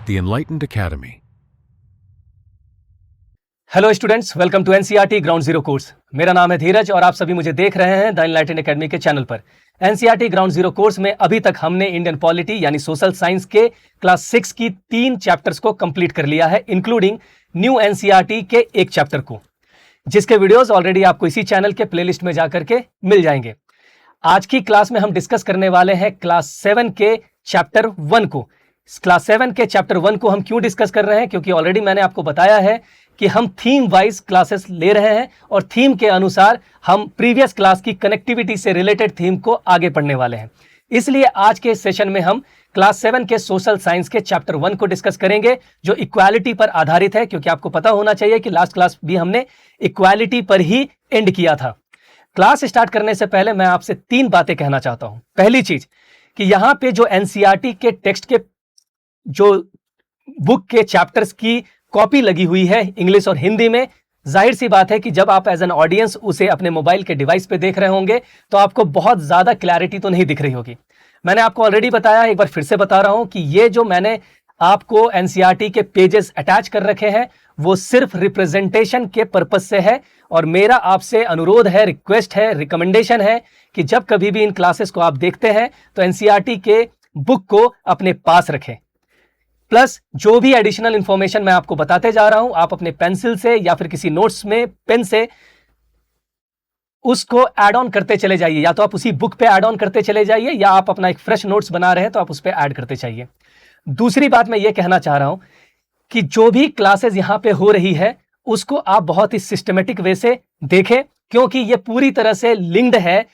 The Enlightened Academy. Hello students, welcome to NCERT ground zero course. मेरा नाम है धीरज और आप सभी मुझे देख रहे हैं द एनलाइटेंड एकेडमी के चैनल पर। एनसीईआरटी ग्राउंड जीरो कोर्स में अभी तक हमने इंडियन पॉलिटी यानी सोशल साइंस के क्लास 6 की 3 चैप्टर्स को कंप्लीट कर लिया है, इंक्लूडिंग न्यू एनसीईआरटी के एक चैप्टर को, जिसके वीडियोस ऑलरेडी आपको इसी चैनल के प्लेलिस्ट में जाकर के मिल जाएंगे। आज की क्लास में हम डिस्कस करने वाले हैं क्लास 7 के चैप्टर 1 को। क्लास 7 के चैप्टर 1 को हम क्यों डिस्कस कर रहे हैं, क्योंकि ऑलरेडी मैंने आपको बताया है कि हम थीम वाइज क्लासेस ले रहे हैं और थीम के अनुसार हम प्रीवियस क्लास की कनेक्टिविटी से रिलेटेड थीम को आगे पढ़ने वाले हैं। इसलिए आज के सेशन में हम क्लास 7 के सोशल साइंस के चैप्टर 1 को डिस्कस करेंगे, जो इक्वालिटी पर आधारित है, क्योंकि आपको पता होना चाहिए कि लास्ट क्लास भी हमने इक्वालिटी पर ही एंड किया था। क्लास स्टार्ट करने से पहले मैं आपसे 3 बातें कहना चाहता हूं। पहली चीज कि यहां पे जो एनसीईआरटी के टेक्स्ट के जो बुक के चैप्टर्स की कॉपी लगी हुई है इंग्लिश और हिंदी में, जाहिर सी बात है कि जब आप एज एन ऑडियंस उसे अपने मोबाइल के डिवाइस पे देख रहे होंगे तो आपको बहुत ज्यादा क्लैरिटी तो नहीं दिख रही होगी। मैंने आपको ऑलरेडी बताया, एक बार फिर से बता रहा हूं कि ये जो मैंने आपको एनसीईआरटी के पेजेस अटैच कर रखे हैं वो सिर्फ रिप्रेजेंटेशन के पर्पज से है, और मेरा आपसे अनुरोध है, रिक्वेस्ट है, रिकमेंडेशन है कि जब कभी भी इन क्लासेस को आप देखते हैं तो एनसीईआरटी के बुक को अपने पास रखें। प्लस जो भी एडिशनल इंफॉर्मेशन मैं आपको बताते जा रहा हूं, आप अपने पेंसिल से या फिर किसी नोट्स में पेन से उसको ऐड ऑन करते चले जाइए, या तो आप उसी बुक पे ऐड ऑन करते चले जाइए या आप अपना एक फ्रेश नोट्स बना रहे हैं तो आप उस पे ऐड करते चाहिए। दूसरी बात मैं ये कहना चाह रहा हूं कि जो भी क्लासेस यहां पे हो रही है उसको आप बहुत ही सिस्टमेटिक वे से देखें, क्योंकि ये पूरी तरह से लिंक्ड है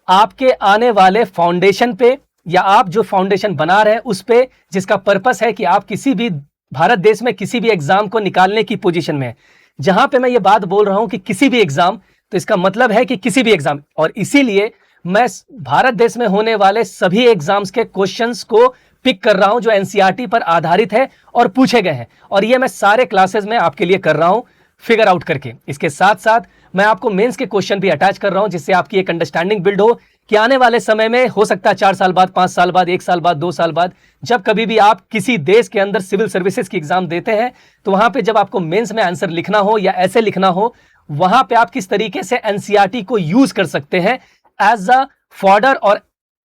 आपके आने वाले फाउंडेशन पे, या आप जो फाउंडेशन बना रहे हैं उस पे, जिसका पर्पस है कि आप किसी भी भारत देश में किसी भी एग्जाम को निकालने की पोजीशन में है। जहां पे मैं ये बात बोल रहा हूं कि किसी भी एग्जाम, तो इसका मतलब है कि किसी भी एग्जाम, और इसीलिए मैं भारत देश में होने वाले सभी एग्जाम्स के क्वेश्चंस को पिक कर रहा हूं जो एनसीईआरटी पर आधारित है और पूछे गए हैं, और ये मैं सारे क्लासेस में आपके लिए कर रहा हूं फिगर आउट करके। इसके साथ साथ मैं आपको मेंस के क्वेश्चन भी अटैच कर रहा हूं, जिससे आपकी एक अंडरस्टैंडिंग बिल्ड हो कि आने वाले समय में हो सकता है 4 साल बाद, 5 साल बाद, 1 साल बाद, 2 साल बाद, जब कभी भी आप किसी देश के अंदर सिविल सर्विसेज की एग्जाम देते हैं तो वहां पे जब आपको मेंस में आंसर लिखना हो या ऐसे लिखना हो, वहां पे आप किस तरीके से एनसीईआरटी को यूज कर सकते हैं एज अ फॉर्डर और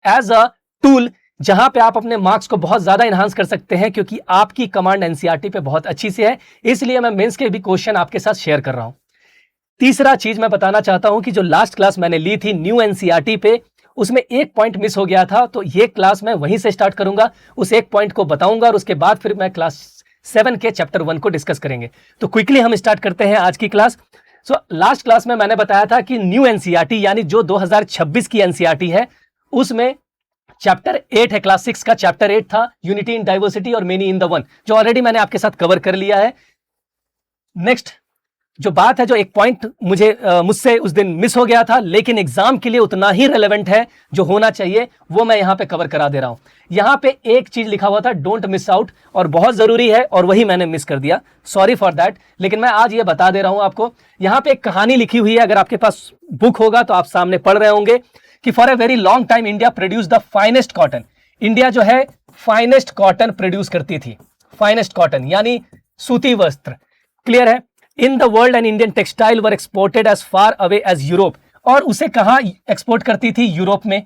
एज अ टूल, जहां पे आप अपने मार्क्स को बहुत ज्यादा एनहांस कर सकते हैं, क्योंकि आपकी कमांड एनसीईआरटी पे बहुत अच्छी सी है। इसलिए मैं मेंस के भी क्वेश्चन आपके साथ शेयर कर रहा हूं। तीसरा चीज मैं बताना चाहता हूं कि जो लास्ट क्लास मैंने ली थी न्यू एनसीईआरटी पे, उसमें एक पॉइंट मिस हो गया था, तो ये क्लास मैं वहीं से स्टार्ट करूंगा, उस एक पॉइंट को बताऊंगा और उसके बाद फिर मैं क्लास 7 के चैप्टर 1 को डिस्कस करेंगे। तो क्विकली हम स्टार्ट करते हैं आज की क्लास। लास्ट क्लास में मैंने बताया था कि न्यू एनसीईआरटी यानी जो 2026 की एनसीईआरटी है, उसमें चैप्टर 8 है, क्लास 6 का चैप्टर 8 था, यूनिटी इन डाइवर्सिटी और मेनी इन द वन, जो ऑलरेडी मैंने आपके साथ कवर कर लिया है। नेक्स्ट जो बात है, जो एक पॉइंट मुझसे उस दिन मिस हो गया था लेकिन एग्जाम के लिए उतना ही रेलेवेंट है जो होना चाहिए, वो मैं यहां पे कवर करा दे रहा हूं। यहां पे एक चीज लिखा हुआ था, डोंट मिस आउट, और बहुत जरूरी है, और वही मैंने मिस कर दिया, सॉरी फॉर दैट। लेकिन मैं आज ये बता दे रहा हूं आपको। यहां पे एक कहानी लिखी हुई है, अगर आपके पास बुक होगा तो आप सामने पढ़ रहे होंगे कि for a very long time India produce the finest cotton. India जो है फाइनेस्ट कॉटन प्रोड्यूस करती थी, फाइनेस्ट कॉटन यानी सूती वस्त्र, क्लियर है। In the world and Indian textile were exported as far away as Europe, और उसे कहां एक्सपोर्ट करती थी? यूरोप में,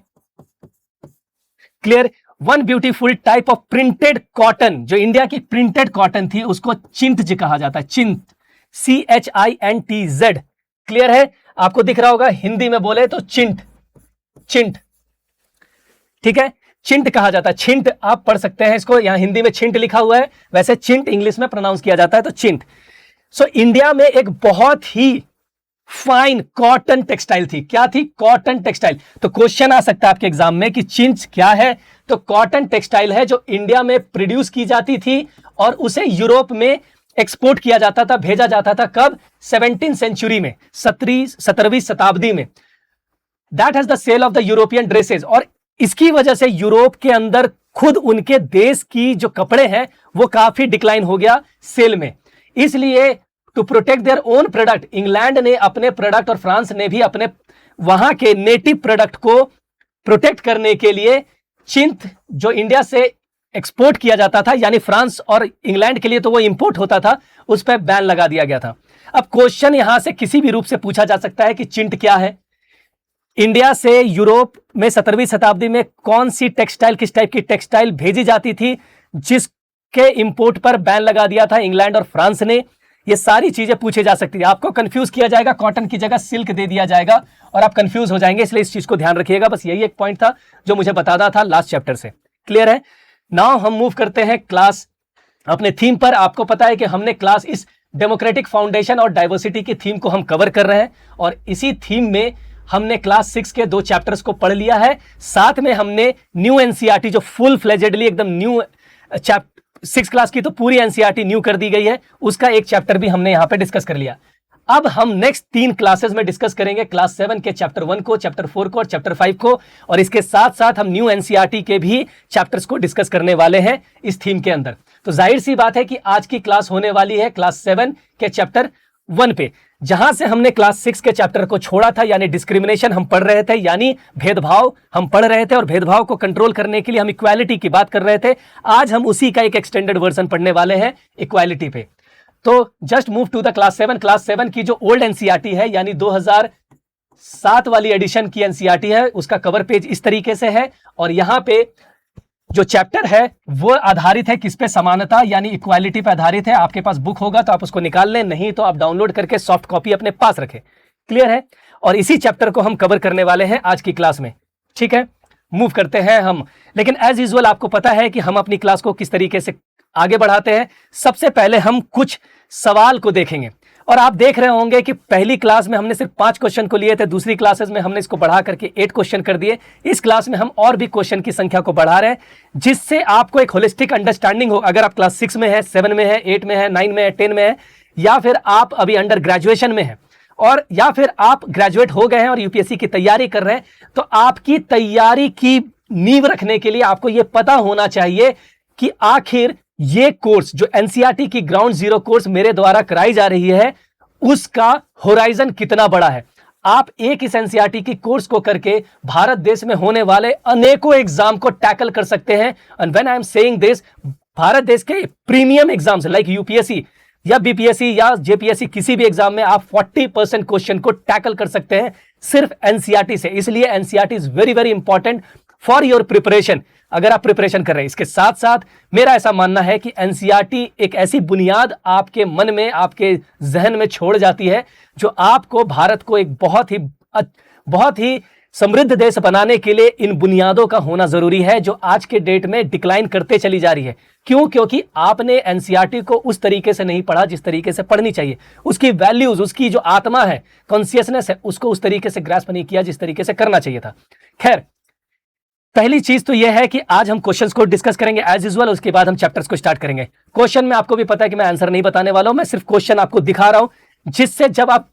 clear. One beautiful type of printed cotton, जो इंडिया की प्रिंटेड कॉटन थी, उसको चिंत कहा जाता है, चिंत, CHINTZ, क्लियर है। आपको दिख रहा होगा, हिंदी में बोले तो चिंट, चिंट, ठीक है, चिंट कहा जाता है। छिंट आप पढ़ सकते हैं इसको, यहां हिंदी में छिंट लिखा हुआ है, वैसे चिंट इंग्लिश में प्रोनाउंस किया जाता है, तो चिंट। इंडिया में एक बहुत ही फाइन कॉटन टेक्सटाइल थी। क्या थी? Cotton textile. तो क्वेश्चन आ सकता है आपके एग्जाम में कि चिंच क्या है, तो कॉटन टेक्सटाइल है जो इंडिया में प्रोड्यूस की जाती थी और उसे यूरोप में एक्सपोर्ट किया जाता था, भेजा जाता था। कब? 17वीं सेंचुरी में, 17वीं शताब्दी में। That has the sale of the European dresses, और इसकी वजह से यूरोप के अंदर खुद उनके देश की जो कपड़े हैं वो काफी डिक्लाइन हो गया सेल में। इसलिए to protect their own product, England ने अपने प्रोडक्ट और फ्रांस ने भी अपने वहां के नेटिव प्रोडक्ट को प्रोटेक्ट करने के लिए चिंत जो इंडिया से एक्सपोर्ट किया जाता था, यानी फ्रांस और इंग्लैंड के लिए तो वो इंपोर्ट होता था, उस पर बैन लगा दिया गया था। अब क्वेश्चन यहां से किसी भी रूप से पूछा जा सकता है कि चिंट क्या है। इंडिया से यूरोप में 17वीं शताब्दी में कौन सी टेक्सटाइल, किस टाइप की टेक्सटाइल भेजी जाती थी जिसके इंपोर्ट पर बैन लगा दिया था इंग्लैंड और फ्रांस ने। ये सारी चीजें पूछे जा सकती है। आपको कंफ्यूज किया जाएगा, कॉटन की जगह सिल्क दे दिया जाएगा और आप कंफ्यूज हो जाएंगे, इसलिए इस चीज को ध्यान रखिएगा। बस यही एक पॉइंट था जो मुझे बताना था लास्ट चैप्टर से। क्लियर है? नाउ हम मूव करते हैं क्लास अपने थीम पर। आपको पता है कि हमने क्लास इस डेमोक्रेटिक फाउंडेशन और डाइवर्सिटी की थीम को हम कवर कर रहे हैं और इसी थीम में हमने क्लास 6 के 2 चैप्टर्स को पढ़ लिया है। साथ में हमने न्यू एनसीईआरटी जो फुल फ्लेजेडली एकदम न्यू 6 क्लास की तो पूरी एनसीईआरटी न्यू कर दी गई है, उसका एक चैप्टर भी हमने यहां पे डिस्कस कर लिया। अब हम नेक्स्ट 3 क्लासेस में डिस्कस करेंगे क्लास 7 के चैप्टर 1 को, चैप्टर 4 को और चैप्टर 5 को, और इसके साथ साथ हम न्यू एनसीईआरटी के भी चैप्टर्स को डिस्कस करने वाले हैं इस थीम के अंदर। तो जाहिर सी बात है कि आज की क्लास होने वाली है क्लास 7 के चैप्टर 1 पे, जहां से हमने क्लास 6 के चैप्टर को छोड़ा था, यानी डिस्क्रिमिनेशन हम पढ़ रहे थे, यानी भेदभाव हम पढ़ रहे थे और भेदभाव को कंट्रोल करने के लिए हम इक्वालिटी की बात कर रहे थे। आज हम उसी का एक एक्सटेंडेड वर्जन पढ़ने वाले हैं इक्वालिटी पे। तो just move to the class 7। Class 7 की जो ओल्ड एनसीईआरटी है, यानी 2007 वाली एडिशन की एनसीईआरटी है, उसका कवर पेज इस तरीके से है और यहां पे जो चैप्टर है वो आधारित है किस पे? समानता यानी इक्वालिटी पे आधारित है। आपके पास बुक होगा तो आप उसको निकाल लें, नहीं तो आप डाउनलोड करके सॉफ्ट कॉपी अपने पास रखें। क्लियर है? और इसी चैप्टर को हम कवर करने वाले हैं आज की क्लास में। ठीक है, मूव करते हैं हम। लेकिन एज यूजुअल आपको पता है कि हम अपनी क्लास को किस तरीके से आगे बढ़ाते हैं। सबसे पहले हम कुछ सवाल को देखेंगे और आप देख रहे होंगे कि पहली क्लास में हमने सिर्फ 5 क्वेश्चन को लिए थे, दूसरी क्लासेस में हमने इसको बढ़ा करके 8 क्वेश्चन कर दिए। इस क्लास में हम और भी क्वेश्चन की संख्या को बढ़ा रहे हैं, जिससे आपको एक होलिस्टिक अंडरस्टैंडिंग हो। अगर आप क्लास 6 में है, 7 में है, 8 में है, 9 में है, 10 में है, या फिर आप अभी अंडर ग्रेजुएशन में है, और या फिर आप ग्रेजुएट हो गए हैं और यूपीएससी की तैयारी कर रहे हैं, तो आपकी तैयारी की नींव रखने के लिए आपको यह पता होना चाहिए कि आखिर ये कोर्स जो एनसीईआरटी की ग्राउंड जीरो कोर्स मेरे द्वारा कराई जा रही है, उसका होराइजन कितना बड़ा है। आप एक इस एनसीईआरटी की कोर्स को करके भारत देश में होने वाले अनेकों एग्जाम को टैकल कर सकते हैं। And when I am saying this, Bharat देश के प्रीमियम एग्जाम्स लाइक यूपीएससी या बीपीएससी या जेपीएससी, किसी भी एग्जाम में आप 40% क्वेश्चन को टैकल कर सकते हैं सिर्फ एनसीईआरटी से। इसलिए NCERT is very very important for your preparation, अगर आप प्रिपरेशन कर रहे हैं। इसके साथ साथ मेरा ऐसा मानना है कि एनसीईआरटी एक ऐसी बुनियाद आपके मन में, आपके जहन में छोड़ जाती है जो आपको भारत को एक बहुत ही समृद्ध देश बनाने के लिए इन बुनियादों का होना जरूरी है, जो आज के डेट में डिक्लाइन करते चली जा रही है। क्यों? क्योंकि आपने एनसीईआरटी को उस तरीके से नहीं पढ़ा जिस तरीके से पढ़नी चाहिए। उसकी वैल्यूज, उसकी जो आत्मा है, कॉन्शियसनेस है, उसको उस तरीके से ग्रास्प नहीं किया जिस तरीके से करना चाहिए था। खैर, पहली चीज तो यह है कि आज हम क्वेश्चंस को डिस्कस करेंगे एज यूजुअल, उसके बाद हम चैप्टर्स को स्टार्ट करेंगे। क्वेश्चन में आपको भी पता है कि मैं आंसर नहीं बताने वाला हूं, मैं सिर्फ क्वेश्चन आपको दिखा रहा हूं, जिससे जब आप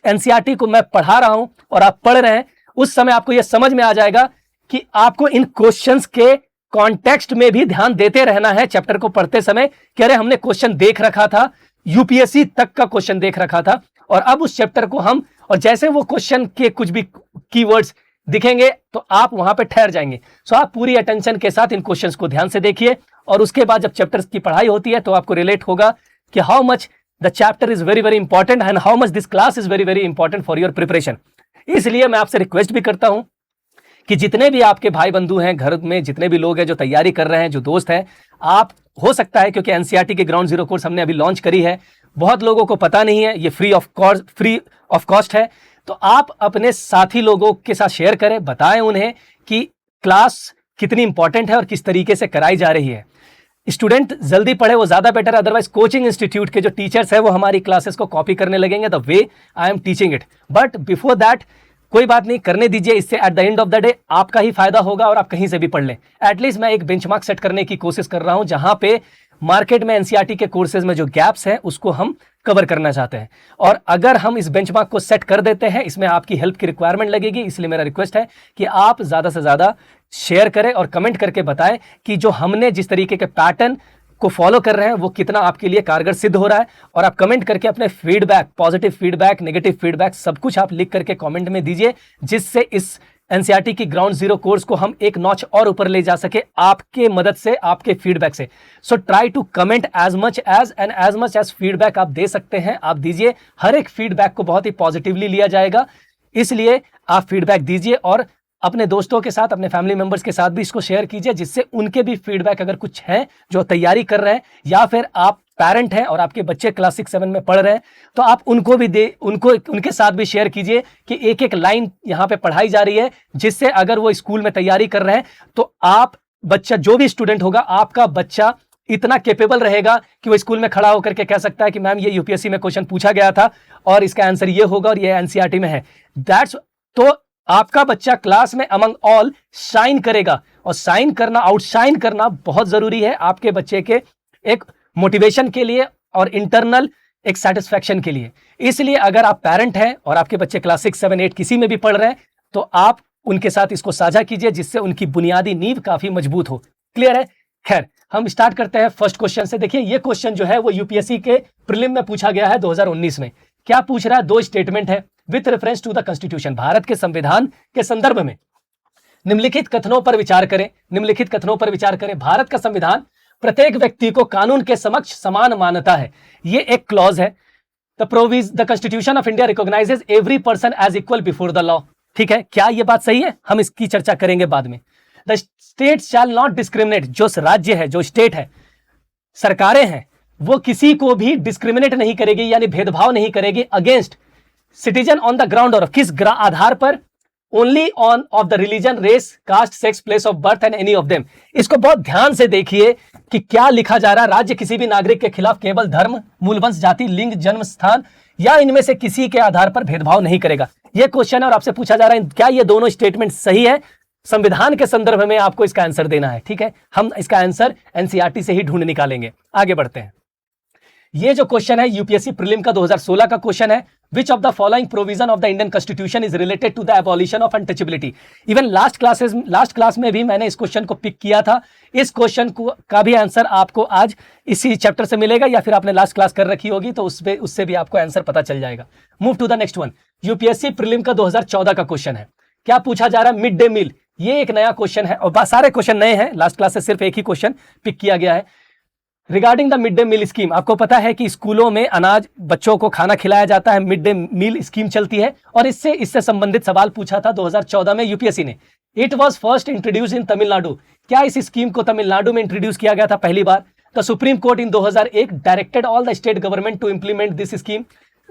एनसीईआरटी को मैं पढ़ा रहा हूं और आप पढ़ रहे हैं, उस समय आपको यह समझ में आ जाएगा कि आपको इन क्वेश्चंस के कॉन्टेक्स्ट में भी ध्यान देते रहना है चैप्टर को पढ़ते समय। कि अरे हमने क्वेश्चन देख रखा था, यूपीएससी तक का क्वेश्चन देख रखा था, और अब उस चैप्टर को हम, और जैसे वो क्वेश्चन के कुछ भी कीवर्ड्स दिखेंगे तो आप वहां पे ठहर जाएंगे। सो आप पूरी अटेंशन के साथ इन क्वेश्चंस को ध्यान से देखिए, और उसके बाद जब चैप्टर्स की पढ़ाई होती है तो आपको रिलेट होगा कि how much the chapter is very very important and how much this class is very very important for your preparation. इसलिए मैं आपसे रिक्वेस्ट भी करता हूं कि जितने भी आपके भाई बंधु हैं घर में, जितने भी लोग हैं जो तैयारी कर रहे हैं, जो दोस्त हैं, आप हो सकता है, क्योंकि एनसीईआरटी के ग्राउंड जीरो कोर्स हमने अभी लॉन्च करी है, बहुत लोगों को पता नहीं है, ये फ्री ऑफ कॉस्ट है, तो आप अपने साथी लोगों के साथ शेयर करें, बताएं उन्हें कि क्लास कितनी इंपॉर्टेंट है और किस तरीके से कराई जा रही है। स्टूडेंट जल्दी पढ़े वो ज्यादा बेटर, अदरवाइज कोचिंग इंस्टीट्यूट के जो टीचर्स हैं वो हमारी क्लासेस को कॉपी करने लगेंगे the way I am teaching it. But before that कोई बात नहीं, करने दीजिए, इससे at the end of the day आपका ही फायदा होगा और आप कहीं से भी पढ़ लें। एटलीस्ट मैं एक बेंचमार्क सेट करने की कोशिश कर रहा हूं, जहां पे मार्केट में एनसीईआरटी के कोर्सेज में जो गैप्स हैं उसको हम कवर करना चाहते हैं, और अगर हम इस बेंचमार्क को सेट कर देते हैं, इसमें आपकी हेल्प की रिक्वायरमेंट लगेगी। इसलिए मेरा रिक्वेस्ट है कि आप ज्यादा से ज्यादा शेयर करें और कमेंट करके बताएं कि जो हमने जिस तरीके के पैटर्न को फॉलो कर रहे हैं वो कितना आपके लिए कारगर सिद्ध हो रहा है। और आप कमेंट करके अपने feedback, positive feedback, negative feedback, सब कुछ आप लिख करके कमेंट में दीजिए, जिससे इस एनसीईआरटी की ग्राउंड जीरो कोर्स को हम एक नॉच और ऊपर ले जा सके आपके मदद से, आपके फीडबैक से। So try to comment as much as feedback आप दे सकते हैं, आप दीजिए। हर एक फीडबैक को बहुत ही पॉजिटिवली लिया जाएगा, इसलिए आप फीडबैक दीजिए और अपने दोस्तों के साथ, अपने फैमिली मेंबर्स के साथ भी इसको शेयर कीजिए, जिससे उनके भी फीडबैक अगर कुछ है जो तैयारी कर रहे हैं, या फिर आप पेरेंट हैं और आपके बच्चे क्लास 6-7 में पढ़ रहे हैं, तो आप उनको भी उनके साथ भी शेयर कीजिए कि एक एक लाइन यहाँ पे पढ़ाई जा रही है, जिससे अगर वो स्कूल में तैयारी कर रहे हैं तो आप बच्चा, जो भी स्टूडेंट होगा, आपका बच्चा इतना कैपेबल रहेगा कि वो स्कूल में खड़ा होकर के कह सकता है कि मैम ये यूपीएससी में क्वेश्चन पूछा गया था और इसका आंसर ये होगा और ये एनसीईआरटी में है। दैट्स तो आपका बच्चा क्लास में अमंग ऑल शाइन करेगा, और शाइन करना, आउटशाइन करना बहुत जरूरी है आपके बच्चे के एक मोटिवेशन के लिए और इंटरनल एक सेटिस्फैक्शन के लिए। इसलिए अगर आप पेरेंट हैं और आपके बच्चे क्लास 6, 7, 8 किसी में भी पढ़ रहे हैं, तो आप उनके साथ इसको साझा कीजिए, जिससे उनकी बुनियादी नींव काफी मजबूत हो। क्लियर है? खैर, हम स्टार्ट करते हैं फर्स्ट क्वेश्चन से। देखिए, ये क्वेश्चन जो है वो यूपीएससी के प्रीलिम में पूछा गया है 2019 में। क्या पूछ रहा है? दो स्टेटमेंट है with reference to the constitution, Bharat के संविधान के संदर्भ में निम्नलिखित कथनों पर विचार करें। निम्नलिखित कथनों पर विचार करें। भारत का संविधान प्रत्येक व्यक्ति को कानून के समक्ष समान मानता है, ये एक क्लॉज है। The constitution of India recognises every person as equal before the law. ठीक है, क्या ये बात सही है? हम इसकी चर्चा करेंगे बाद में। The state shall not discriminate, जो राज्य है, जो स्टेट है, सरकारें हैं, वो किसी को भी डिस्क्रिमिनेट नहीं करेगी, यानी भेदभाव नहीं करेगी against citizen on the ground of, किस आधार पर? Only on of the religion, race, caste, sex, place of birth and any of them. इसको बहुत ध्यान से देखिए कि क्या लिखा जा रहा है। राज्य किसी भी नागरिक के खिलाफ केवल धर्म, मूलवंश, जाति, लिंग, जन्म स्थान या इनमें से किसी के आधार पर भेदभाव नहीं करेगा। यह क्वेश्चन है और आपसे पूछा जा रहा है क्या ये दोनों स्टेटमेंट सही है? संविधान के संदर्भ में आपको इसका आंसर देना है। ठीक है, हम इसका आंसर एनसीईआरटी से ही ढूंढ निकालेंगे। आगे बढ़ते हैं। ये जो क्वेश्चन है यूपीएससी प्रीलिम का 2016 का क्वेश्चन है। Which of the following provision of the Indian constitution is related to the abolition of untouchability? Even last class में भी मैंने इस क्वेश्चन को पिक किया था। इस क्वेश्चन का भी आंसर आपको आज इसी चैप्टर से मिलेगा, या फिर आपने लास्ट क्लास कर रखी होगी तो उससे भी आपको आंसर पता चल जाएगा। Move to the next one. UPSC prelim का 2014 का क्वेश्चन है। क्या पूछा जा रहा है? Mid day meal. ये एक नया क्वेश्चन है और सारे क्वेश्चन नए हैं, लास्ट क्लास से सिर्फ एक ही क्वेश्चन पिक किया गया है। Regarding the mid day meal scheme, आपको पता है कि स्कूलों में अनाज, बच्चों को खाना खिलाया जाता है, मिड डे मील स्कीम चलती है, और इससे संबंधित सवाल पूछा था 2014 में यूपीएससी ने। इट वाज फर्स्ट इंट्रोड्यूस इन तमिलनाडु। क्या इस स्कीम को तमिलनाडु में इंट्रोड्यूस किया गया था पहली बार? The supreme court in 2001 directed all the state government to implement this scheme.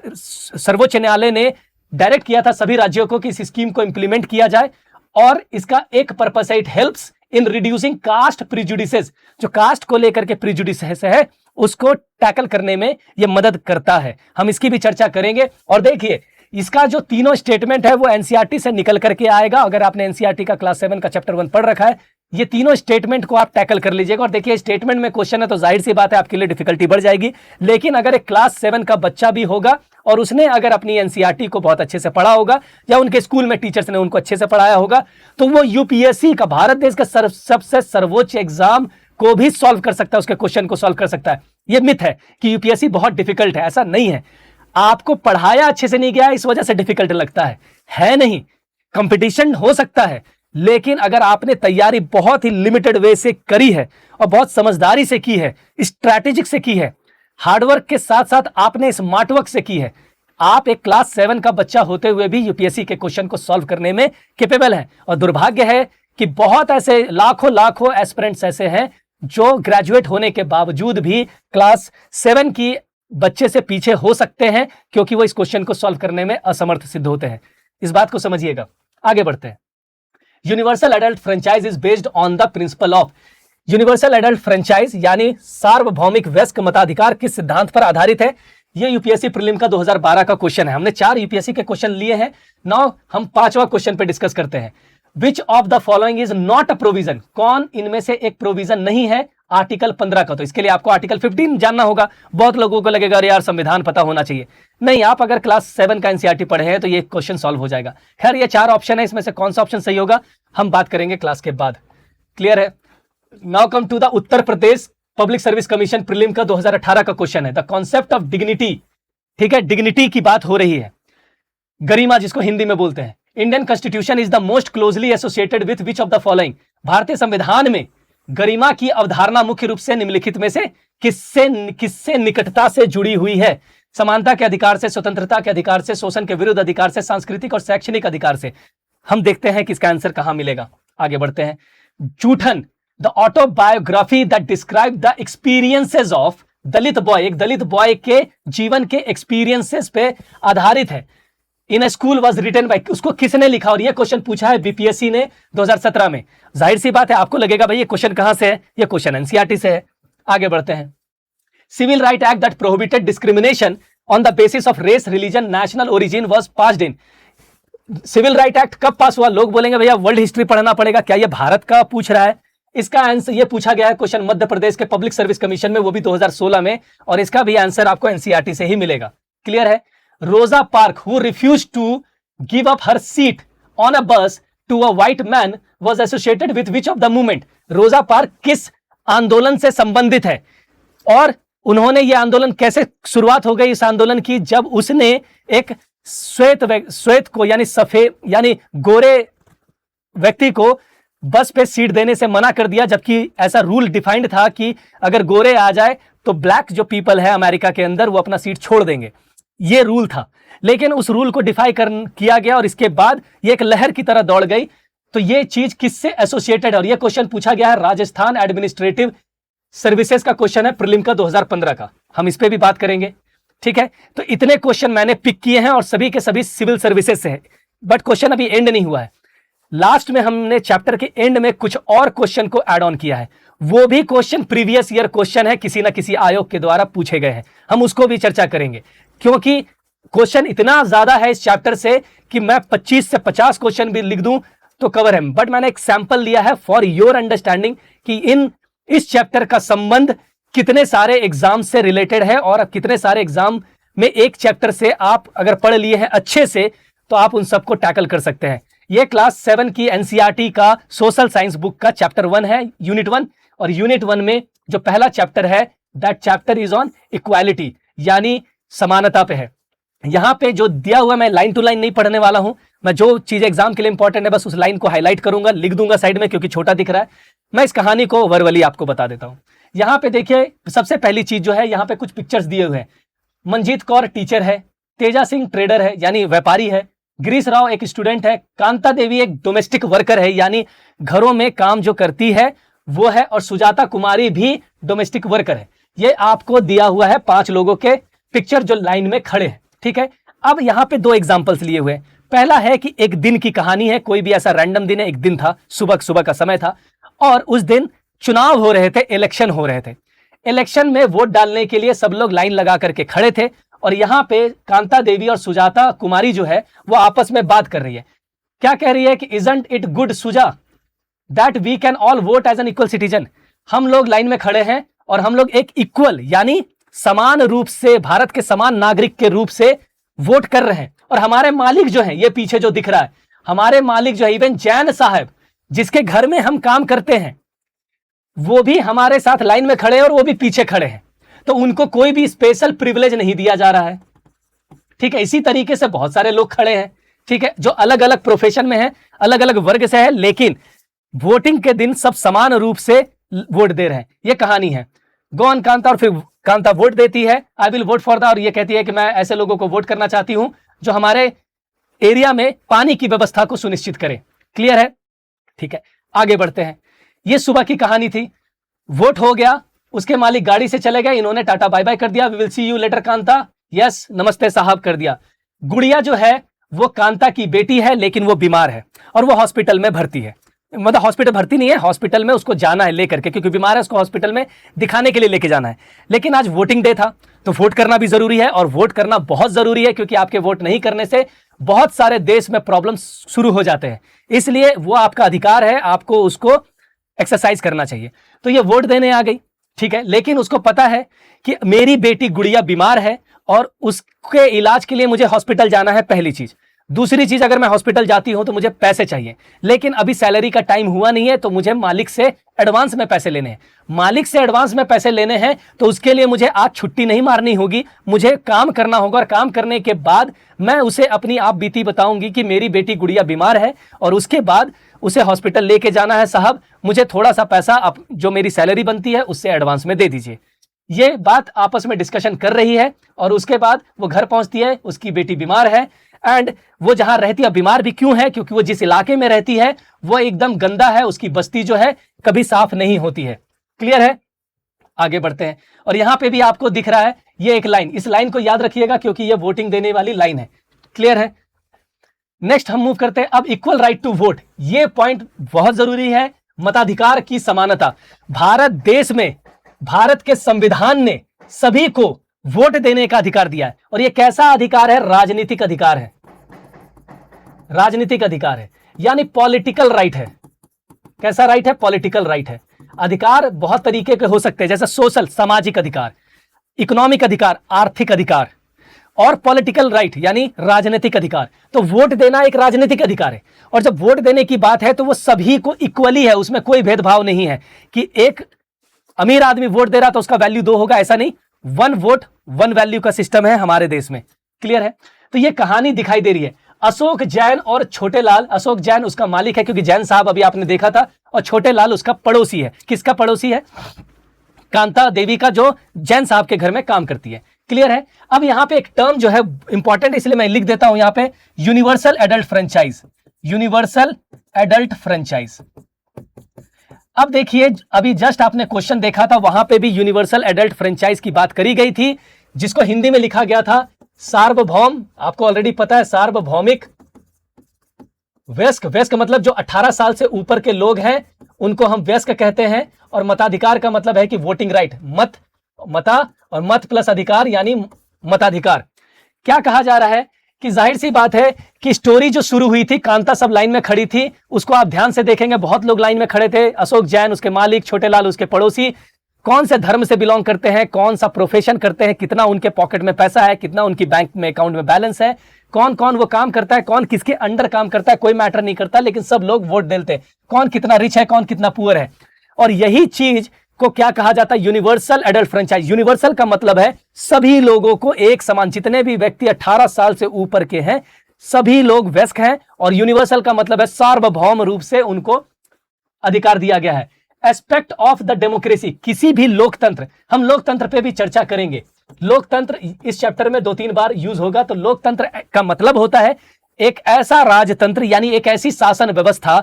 सर्वोच्च न्यायालय ने डायरेक्ट किया था सभी राज्यों को कि इस स्कीम को इंप्लीमेंट किया जाए, और इसका एक पर्पस है, it helps in reducing caste prejudices. जो कास्ट को लेकर के प्रिजुडिसेस है उसको टैकल करने में यह मदद करता है। हम इसकी भी चर्चा करेंगे। और देखिए, इसका जो तीनों स्टेटमेंट है वो एनसीईआरटी से निकल करके आएगा। अगर आपने एनसीईआरटी का क्लास 7 का चैप्टर 1 पढ़ रखा है, ये तीनों स्टेटमेंट को आप टैकल कर लीजिएगा। और देखिए, स्टेटमेंट में क्वेश्चन है तो जाहिर सी बात है आपके लिए डिफिकल्टी बढ़ जाएगी। लेकिन अगर एक क्लास 7 का बच्चा भी होगा और उसने अगर अपनी एनसीईआरटी को बहुत अच्छे से पढ़ा होगा, या उनके स्कूल में टीचर्स ने उनको अच्छे से पढ़ाया होगा, तो वो यूपीएससी का, भारत देश का सबसे सर्वोच्च एग्जाम को भी सॉल्व कर सकता है, उसके क्वेश्चन को सॉल्व कर सकता है। यह मिथ है कि यूपीएससी बहुत डिफिकल्ट है, ऐसा नहीं है। आपको पढ़ाया अच्छे से नहीं गया इस वजह से डिफिकल्ट लगता है नहीं। कंपटीशन हो सकता है, लेकिन अगर आपने तैयारी बहुत ही लिमिटेड वे से करी है और बहुत समझदारी से की है, स्ट्रैटेजिक से की है, हार्डवर्क के साथ साथ आपने स्मार्ट वर्क से की है, आप एक क्लास 7 का बच्चा होते हुए भी यूपीएससी के क्वेश्चन को सॉल्व करने में कैपेबल है। और दुर्भाग्य है कि बहुत ऐसे लाखों एस्पिरेंट्स ऐसे हैं जो ग्रेजुएट होने के बावजूद भी क्लास 7 की बच्चे से पीछे हो सकते हैं, क्योंकि वो इस क्वेश्चन को सॉल्व करने में असमर्थ सिद्ध होते हैं। इस बात को समझिएगा। आगे बढ़ते हैं। Universal adult franchise is based on the principle of. Universal adult franchise यानी सार्वभौमिक वयस्क मताधिकार किस सिद्धांत पर आधारित है? यह यूपीएससी प्रीलिम का 2012 का क्वेश्चन है। हमने 4 यूपीएससी के क्वेश्चन लिए हैं। नाउ हम 5वां क्वेश्चन पे डिस्कस करते हैं। विच of the following is not a provision? कौन इनमें से एक प्रोविजन नहीं है आर्टिकल 15 का? तो इसके लिए आपको आर्टिकल 15 जानना होगा। बहुत लोगों को लगेगा अरे यार संविधान पता होना चाहिए। नहीं, आप अगर क्लास 7 का एनसीईआरटी पढ़े हैं तो ये क्वेश्चन सॉल्व हो जाएगा। खैर, ये 4 ऑप्शन है, इसमें से कौन सा ऑप्शन सही होगा हम बात करेंगे क्लास के बाद। क्लियर है? Now come to the Uttar Pradesh public service commission prelim का 2018 का क्वेश्चन है। द कॉन्सेप्ट ऑफ डिग्निटी, ठीक है, डिग्निटी की बात हो रही है, गरिमा जिसको हिंदी में बोलते हैं, Indian constitution is the most closely associated with which of the following? भारतीय संविधान में गरिमा की अवधारणा मुख्य रूप से निम्नलिखित में से किससे निकटता से जुड़ी हुई है? समानता के अधिकार से, स्वतंत्रता के अधिकार से, शोषण के विरुद्ध अधिकार से, सांस्कृतिक और शैक्षणिक अधिकार से। हम देखते हैं कि इसका आंसर कहां मिलेगा। आगे बढ़ते हैं। Joothan, the autobiography that describe the experiences of Dalit boy, एक दलित बॉय के जीवन के एक्सपीरियंसेस पे आधारित है। In a school was written by, उसको किसने लिखा? और ये क्वेश्चन पूछा है बीपीएससी ने 2017 में। जाहिर सी बात है आपको लगेगा भाई ये क्वेश्चन कहां से है, ये क्वेश्चन एनसीईआरटी से है। आगे बढ़ते हैं। Civil right act that prohibited discrimination on the basis of race, religion, national origin was passed in. Civil right act कब पास हुआ? लोग बोलेंगे भैया वर्ल्ड हिस्ट्री पढ़ना पड़ेगा, क्या ये भारत का पूछ रहा है? इसका आंसर ये पूछा गया है क्वेश्चन मध्य प्रदेश के पब्लिक सर्विस कमीशन में, वो भी 2016 में, और इसका भी आंसर आपको एनसीईआरटी से ही मिलेगा। क्लियर है? Rosa Park, who refuse to give up her seat on a bus to a white man, was associated with which of the movement? Rosa Park किस आंदोलन से संबंधित है? और उन्होंने ये आंदोलन कैसे शुरुआत हो गई इस आंदोलन की? जब उसने एक श्वेत को यानी सफेद यानी गोरे व्यक्ति को बस पे सीट देने से मना कर दिया, जबकि ऐसा रूल डिफाइंड था कि अगर गोरे आ जाए तो ब्लैक जो पीपल है अमेरिका के अंदर वो अपना सीट छोड़ देंगे, ये रूल था। लेकिन उस रूल को डिफाई किया गया और इसके बाद ये एक लहर की तरह दौड़ गई। तो ये चीज किससे एसोसिएटेड है? और ये क्वेश्चन पूछा गया है राजस्थान एडमिनिस्ट्रेटिव सर्विसेज का क्वेश्चन है, प्रीलिम का 2015 का। हम इस पे भी बात करेंगे, ठीक है? तो इतने क्वेश्चन मैंने पिक किए हैं और सभी के सभी सिविल सर्विसेज से है, बट क्वेश्चन अभी एंड नहीं हुआ है। लास्ट में हमने चैप्टर के एंड में कुछ और क्वेश्चन को ऐड ऑन किया है, वो भी क्वेश्चन प्रीवियस ईयर क्वेश्चन है, किसी ना किसी आयोग के द्वारा पूछे गए हैं। हम उसको भी चर्चा करेंगे, क्योंकि क्वेश्चन इतना ज्यादा है इस चैप्टर से कि मैं 25 से 50 क्वेश्चन भी लिख दूं तो कवर है। बट मैंने एक सैंपल लिया है फॉर योर अंडरस्टैंडिंग कि इस चैप्टर का संबंध कितने सारे एग्जाम से रिलेटेड है, और अब कितने सारे एग्जाम में एक चैप्टर से आप अगर पढ़ लिए हैं अच्छे से तो आप उन सबको टैकल कर सकते हैं। यह क्लास 7 की एनसीईआरटी का सोशल साइंस बुक का चैप्टर 1 है, यूनिट 1। और यूनिट 1 में जो पहला चैप्टर है that chapter is on equality, यानी समानता पे है। यहां पे जो दिया हुआ, मैं लाइन टू लाइन नहीं पढ़ने वाला हूं, मैं जो चीजें एग्जाम के लिए इंपॉर्टेंट है बस उस लाइन को हाईलाइट करूंगा, लिख दूंगा साइड में क्योंकि छोटा दिख रहा है। मैं इस कहानी को वर्बली आपको बता देता हूं। यहां पे देखिए सबसे पहली चीज जो है, यहां पे कुछ पिक्चर्स दिए हुए हैं। मंजीत कौर टीचर है, तेजा सिंह ट्रेडर है यानी व्यापारी है, गिरीश राव एक स्टूडेंट है, कांता देवी एक डोमेस्टिक वर्कर है यानी घरों में काम जो करती है वो है, और सुजाता कुमारी भी डोमेस्टिक वर्कर है। ये आपको दिया हुआ है 5 लोगों के पिक्चर जो लाइन में खड़े हैं, ठीक है? अब यहां पे 2 एग्जांपल्स लिए हुए हैं। पहला है कि एक दिन की कहानी है, कोई भी ऐसा रैंडम दिन है, एक दिन था, सुबह का समय था और उस दिन चुनाव हो रहे थे, इलेक्शन हो रहे थे। इलेक्शन में वोट डालने के लिए सब लोग लाइन लगा करके खड़े थे और यहां पे कांता देवी और सुजाता कुमारी जो है वो आपस में बात कर रही है। क्या कह रही है कि इजंट इट गुड सुजा that we can all vote as an equal citizen? हम लोग लाइन में खड़े हैं और हम लोग एक इक्वल यानी समान रूप से, भारत के समान नागरिक के रूप से वोट कर रहे हैं। और हमारे मालिक जो है, ये पीछे जो दिख रहा है, हमारे मालिक जो है इवन जैन साहब जिसके घर में हम काम करते हैं वो भी हमारे साथ लाइन में खड़े हैं और वो भी पीछे खड़े हैं, तो उनको कोई भी स्पेशल प्रिविलेज नहीं दिया जा रहा है, ठीक है? इसी तरीके से बहुत सारे लोग खड़े हैं, ठीक है, जो अलग अलग प्रोफेशन में है, अलग अलग वर्ग से है, लेकिन वोटिंग के दिन सब समान रूप से वोट दे रहे हैं। ये कहानी है। गो ऑन कांता, और फिर कांता वोट देती है, I will vote for the, और ये कहती है कि मैं ऐसे लोगों को वोट करना चाहती हूं जो हमारे एरिया में पानी की व्यवस्था को सुनिश्चित करें। क्लियर है? ठीक है, आगे बढ़ते हैं। ये सुबह की कहानी थी। वोट हो गया, उसके मालिक गाड़ी से चले गए, इन्होंने टाटा बाय बाय कर दिया, we will see you later Kanta, yes नमस्ते साहब कर दिया। गुड़िया जो है वो कांता की बेटी है लेकिन वो बीमार है और वो हॉस्पिटल में भर्ती है, मतलब हॉस्पिटल भर्ती नहीं है, हॉस्पिटल में उसको जाना है लेकर के, क्योंकि बीमार है, उसको हॉस्पिटल में दिखाने के लिए लेके जाना है। लेकिन आज वोटिंग डे था तो वोट करना भी जरूरी है, और वोट करना बहुत जरूरी है क्योंकि आपके वोट नहीं करने से बहुत सारे देश में प्रॉब्लम शुरू हो जाते हैं। इसलिए वो आपका अधिकार है, आपको उसको एक्सरसाइज करना चाहिए। तो ये वोट देने आ गई, ठीक है, लेकिन उसको पता है कि मेरी बेटी गुड़िया बीमार है और उसके इलाज के लिए मुझे हॉस्पिटल जाना है, पहली चीज। दूसरी चीज, अगर मैं हॉस्पिटल जाती हूं तो मुझे पैसे चाहिए, लेकिन अभी सैलरी का टाइम हुआ नहीं है तो मुझे मालिक से एडवांस में पैसे लेने हैं, मालिक से एडवांस में पैसे लेने हैं, तो उसके लिए मुझे आज छुट्टी नहीं मारनी होगी, मुझे काम करना होगा और काम करने के बाद मैं उसे अपनी आप बीती बताऊंगी कि मेरी बेटी गुड़िया बीमार है और उसके बाद उसे हॉस्पिटल लेके जाना है, साहब मुझे थोड़ा सा पैसा आप जो मेरी सैलरी बनती है उससे एडवांस में दे दीजिए। ये बात आपस में डिस्कशन कर रही है और उसके बाद वो घर पहुंचती है, उसकी बेटी बीमार है एंड वो जहां रहती है, बीमार भी क्यों है, क्योंकि वो जिस इलाके में रहती है वो एकदम गंदा है, उसकी बस्ती जो है कभी साफ नहीं होती है। क्लियर है? आगे बढ़ते हैं और यहां पे भी आपको दिख रहा है ये एक लाइन, इस लाइन को याद रखिएगा क्योंकि ये वोटिंग देने वाली लाइन है। क्लियर है? नेक्स्ट हम मूव करते हैं अब इक्वल राइट टू वोट। ये पॉइंट बहुत जरूरी है, मताधिकार की समानता। भारत देश में भारत के संविधान ने सभी को वोट देने का अधिकार दिया है और यह कैसा अधिकार है? राजनीतिक अधिकार है, राजनीतिक अधिकार है, यानी पॉलिटिकल राइट है। कैसा राइट है? पॉलिटिकल राइट है। अधिकार बहुत तरीके के हो सकते हैं, जैसे सोशल सामाजिक अधिकार, इकोनॉमिक अधिकार आर्थिक अधिकार, और पॉलिटिकल राइट यानी राजनीतिक अधिकार। तो वोट देना एक राजनीतिक अधिकार है और जब वोट देने की बात है तो वो सभी को इक्वली है, उसमें कोई भेदभाव नहीं है कि एक अमीर आदमी वोट दे रहा तो उसका वैल्यू 2 होगा, ऐसा नहीं। 1 वोट 1 वैल्यू का सिस्टम है हमारे देश में। क्लियर है? तो ये कहानी दिखाई दे रही है अशोक जैन और छोटे लाल। अशोक जैन उसका मालिक है क्योंकि जैन साहब अभी आपने देखा था, और छोटे लाल उसका पड़ोसी है। किसका पड़ोसी है? कांता देवी का, जो जैन साहब के घर में काम करती है। क्लियर है? अब यहां पे एक टर्म जो है इंपॉर्टेंट, इसलिए मैं लिख देता हूं यहां पे, universal adult franchise. Universal adult franchise. अब देखिए अभी जस्ट आपने क्वेश्चन देखा था, वहां पे भी यूनिवर्सल एडल्ट फ्रेंचाइज की बात करी गई थी, जिसको हिंदी में लिखा गया था सार्वभौम। आपको ऑलरेडी पता है सार्वभौमिक वयस्क। वयस्क मतलब जो 18 साल से ऊपर के लोग हैं उनको हम वयस्क कहते हैं, और मताधिकार का मतलब है कि वोटिंग राइट, मता और मत प्लस अधिकार यानी मताधिकार। क्या कहा जा रहा है कि जाहिर सी बात है कि स्टोरी जो शुरू हुई थी, कांता सब लाइन में खड़ी थी, उसको आप ध्यान से देखेंगे बहुत लोग लाइन में खड़े थे। अशोक जैन उसके मालिक, छोटे लाल उसके पड़ोसी, कौन से धर्म से बिलोंग करते हैं, कौन सा प्रोफेशन करते हैं, कितना उनके पॉकेट में पैसा है, कितना उनकी बैंक में अकाउंट में बैलेंस है, कौन कौन वो काम करता है, कौन किसके अंडर काम करता है, कोई मैटर नहीं करता, लेकिन सब लोग वोट देते, कौन कितना रिच है, कौन कितना पुअर है। और यही चीज को क्या कहा जाता है? Universal adult franchise. यूनिवर्सल का मतलब है सभी लोगों को एक समान, जितने भी व्यक्ति 18 साल से ऊपर के हैं सभी लोग वयस्क हैं, और यूनिवर्सल का मतलब है सार्वभौम रूप से उनको अधिकार दिया गया है। एस्पेक्ट ऑफ द डेमोक्रेसी, किसी भी लोकतंत्र, हम लोकतंत्र पे भी चर्चा करेंगे। लोकतंत्र इस चैप्टर में 2-3 बार यूज होगा। तो लोकतंत्र का मतलब होता है एक ऐसा राजतंत्र यानी एक ऐसी शासन व्यवस्था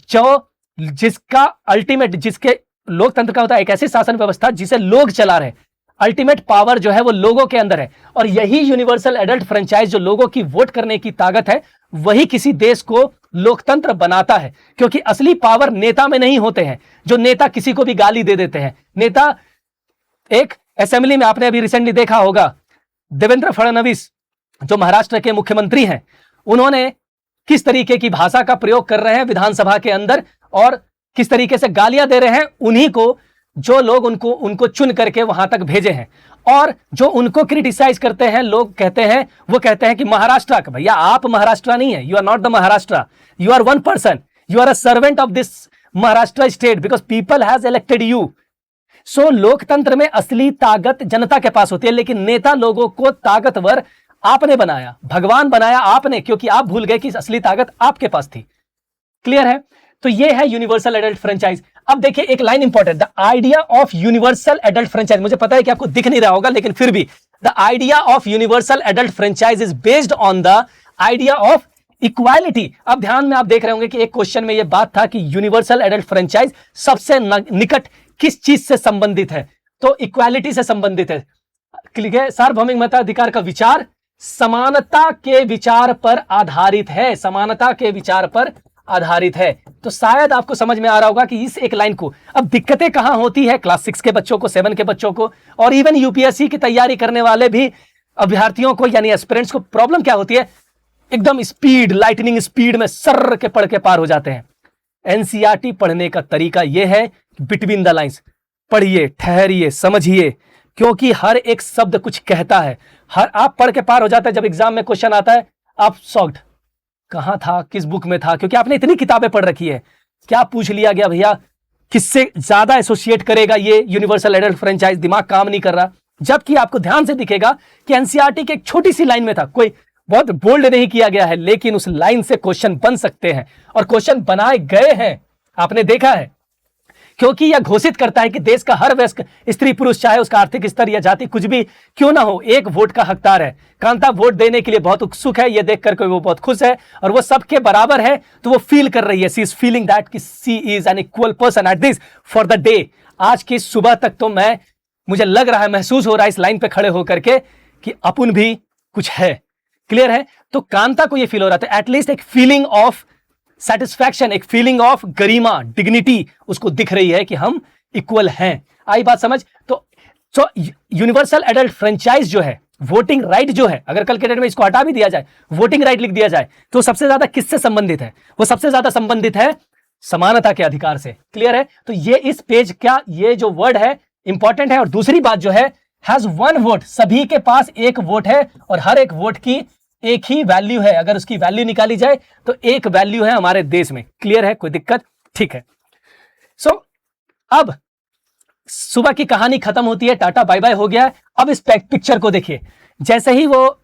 जो जिसका अल्टीमेट, जिसके लोकतंत्र का होता है एक ऐसी शासन व्यवस्था जिसे लोग चला रहे, अल्टीमेट पावर जो है वो लोगों के अंदर है। और यही यूनिवर्सल एडल्ट फ्रेंचाइज, जो लोगों की वोट करने की ताकत है, वही किसी देश को लोकतंत्र बनाता है। क्योंकि असली पावर नेता में नहीं होते हैं, जो नेता किसी को भी गाली दे देते हैं। नेता एक असेंबली में, आपने अभी रिसेंटली देखा होगा देवेंद्र फडणवीस जो महाराष्ट्र के मुख्यमंत्री हैं, उन्होंने किस तरीके की भाषा का प्रयोग कर रहे हैं विधानसभा के अंदर और किस तरीके से गालियां दे रहे हैं उन्हीं को जो लोग उनको चुन करके वहां तक भेजे हैं। और जो उनको क्रिटिसाइज करते हैं, लोग कहते हैं, वो कहते हैं कि महाराष्ट्र का, भैया आप महाराष्ट्र नहीं है, you are not the Maharashtra, you are one person, you are a servant of this Maharashtra state because people has elected you. So लोकतंत्र में असली ताकत जनता के पास होती है, लेकिन नेता लोगों को ताकतवर आपने बनाया, भगवान बनाया आपने, क्योंकि आप भूल गए कि असली ताकत आपके पास थी। क्लियर है? तो ये है यूनिवर्सल एडल्ट फ्रेंचाइज। अब देखिए एक line important, the idea of universal adult franchise. मुझे पता है कि आपको दिख नहीं रहा होगा, लेकिन फिर भी the idea of universal adult franchise is based on the idea of equality. अब ध्यान में आप देख रहे होंगे कि एक क्वेश्चन में यह बात था कि यूनिवर्सल एडल्ट फ्रेंचाइज सबसे निकट किस चीज से संबंधित है? तो इक्वालिटी से संबंधित है। सार्वभौमिक मताधिकार का विचार समानता के विचार पर आधारित है, समानता के विचार पर आधारित है। तो शायद आपको समझ में आ रहा होगा कि इस एक लाइन को, अब दिक्कतें कहां होती है क्लास 6 के बच्चों को, 7 के बच्चों को, और इवन यूपीएससी की तैयारी करने वाले भी अभ्यर्थियों को यानी एस्पिरेंट्स को प्रॉब्लम क्या होती है? एकदम स्पीड, लाइटनिंग स्पीड में सर के पढ़ के पार हो जाते हैं। एनसीईआरटी पढ़ने का तरीका यह है, बिटवीन द लाइंस पढ़िए, ठहरिए, समझिए, क्योंकि हर एक शब्द कुछ कहता है। हर आप पढ़ के पार हो जाता है। जब एग्जाम में क्वेश्चन आता है आप शॉक्ड, कहां था, किस बुक में था, क्योंकि आपने इतनी किताबें पढ़ रखी है। क्या पूछ लिया गया भैया, किससे ज्यादा एसोसिएट करेगा ये यूनिवर्सल एडल्ट फ्रेंचाइज, दिमाग काम नहीं कर रहा। जबकि आपको ध्यान से दिखेगा कि एनसीईआरटी के एक छोटी सी लाइन में था, कोई बहुत बोल्ड नहीं किया गया है, लेकिन उस लाइन से क्वेश्चन बन सकते हैं और क्वेश्चन बनाए गए हैं, आपने देखा है। क्योंकि यह घोषित करता है कि देश का हर वयस्क स्त्री पुरुष, चाहे उसका आर्थिक स्तर या जाति कुछ भी क्यों ना हो, एक वोट का हकदार है। कांता वोट देने के लिए बहुत उत्सुक है, यह देख करके वो बहुत खुश है और वो सबके बराबर है, तो वो फील कर रही है, सी इज फीलिंग दैट कि she is an equal person at this for the day. आज की सुबह तक तो मुझे लग रहा है, महसूस हो रहा है इस लाइन पे खड़े होकर के कि अपन भी कुछ है। क्लियर है? तो कांता को ये फील हो रहा था, एटलीस्ट एक फीलिंग ऑफ सेटिस्फैक्शन, एक फीलिंग ऑफ गरिमा, डिग्निटी उसको दिख रही है कि हम इक्वल हैं। आई बात समझ? तो यूनिवर्सल एडल्ट फ्रेंचाइज जो है, वोटिंग राइट जो है, अगर कल के डेट में इसको हटा भी दिया जाए, वोटिंग राइट लिख दिया जाए, तो सबसे ज्यादा किससे संबंधित है? वो सबसे ज्यादा संबंधित है समानता के अधिकार से। क्लियर है? तो ये इस पेज का ये जो वर्ड है इंपॉर्टेंट है। और दूसरी बात जो है, हैज वन वोट, सभी के पास एक वोट है और हर एक वोट की एक ही वैल्यू है। अगर उसकी वैल्यू निकाली जाए तो एक वैल्यू है हमारे देश में। क्लियर है? कोई दिक्कत? ठीक है। अब सुबह की कहानी खत्म होती है, टाटा बाय बाय हो गया है। अब इस पिक्चर को देखिए, जैसे ही वो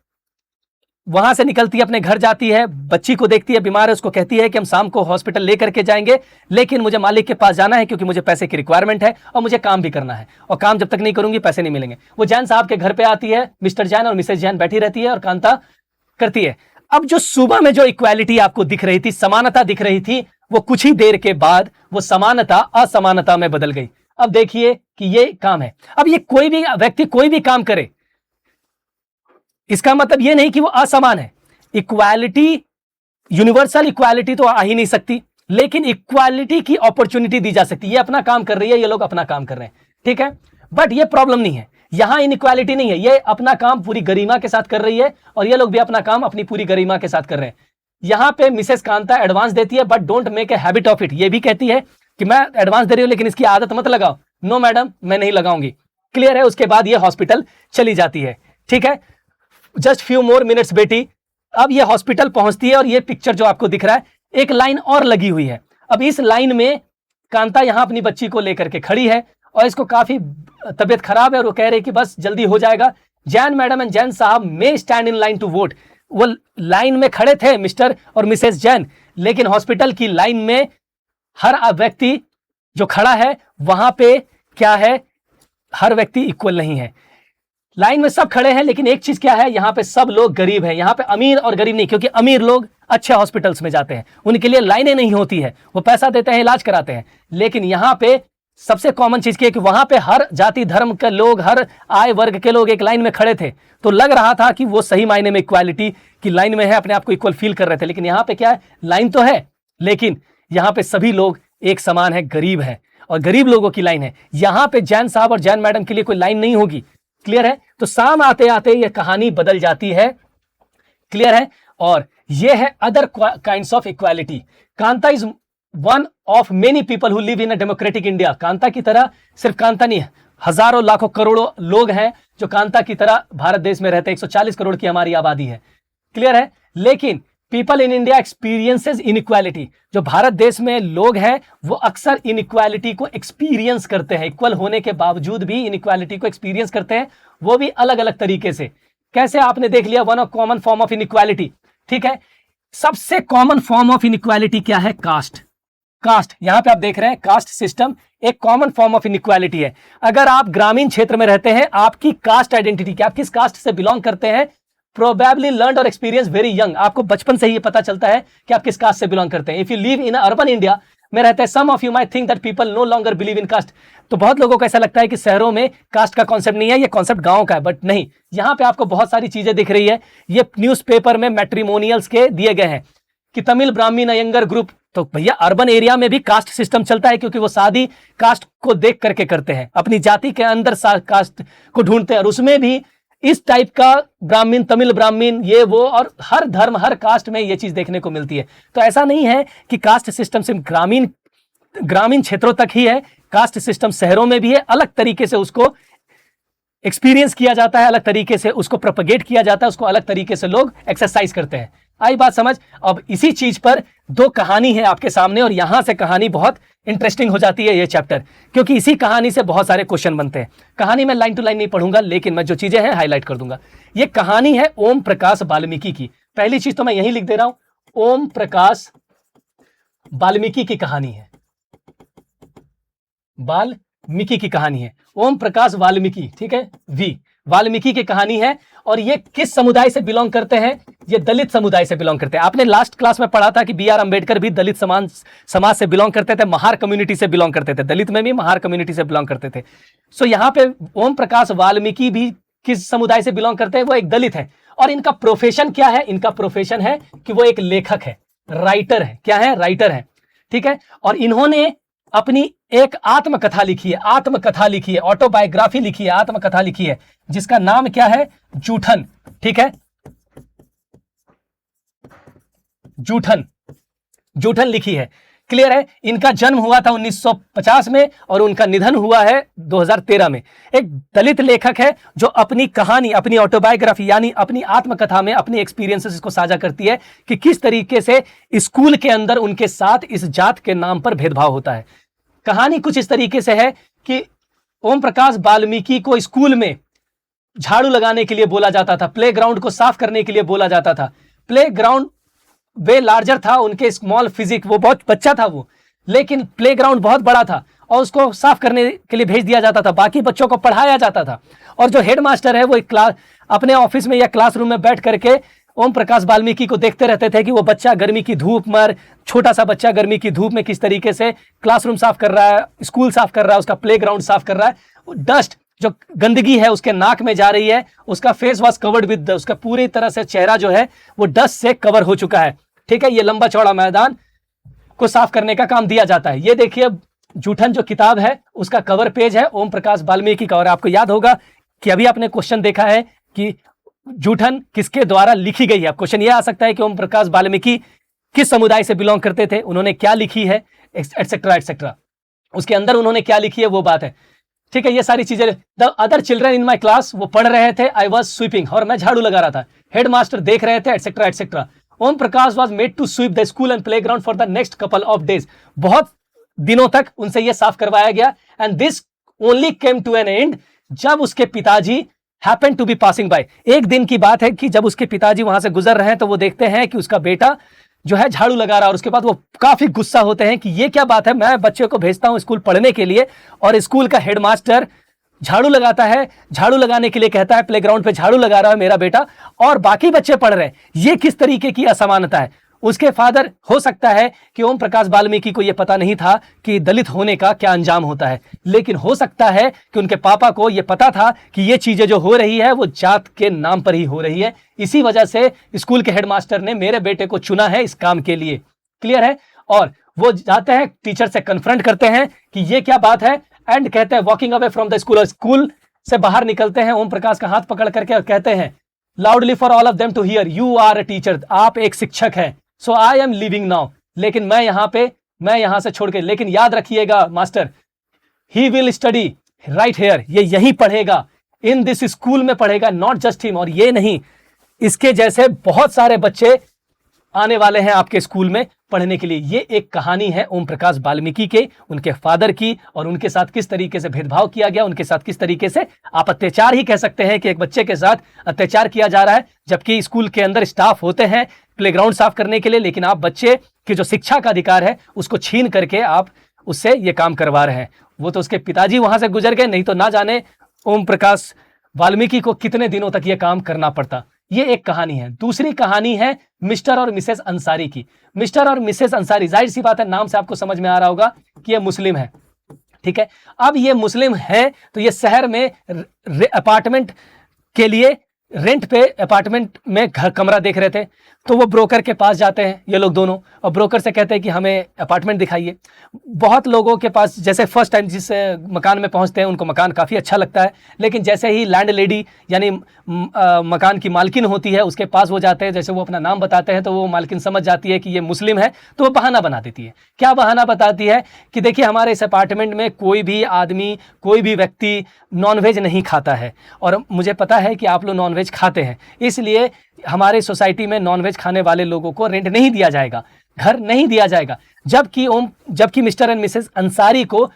वहां से निकलती है, अपने घर जाती है, बच्ची को देखती है बीमार है, उसको कहती है कि हम शाम को हॉस्पिटल लेकर के जाएंगे, लेकिन मुझे मालिक के पास जाना है क्योंकि मुझे पैसे की रिक्वायरमेंट है और मुझे काम भी करना है, और काम जब तक नहीं करूंगी पैसे नहीं मिलेंगे। वो जैन साहब के घर पे आती है, मिस्टर जैन और मिसेज जैन बैठी रहती है और कांता करती है। अब जो सुबह में जो इक्वालिटी आपको दिख रही थी, समानता दिख रही थी, वो कुछ ही देर के बाद वो समानता असमानता में बदल गई। अब देखिए कि ये काम है। अब ये कोई भी व्यक्ति कोई भी काम करे, इसका मतलब ये नहीं कि वो असमान है। इक्वालिटी, यूनिवर्सल इक्वालिटी तो आ ही नहीं सकती, लेकिन इक्वालिटी की अपॉर्चुनिटी दी जा सकती है। ये अपना काम कर रही है, ये लोग अपना काम कर रहे हैं, ठीक है, बट ये प्रॉब्लम नहीं है। यहां इनइक्वालिटी नहीं है, ये अपना काम पूरी गरिमा के साथ कर रही है और ये लोग भी अपना काम अपनी पूरी गरिमा के साथ कर रहे हैं। यहां पे मिसेस कांता एडवांस देती है, but don't make a habit of it. ये भी कहती है कि मैं एडवांस दे रही हूं लेकिन इसकी आदत मत लगाओ। नो मैडम, मैं नहीं लगाऊंगी। क्लियर है? उसके बाद ये हॉस्पिटल चली जाती है, ठीक है। जस्ट फ्यू मोर मिनट्स बेटी। अब ये हॉस्पिटल पहुंचती है और ये पिक्चर जो आपको दिख रहा है, एक लाइन और लगी हुई है। अब इस लाइन में कांता यहां अपनी बच्ची को लेकर के खड़ी है और इसको काफी तबीयत खराब है और वो कह रही कि बस जल्दी हो जाएगा। जैन मैडम एंड जैन साहब may stand in line to vote. वो लाइन में खड़े थे मिस्टर और मिसेस जैन, लेकिन हॉस्पिटल की लाइन में हर व्यक्ति जो खड़ा है वहां पे क्या है, हर व्यक्ति इक्वल नहीं है। लाइन में सब खड़े हैं, लेकिन एक चीज क्या है, यहां पे सब लोग गरीब हैं। यहां पे अमीर और गरीब नहीं, क्योंकि अमीर लोग अच्छे हॉस्पिटल्स में जाते हैं, उनके लिए लाइनें नहीं होती है, वो पैसा देते हैं, इलाज कराते हैं। लेकिन यहां पे सबसे कॉमन चीज क्या है कि वहां पे हर जाति धर्म के लोग, हर आय वर्ग के लोग एक लाइन में खड़े थे, तो लग रहा था कि वो सही मायने में इक्वालिटी की लाइन में है, अपने आप को इक्वल फील कर रहे थे। लेकिन यहां पे क्या है, लाइन तो है लेकिन यहां पे सभी लोग एक समान है, गरीब है और गरीब लोगों की लाइन है। यहां पे जैन साहब और जैन मैडम के लिए कोई लाइन नहीं होगी। क्लियर है? तो शाम आते आते ये कहानी बदल जाती है। क्लियर है? और ये है other kinds of equality. Kanta is one of many people who live in a democratic India. Kanta की तरह सिर्फ कांता नहीं है, हजारों लाखों करोड़ों लोग हैं जो कांता की तरह भारत देश में रहते हैं। 140 करोड़ की हमारी आबादी है। क्लियर है? लेकिन people in India experiences inequality. जो भारत देश में लोग हैं वो अक्सर इनइक्वालिटी को एक्सपीरियंस करते हैं, इक्वल होने के बावजूद भी इनइक्वालिटी को एक्सपीरियंस करते हैं, वो भी अलग अलग तरीके से। कैसे? आपने देख लिया, one of common form of inequality, ठीक है। सबसे कॉमन फॉर्म ऑफ इनइक्वालिटी क्या है? कास्ट। कास्ट, यहां पे आप देख रहे हैं, कास्ट सिस्टम एक कॉमन फॉर्म ऑफ इनइक्वालिटी है। अगर आप ग्रामीण क्षेत्र में रहते हैं, आपकी कास्ट आइडेंटिटी क्या, आप किस कास्ट से बिलोंग करते हैं, प्रोबेबली लर्न और एक्सपीरियंस वेरी यंग। आपको बचपन से ही ये पता चलता है कि आप किस कास्ट से बिलोंग करते हैं। If you live in urban India में रहते हैं, some of you might think that people no longer believe in caste. तो बहुत लोगों को ऐसा लगता है कि शहरों में कास्ट का कॉन्सेप्ट नहीं है, ये कॉन्सेप्ट गांव का है, बट नहीं। यहां पे आपको बहुत सारी चीजें दिख रही है। ये न्यूज़पेपर में मैट्रिमोनियल्स के दिए गए हैं कि तमिल ब्राह्मण अयंगर ग्रुप। तो भैया अर्बन एरिया में भी कास्ट सिस्टम चलता है, क्योंकि वो शादी कास्ट को देख करके करते हैं, अपनी जाति के अंदर कास्ट को ढूंढते हैं, और उसमें भी इस टाइप का ब्राह्मण, तमिल ब्राह्मण, ये वो, और हर धर्म हर कास्ट में ये चीज देखने को मिलती है। तो ऐसा नहीं है कि कास्ट सिस्टम सिर्फ ग्रामीण क्षेत्रों तक ही है, कास्ट सिस्टम शहरों में भी है। अलग तरीके से उसको एक्सपीरियंस किया जाता है, अलग तरीके से उसको प्रोपगेट किया जाता है, उसको अलग तरीके से लोग एक्सरसाइज करते हैं। आई बात समझ? अब इसी चीज पर दो कहानी है आपके सामने, और यहां से कहानी बहुत इंटरेस्टिंग हो जाती है ये चैप्टर, क्योंकि इसी कहानी से बहुत सारे क्वेश्चन बनते हैं। कहानी मैं लाइन टू लाइन नहीं पढ़ूंगा, लेकिन मैं जो चीजें हैं हाईलाइट कर दूंगा। ये कहानी है ओम प्रकाश वाल्मीकि की। पहली चीज तो मैं यही लिख दे रहा हूं, ओम प्रकाश वाल्मीकि की कहानी है, वाल्मीकि की कहानी है, ओम प्रकाश वाल्मीकि, ठीक है, वाल्मीकि की कहानी है। और ये किस समुदाय से बिलोंग करते हैं? ये दलित समुदाय से बिलोंग करते हैं। आपने लास्ट क्लास में पढ़ा था कि बी आर अम्बेडकर भी दलित समाज से बिलोंग करते थे, महार कम्युनिटी से बिलोंग करते थे, दलित में भी महार कम्युनिटी से बिलोंग करते थे। सो यहां पे ओम प्रकाश वाल्मीकि भी किस समुदाय से बिलोंग करते हैं? वो एक दलित है। और इनका प्रोफेशन क्या है? इनका प्रोफेशन है कि वो एक लेखक है, राइटर है। क्या है? राइटर है, ठीक है। और इन्होंने अपनी एक आत्मकथा लिखी है, ऑटोबायोग्राफी लिखी है, आत्मकथा लिखी है, जिसका नाम क्या है? जूठन, ठीक है, जूठन लिखी है। क्लियर है? इनका जन्म हुआ था 1950 में और उनका निधन हुआ है 2013 में। एक दलित लेखक है जो अपनी कहानी, अपनी ऑटोबायोग्राफी यानी अपनी आत्मकथा में अपनी एक्सपीरियंसेस को साझा करती है कि किस तरीके से स्कूल के अंदर उनके साथ इस जात के नाम पर भेदभाव होता है। कहानी कुछ इस तरीके से है कि ओम प्रकाश वाल्मीकि को स्कूल में झाड़ू लगाने के लिए बोला जाता था, प्लेग्राउंड को साफ करने के लिए बोला जाता था। प्लेग्राउंड वे लार्जर था, उनके स्मॉल फिजिक, वो बहुत बच्चा था वो, लेकिन प्लेग्राउंड बहुत बड़ा था और उसको साफ करने के लिए भेज दिया जाता था। बाकी बच्चों को पढ़ाया जाता था और जो हेडमास्टर है वो एक क्लास अपने ऑफिस में या क्लासरूम में बैठ करके ओम प्रकाश वाल्मीकि को देखते रहते थे कि वो बच्चा गर्मी की धूप में, छोटा सा बच्चा गर्मी की धूप में किस तरीके से क्लासरूम साफ कर रहा है, स्कूल साफ कर रहा है, उसका प्लेग्राउंड साफ कर रहा है। डस्ट, जो गंदगी है उसके नाक में जा रही है, उसका फेस वॉज कवर्ड विद, उसका पूरी तरह से चेहरा जो है वो डस्ट से कवर हो चुका है, ठीक है। ये लंबा चौड़ा मैदान को साफ करने का काम दिया जाता है। ये देखिए जूठन जो किताब है उसका कवर पेज है ओम प्रकाश वाल्मीकि का। और आपको याद होगा कि अभी आपने क्वेश्चन देखा है कि जूठन किसके द्वारा लिखी गई है। क्वेश्चन ये आ सकता है कि ओम प्रकाश वाल्मीकि किस समुदाय से बिलोंग करते थे, उन्होंने क्या लिखी है, एटसेट्रा एटसेट्रा, उसके अंदर उन्होंने क्या लिखी है वो बात है, ठीक है। ये सारी चीजें the other children in my class, वो पढ़ रहे थे, आई वॉज स्वीपिंग, और मैं झाड़ू लगा रहा था, हेडमास्टर देख रहे थे, etcetera etcetera. Om Prakash was made to sweep the school and play ground for the next couple of days, बहुत दिनों तक उनसे यह साफ करवाया गया। And this only came to an end जब उसके पिताजी happen to be passing by. एक दिन की बात है कि जब उसके पिताजी वहां से गुजर रहे हैं तो वो देखते हैं कि उसका बेटा जो है झाड़ू लगा रहा है, और उसके बाद वो काफी गुस्सा होते हैं कि ये क्या बात है, मैं बच्चे को भेजता हूं स्कूल पढ़ने के लिए और स्कूल का हेडमास्टर झाड़ू लगाता है, झाड़ू लगाने के लिए कहता है, प्लेग्राउंड पे झाड़ू लगा रहा है मेरा बेटा और बाकी बच्चे पढ़ रहे हैं। ये किस तरीके की असमानता है। उसके फादर, हो सकता है कि ओम प्रकाश वाल्मीकि को यह पता नहीं था कि दलित होने का क्या अंजाम होता है, लेकिन हो सकता है कि उनके पापा को यह पता था कि ये चीजें जो हो रही है वो जात के नाम पर ही हो रही है। इसी वजह से स्कूल के हेडमास्टर ने मेरे बेटे को चुना है इस काम के लिए। क्लियर है? और वो जाते हैं, टीचर से कन्फ्रंट करते हैं कि ये क्या बात है, एंड कहते हैं walking away from the school, और स्कूल से बाहर निकलते हैं ओम प्रकाश का हाथ पकड़ करके और कहते हैं loudly for all of them to hear, you are a teacher, आप एक शिक्षक हैं, so I am leaving now, लेकिन मैं यहां से छोड़ के, लेकिन याद रखिएगा master, he will study right here, ये यही पढ़ेगा, इन दिस स्कूल में पढ़ेगा, नॉट जस्ट हिम, और ये नहीं, इसके जैसे बहुत सारे बच्चे आने वाले हैं आपके स्कूल में पढ़ने के लिए। ये एक कहानी है ओम प्रकाश वाल्मीकि के, उनके फादर की, और उनके साथ किस तरीके से भेदभाव किया गया, उनके साथ किस तरीके से, आप अत्याचार ही कह सकते हैं कि एक बच्चे के साथ अत्याचार किया जा रहा है, जबकि स्कूल के अंदर स्टाफ होते हैं प्लेग्राउंड साफ करने के लिए, लेकिन आप बच्चे की जो शिक्षा का अधिकार है उसको छीन करके आप उससे ये काम करवा रहे हैं। वो तो उसके पिताजी वहां से गुजर गए, नहीं तो ना जाने ओम प्रकाश वाल्मीकि को कितने दिनों तक ये काम करना पड़ता। ये एक कहानी है। दूसरी कहानी है मिस्टर और मिसेस अंसारी की। मिस्टर और मिसेस अंसारी, जाहिर सी बात है नाम से आपको समझ में आ रहा होगा कि ये मुस्लिम है, ठीक है। अब ये मुस्लिम है तो ये शहर में अपार्टमेंट के लिए रेंट पे अपार्टमेंट में घर कमरा देख रहे थे, तो वो ब्रोकर के पास जाते हैं ये लोग दोनों, और ब्रोकर से कहते हैं कि हमें अपार्टमेंट दिखाइए। बहुत लोगों के पास जैसे फर्स्ट टाइम जिस मकान में पहुंचते हैं उनको मकान काफ़ी अच्छा लगता है, लेकिन जैसे ही लैंड लेडी यानी मकान की मालकिन होती है उसके पास वो जाते हैं, जैसे वो अपना नाम बताते हैं तो वो मालकिन समझ जाती है कि ये मुस्लिम है, तो वो बहाना बना देती है। क्या बहाना बताती है कि देखिए हमारे इस अपार्टमेंट में कोई भी आदमी, कोई भी व्यक्ति नॉनवेज नहीं खाता है, और मुझे पता है कि आप लोग नॉनवेज नॉनवेज खाते हैं, इसलिए हमारे सोसाइटी में नॉनवेज खाने वाले लोगों को रेंट नहीं दिया जाएगा, घर नहीं दिया जाएगा। जबकि मिस्टर एंड मिसेस अंसारी को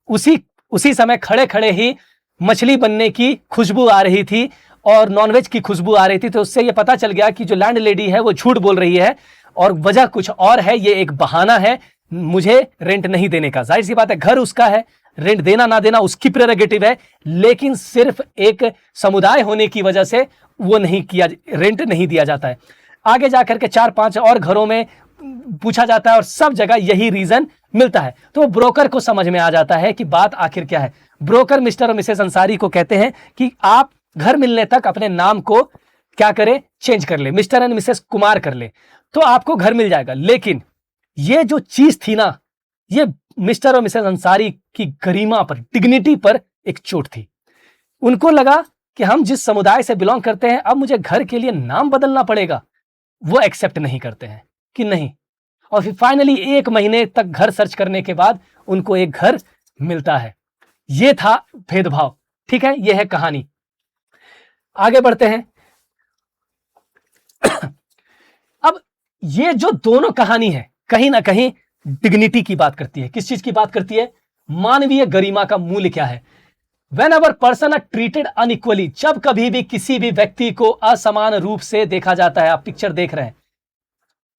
उसी समय खड़े खड़े ही मछली बनने की खुशबू आ रही थी और नॉनवेज की खुशबू आ रही थी, तो उससे यह पता चल गया कि जो लैंड लेडी है वो झूठ बोल रही है और वजह कुछ और है, ये एक बहाना है मुझे रेंट नहीं देने का। जाहिर सी बात है, घर उसका है, रेंट देना ना देना उसकी प्रेरोगेटिव है, लेकिन सिर्फ एक समुदाय होने की वजह से वो रेंट नहीं दिया जाता है। आगे जाकर के 4-5 और घरों में पूछा जाता है और सब जगह यही रीजन मिलता है। तो ब्रोकर को समझ में आ जाता है कि बात आखिर क्या है। ब्रोकर मिस्टर और मिसेस अंसारी को कहते हैं कि आप घर मिलने तक अपने नाम को क्या करें, चेंज कर ले, मिस्टर एंड मिसेस कुमार कर ले, तो आपको घर मिल जाएगा। लेकिन ये जो चीज थी ना, ये मिस्टर और मिसेस अंसारी की गरिमा पर, डिग्निटी पर एक चोट थी। उनको लगा कि हम जिस समुदाय से बिलोंग करते हैं, अब मुझे घर के लिए नाम बदलना पड़ेगा। वो एक्सेप्ट नहीं करते हैं कि नहीं, और फिर फाइनली 1 महीने तक घर सर्च करने के बाद उनको एक घर मिलता है। ये था भेदभाव। ठीक है, यह है कहानी। आगे बढ़ते हैं। अब ये जो दोनों कहानी है कहीं ना कहीं डिग्निटी की बात करती है। किस चीज की बात करती है? मानवीय गरिमा का मूल्य क्या है। Whenever person are treated unequally, जब कभी भी किसी भी व्यक्ति को असमान रूप से देखा जाता है, आप पिक्चर देख रहे हैं,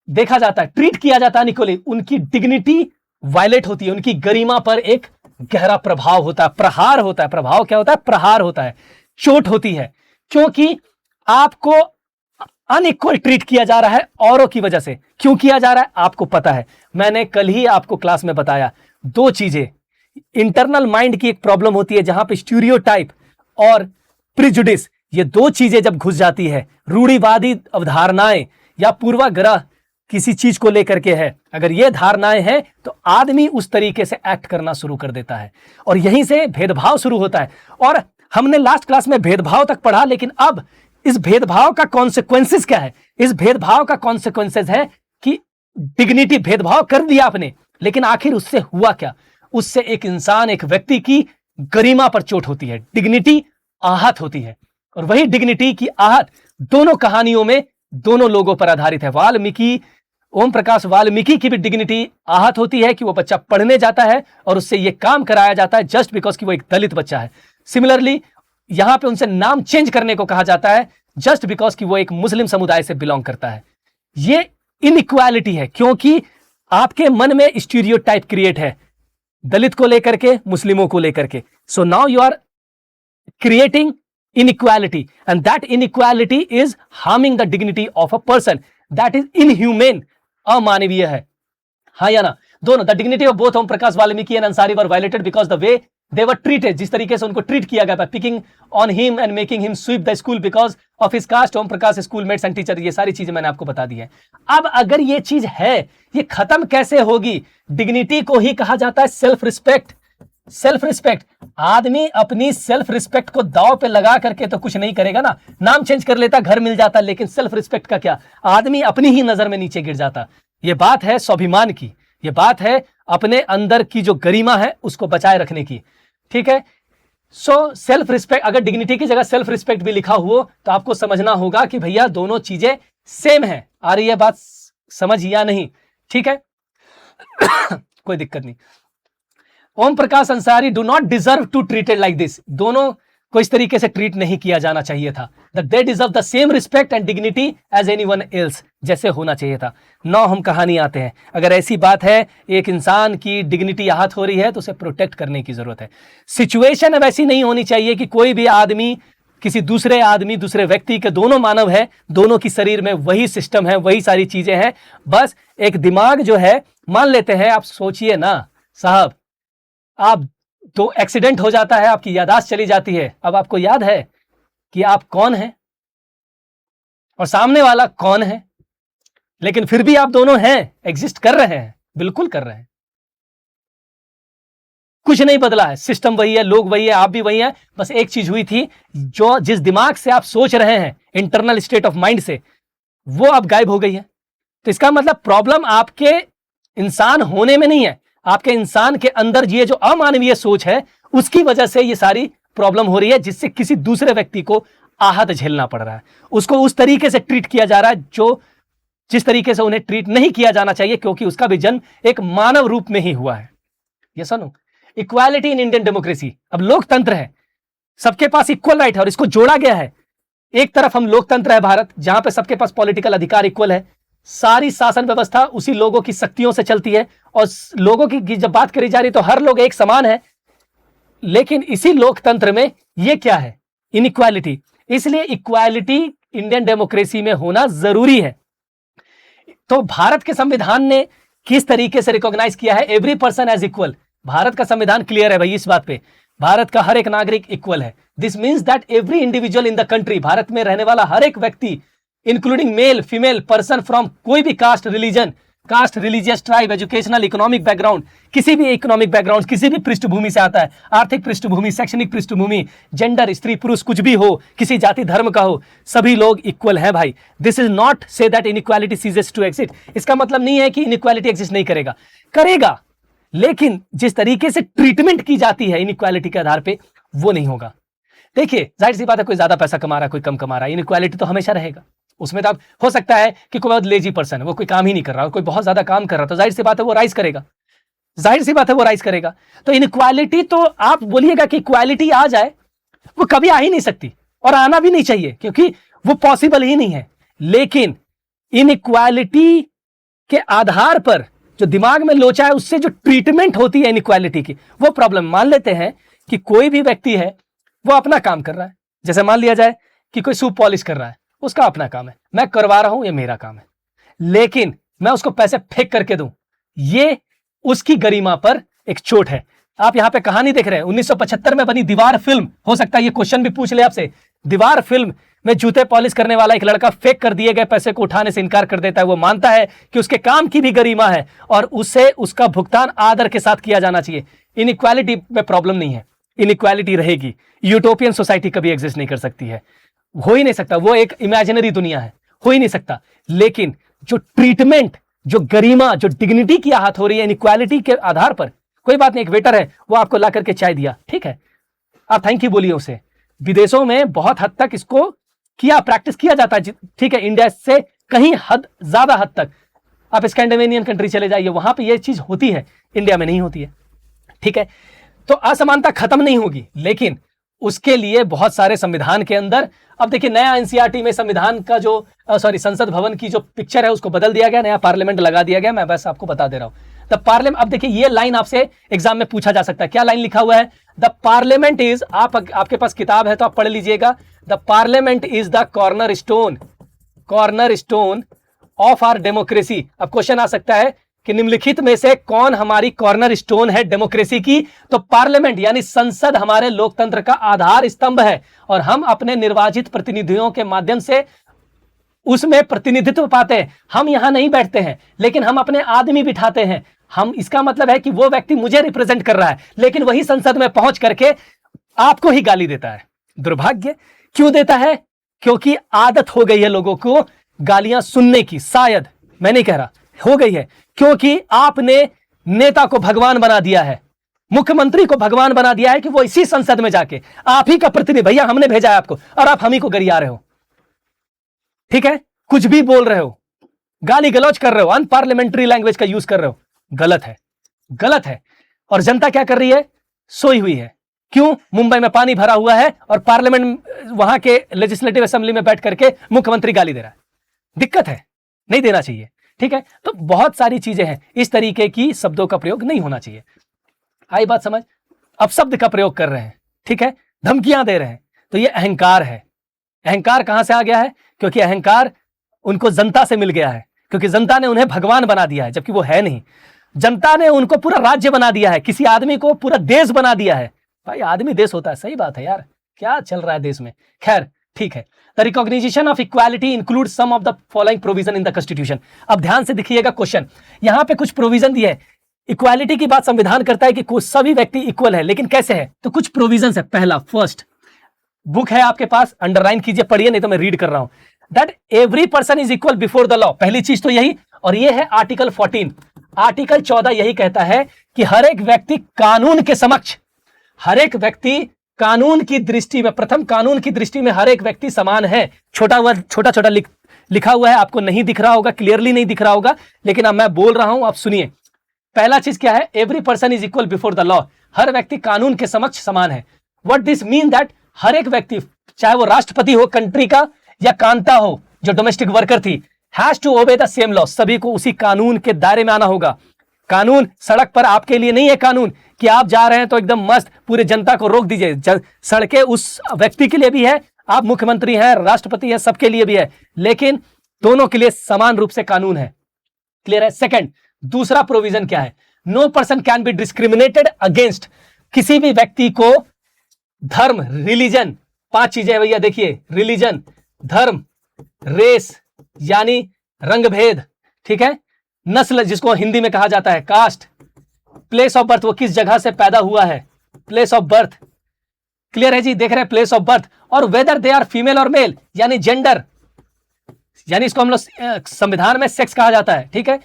देखा जाता है, ट्रीट किया जाता है अनइक्वली, उनकी डिग्निटी वायलेट होती है, उनकी गरिमा पर एक गहरा प्रभाव होता है, प्रहार होता है। प्रभाव क्या होता है? प्रहार होता है, चोट होती है, क्योंकि आपको अनइक्वल ट्रीट किया जा रहा है औरों की वजह से। क्यों किया जा रहा है आपको पता है, मैंने कल ही आपको क्लास में बताया। 2 चीजें, इंटरनल माइंड की एक प्रॉब्लम होती है जहां पे स्टीरियोटाइप और प्रिजुडिस, ये 2 चीजें जब घुस जाती है, रूढ़िवादी अवधारणाएं या पूर्वाग्रह किसी चीज को लेकर के है, अगर ये धारणाएं हैं तो आदमी उस तरीके से एक्ट करना शुरू कर देता है और यहीं से भेदभाव शुरू होता है। और हमने लास्ट क्लास में भेदभाव तक पढ़ा, लेकिन अब इस भेदभाव का कॉन्सिक्वेंसेस क्या है? इस भेदभाव का कॉन्सिक्वेंसेस है कि डिग्निटी, भेदभाव कर दिया आपने, लेकिन आखिर उससे हुआ क्या? उससे एक इंसान, एक व्यक्ति की गरिमा पर चोट होती है, डिग्निटी आहत होती है। और वही डिग्निटी की आहत दोनों कहानियों में दोनों लोगों पर आधारित है। ओम प्रकाश वाल्मीकि की भी डिग्निटी आहत होती है कि वो बच्चा पढ़ने जाता है और उससे ये काम कराया जाता है जस्ट बिकॉज कि वो एक दलित बच्चा है। सिमिलरली यहां पे उनसे नाम चेंज करने को कहा जाता है जस्ट बिकॉज कि वो एक मुस्लिम समुदाय से बिलोंग करता है। ये इनइक्वालिटी है, क्योंकि आपके मन में स्टीरियोटाइप क्रिएट है दलित को लेकर के, मुस्लिमों को लेकर के। So now you are creating inequality, and that inequality is harming the dignity of a person. That is inhumane, अमानवीय है। हाँ या ना? दोनों, the dignity of both Om Prakash Valmiki and Ansari were violated because the way they were treated, जिस तरीके से उनको ट्रीट किया गया, picking on him and making him sweep the school because of his caste। Om Prakash schoolmates and teacher, ये सारी चीजें मैंने आपको बता दी है। अब अगर ये चीज है, ये खत्म कैसे होगी? डिग्निटी को ही कहा जाता है सेल्फ रिस्पेक्ट। सेल्फ रिस्पेक्ट, आदमी अपनी सेल्फ रिस्पेक्ट को दांव पे लगा करके तो कुछ नहीं करेगा ना। नाम चेंज कर लेता, घर मिल जाता, लेकिन सेल्फ रिस्पेक्ट का क्या? आदमी अपनी ही नजर में नीचे गिर जाता। ये बात है स्वाभिमान की, ये बात है अपने अंदर की जो गरिमा है उसको बचाए रखने की। ठीक है, सो सेल्फ रिस्पेक्ट, अगर डिग्निटी की जगह सेल्फ रिस्पेक्ट भी लिखा हो तो आपको समझना होगा कि भैया दोनों चीजें सेम है। आ रही है बात समझ या नहीं? ठीक है कोई दिक्कत नहीं। Om Prakash Ansari do not deserve to treated like this, दोनों को इस तरीके से ट्रीट नहीं किया जाना चाहिए था। That they deserve the same respect and dignity as anyone else, जैसे होना चाहिए था। नौ हम कहानी आते हैं। अगर ऐसी बात है, एक इंसान की डिग्निटी आहत हो रही है तो उसे प्रोटेक्ट करने की जरूरत है। सिचुएशन अब ऐसी नहीं होनी चाहिए कि कोई भी आदमी किसी दूसरे आदमी, दूसरे व्यक्ति के, दोनों मानव है, दोनों की शरीर में वही सिस्टम है, वही सारी चीजें हैं, बस एक दिमाग जो है, मान लेते हैं, आप सोचिए ना साहब, आप तो एक्सीडेंट हो जाता है, आपकी याददाश्त चली जाती है, अब आपको याद है कि आप कौन हैं और सामने वाला कौन है, लेकिन फिर भी आप दोनों हैं, एग्जिस्ट कर रहे हैं, बिल्कुल कर रहे हैं, कुछ नहीं बदला है, सिस्टम वही है, लोग वही है, आप भी वही हैं। बस एक चीज हुई थी, जो जिस दिमाग से आप सोच रहे हैं, इंटरनल स्टेट ऑफ माइंड से, वो अब गायब हो गई है। तो इसका मतलब प्रॉब्लम आपके इंसान होने में नहीं है, आपके इंसान के अंदर ये जो अमानवीय सोच है, उसकी वजह से ये सारी प्रॉब्लम हो रही है, जिससे किसी दूसरे व्यक्ति को आहत झेलना पड़ रहा है, उसको उस तरीके से ट्रीट किया जा रहा है जिस तरीके से उन्हें ट्रीट नहीं किया जाना चाहिए, क्योंकि उसका भी जन्म एक मानव रूप में ही हुआ है। ये सुनो, इक्वालिटी इन इंडियन डेमोक्रेसी, अब लोकतंत्र है, सबके पास इक्वल राइट है और इसको जोड़ा गया है। एक तरफ हम लोकतंत्र है भारत, जहां पे सबके पास पॉलिटिकल अधिकार इक्वल है, सारी शासन व्यवस्था उसी लोगों की शक्तियों से चलती है, और लोगों की जब बात करी जा रही तो हर लोग एक समान है। लेकिन इसी लोकतंत्र में ये क्या है? इनइक्वालिटी। इसलिए इक्वालिटी इंडियन डेमोक्रेसी में होना जरूरी है। तो भारत के संविधान ने किस तरीके से रिकॉग्नाइज किया है every person as equal? Bharat का संविधान क्लियर है भाई इस बात पे, भारत का हर एक नागरिक इक्वल है। This means that every individual in the country, Bharat में रहने वाला हर एक व्यक्ति, including male female person from कोई भी caste religious tribe, educational economic background, किसी भी इकोनॉमिक बैकग्राउंड, किसी भी पृष्ठभूमि से आता है, आर्थिक पृष्ठभूमि, शैक्षणिक पृष्ठभूमि, जेंडर, स्त्री पुरुष कुछ भी हो, किसी जाति धर्म का हो, सभी लोग इक्वल हैं भाई। This is not say that inequality ceases to exist. इसका मतलब नहीं है कि इनइक्वालिटी एग्जिस्ट नहीं करेगा, लेकिन जिस तरीके से ट्रीटमेंट की जाती है इनइक्वालिटी के आधार पे, वो नहीं होगा। देखिए जाहिर सी बात है, कोई ज्यादा पैसा कमा रहा है, कोई कम कमा रहा है, इनइक्वालिटी तो हमेशा रहेगा। उसमें तो अब हो सकता है कि कोई बहुत लेजी पर्सन है, वो कोई काम ही नहीं कर रहा, कोई बहुत ज्यादा काम कर रहा, तो जाहिर सी बात है वो राइज करेगा, तो इनइक्वालिटी तो आप बोलिएगा कि इक्वालिटी आ जाए, वो कभी आ ही नहीं सकती और आना भी नहीं चाहिए, क्योंकि वो पॉसिबल ही नहीं है। लेकिन इनइक्वालिटी के आधार पर जो दिमाग में लोचा है, उससे जो ट्रीटमेंट होती है इनइक्वालिटी की, वो प्रॉब्लम। मान लेते हैं कि कोई भी व्यक्ति है, वो अपना काम कर रहा है, जैसे मान लिया जाए कि कोई शू पॉलिश कर रहा है, उसका अपना काम है, मैं करवा रहा हूं, ये मेरा काम है, लेकिन मैं उसको पैसे फेंक करके दूं, ये उसकी गरिमा पर एक चोट है। आप यहां पे कहानी देख रहे हैं, 1975 में बनी दीवार फिल्म, हो सकता है ये क्वेश्चन भी पूछ ले आपसे, दीवार फिल्म में जूते पॉलिश करने वाला एक लड़का फेंक कर दिए गए पैसे को उठाने से इनकार कर देता है। वो मानता है कि उसके काम की भी गरिमा है और उसे उसका भुगतान आदर के साथ किया जाना चाहिए। इनइक्वालिटी में प्रॉब्लम नहीं है, इनइक्वालिटी रहेगी। यूटोपियन सोसाइटी कभी एग्जिस्ट नहीं कर सकती है, हो ही नहीं सकता, वो एक इमेजिनरी दुनिया है, हो ही नहीं सकता। लेकिन जो ट्रीटमेंट, जो गरिमा, जो डिग्निटी की आहत हो रही है इनइक्वालिटी के आधार पर, कोई बात नहीं, एक वेटर है, वो आपको ला करके चाय दिया, ठीक है, आप थैंक यू बोलिए उसे। विदेशों में बहुत हद तक इसको प्रैक्टिस किया जाता है, ठीक है, इंडिया से कहीं ज्यादा हद तक। आप स्कैंडिनेवियन कंट्री चले जाइए, वहां पे ये चीज होती है, इंडिया में नहीं होती है, ठीक है। तो असमानता खत्म नहीं होगी, लेकिन उसके लिए बहुत सारे संविधान के अंदर, अब देखिए नया एनसीईआरटी में संविधान का जो संसद भवन की जो पिक्चर है उसको बदल दिया गया, नया पार्लियामेंट लगा दिया गया। मैं बस आपको बता दे रहा हूं द पार्लियामेंट। अब देखिए ये लाइन आपसे एग्जाम में पूछा जा सकता है, क्या लाइन लिखा हुआ है? द पार्लियामेंट इज, आपके पास किताब है तो आप पढ़ लीजिएगा, the parliament is the corner stone of our democracy. अब क्वेश्चन आ सकता है कि निम्नलिखित में से कौन हमारी कॉर्नर स्टोन है डेमोक्रेसी की? तो पार्लियामेंट यानी संसद हमारे लोकतंत्र का आधार स्तंभ है, और हम अपने निर्वाचित प्रतिनिधियों के माध्यम से उसमें प्रतिनिधित्व पाते हैं। हम यहां नहीं बैठते हैं, लेकिन हम अपने आदमी बिठाते हैं। हम, इसका मतलब है कि वो व्यक्ति मुझे रिप्रेजेंट कर रहा है, लेकिन वही संसद में पहुंच करके आपको ही गाली देता है। दुर्भाग्य। क्यों देता है? क्योंकि आदत हो गई है लोगों को गालियां सुनने की, शायद, मैं नहीं कह रहा, हो गई है, क्योंकि आपने नेता को भगवान बना दिया है, मुख्यमंत्री को भगवान बना दिया है कि वो इसी संसद में जाके आप ही का प्रतिनिधि, भैया हमने भेजा है आपको, और आप हम ही को गरिया रहे हो, ठीक है, कुछ भी बोल रहे हो, गाली गलौज कर रहे हो, अनपार्लियामेंट्री लैंग्वेज का यूज कर रहे हो, गलत है। और जनता क्या कर रही है? सोई हुई है। क्यों? मुंबई में पानी भरा हुआ है और पार्लियामेंट, वहां के लेजिस्लेटिव असेंबली में बैठ करके मुख्यमंत्री गाली दे रहा है। दिक्कत है, नहीं देना चाहिए, ठीक है। तो बहुत सारी चीजें हैं, इस तरीके की शब्दों का प्रयोग नहीं होना चाहिए। आई बात समझ? अब शब्द का प्रयोग कर रहे हैं, ठीक है, धमकियां दे रहे हैं, तो ये अहंकार है। अहंकार कहां से आ गया है? क्योंकि अहंकार उनको जनता से मिल गया है, क्योंकि जनता ने उन्हें भगवान बना दिया है, जबकि वो है नहीं। जनता ने उनको पूरा राज्य बना दिया है, किसी आदमी को पूरा देश बना दिया है। भाई आदमी देश होता है, सही बात है यार, क्या चल रहा है देश में, खैर ठीक है। The recognition of equality include some of the following provision in the constitution. अब ध्यान से देखिएगा क्वेश्चन, यहां पे कुछ प्रोविजन दिए है। इक्वालिटी की बात संविधान करता है कि सभी व्यक्ति इक्वल है, लेकिन कैसे है? तो कुछ प्रोविजन है। पहला, फर्स्ट, बुक है आपके पास, अंडरलाइन कीजिए, पढ़िए, नहीं तो मैं रीड कर रहा हूं, that every person is equal before the law. पहली चीज तो यही, और ये है आर्टिकल 14, आर्टिकल 14 यही कहता है कि हर एक व्यक्ति कानून के समक्ष, हर एक व्यक्ति कानून की दृष्टि में, प्रथम कानून की दृष्टि में हर एक व्यक्ति समान है। छोटा छोटा लिखा हुआ है, आपको नहीं दिख रहा होगा, क्लियरली नहीं दिख रहा होगा, लेकिन अब मैं बोल रहा हूं, आप सुनिए। पहला चीज क्या है? Every person is equal before the law. हर व्यक्ति कानून के समक्ष समान है। What this mean? दैट हर एक व्यक्ति, चाहे वो राष्ट्रपति हो कंट्री का या कांता हो जो डोमेस्टिक वर्कर थी, has to obey the same law. सभी को उसी कानून के दायरे में आना होगा। कानून सड़क पर आपके लिए नहीं है कानून कि आप जा रहे हैं तो एकदम मस्त पूरे जनता को रोक दीजिए। सड़कें उस व्यक्ति के लिए भी है, आप मुख्यमंत्री हैं, राष्ट्रपति है, सबके लिए भी है, लेकिन दोनों के लिए समान रूप से कानून है। क्लियर है? सेकंड, दूसरा प्रोविजन क्या है? No person can be discriminated against. किसी भी व्यक्ति को धर्म, रिलीजन, 5 चीजें भैया देखिए, रिलीजन, धर्म, रेस यानी रंग भेद, ठीक है, नस्ल जिसको हिंदी में कहा जाता है कास्ट, प्लेस ऑफ बर्थ, वो किस जगह से पैदा हुआ है, प्लेस ऑफ बर्थ। क्लियर है जी? देख रहे हैं, प्लेस ऑफ बर्थ। और वेदर दे आर फीमेल और मेल यानी जेंडर, यानी इसको हम लोग संविधान में सेक्स कहा जाता है, ठीक है।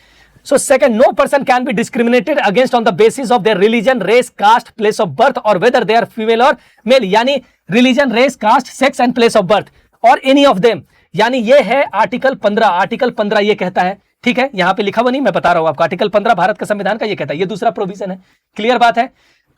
So second, no person can be discriminated against on the basis of their religion, race, caste, place of birth और वेदर दे आर फीमेल और मेल, यानी religion, race, caste, sex and place of birth और any of them, यानी ये है article 15। Article 15 ये कहता है, ठीक है, यहां पे लिखा हुआ नहीं, मैं बता रहा हूं आपको, आर्टिकल 15 भारत का संविधान का ये कहता है। ये दूसरा प्रोविजन है। क्लियर बात है?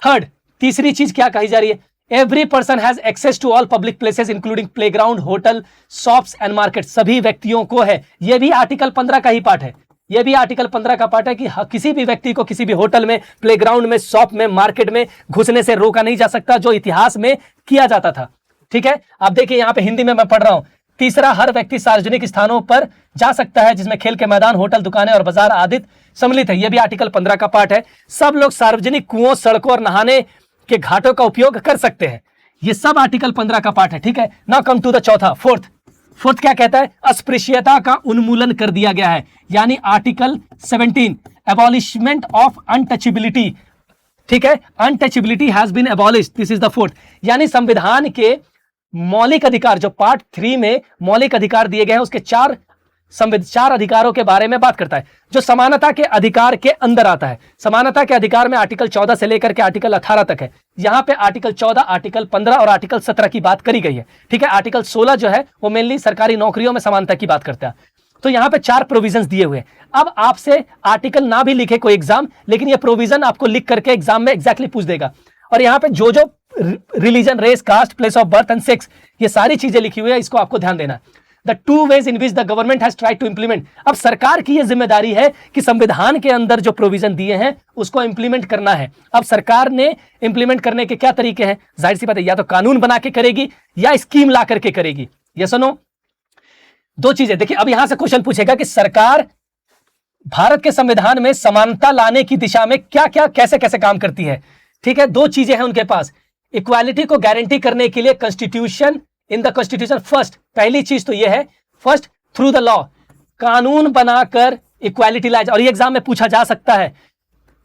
थर्ड, तीसरी चीज क्या कही जा रही है? Every person has access to all public places including playground, hotel, shops and market. सभी व्यक्तियों को है, यह भी आर्टिकल 15 का ही पार्ट है। यह भी आर्टिकल 15 का पार्ट है कि किसी भी व्यक्ति को किसी भी होटल में, प्लेग्राउंड में, शॉप में, मार्केट में घुसने से रोका नहीं जा सकता, जो इतिहास में किया जाता था। ठीक है, आप देखिए यहां पे हिंदी में मैं पढ़ रहा हूं। तीसरा, हर व्यक्ति सार्वजनिक स्थानों पर जा सकता है जिसमें खेल के मैदान, होटल, दुकानें और बाजार आदि सम्मिलित है। यह भी आर्टिकल 15 का पार्ट है। सब लोग सार्वजनिक कुओं, सड़कों और नहाने के घाटों का उपयोग कर सकते हैं। ये सब आर्टिकल 15 का पार्ट है। ठीक है, नाउ कम टू द चौथा, फोर्थ क्या कहता है? अस्पृश्यता का उन्मूलन कर दिया गया है, यानी आर्टिकल 17, एबॉलिशमेंट ऑफ अनटचेबिलिटी। ठीक है, untouchability has been abolished, this is the fourth. यानी संविधान के मौलिक अधिकार, जो पार्ट 3 में मौलिक अधिकार दिए गए हैं, उसके चार अधिकारों के बारे में बात करता है, जो समानता के अधिकार के अंदर आता है। समानता के अधिकार में आर्टिकल 14 से लेकर के आर्टिकल 18 तक है। यहां पे आर्टिकल 14, आर्टिकल 15 और आर्टिकल 17 की बात करी गई है। ठीक है, आर्टिकल 16 जो है वो मेनली सरकारी नौकरियों में समानता की बात करता है। तो यहां पे 4 प्रोविजंस दिए हुए हैं। अब आपसे आर्टिकल ना भी लिखे कोई एग्जाम, लेकिन ये प्रोविजन आपको लिख करके एग्जाम में एग्जैक्टली पूछ देगा। और यहां पे जो religion, race, caste, place of birth and sex, ये सारी चीजें लिखी हुई है, इसको आपको ध्यान देना है। The two ways in which the government has tried to implement। अब सरकार की यह जिम्मेदारी है कि संविधान के अंदर जो प्रोविजन दिए हैं उसको इंप्लीमेंट करना है। अब सरकार ने इंप्लीमेंट करने के क्या तरीके हैं? जाहिर सी बात है, या तो कानून बना के करेगी या स्कीम ला करके करेगी। यस और नो? दो चीजें देखिए। अब यहां से क्वेश्चन पूछेगा कि सरकार भारत के संविधान में समानता लाने की दिशा में क्या क्या, कैसे कैसे काम करती है। ठीक है, 2 चीजें हैं उनके पास। इक्वालिटी को गारंटी करने के लिए constitution, in the constitution first, पहली चीज तो यह है, फर्स्ट थ्रू द लॉ, कानून बनाकर इक्वालिटी लाए। और ये एग्जाम में पूछा जा सकता है,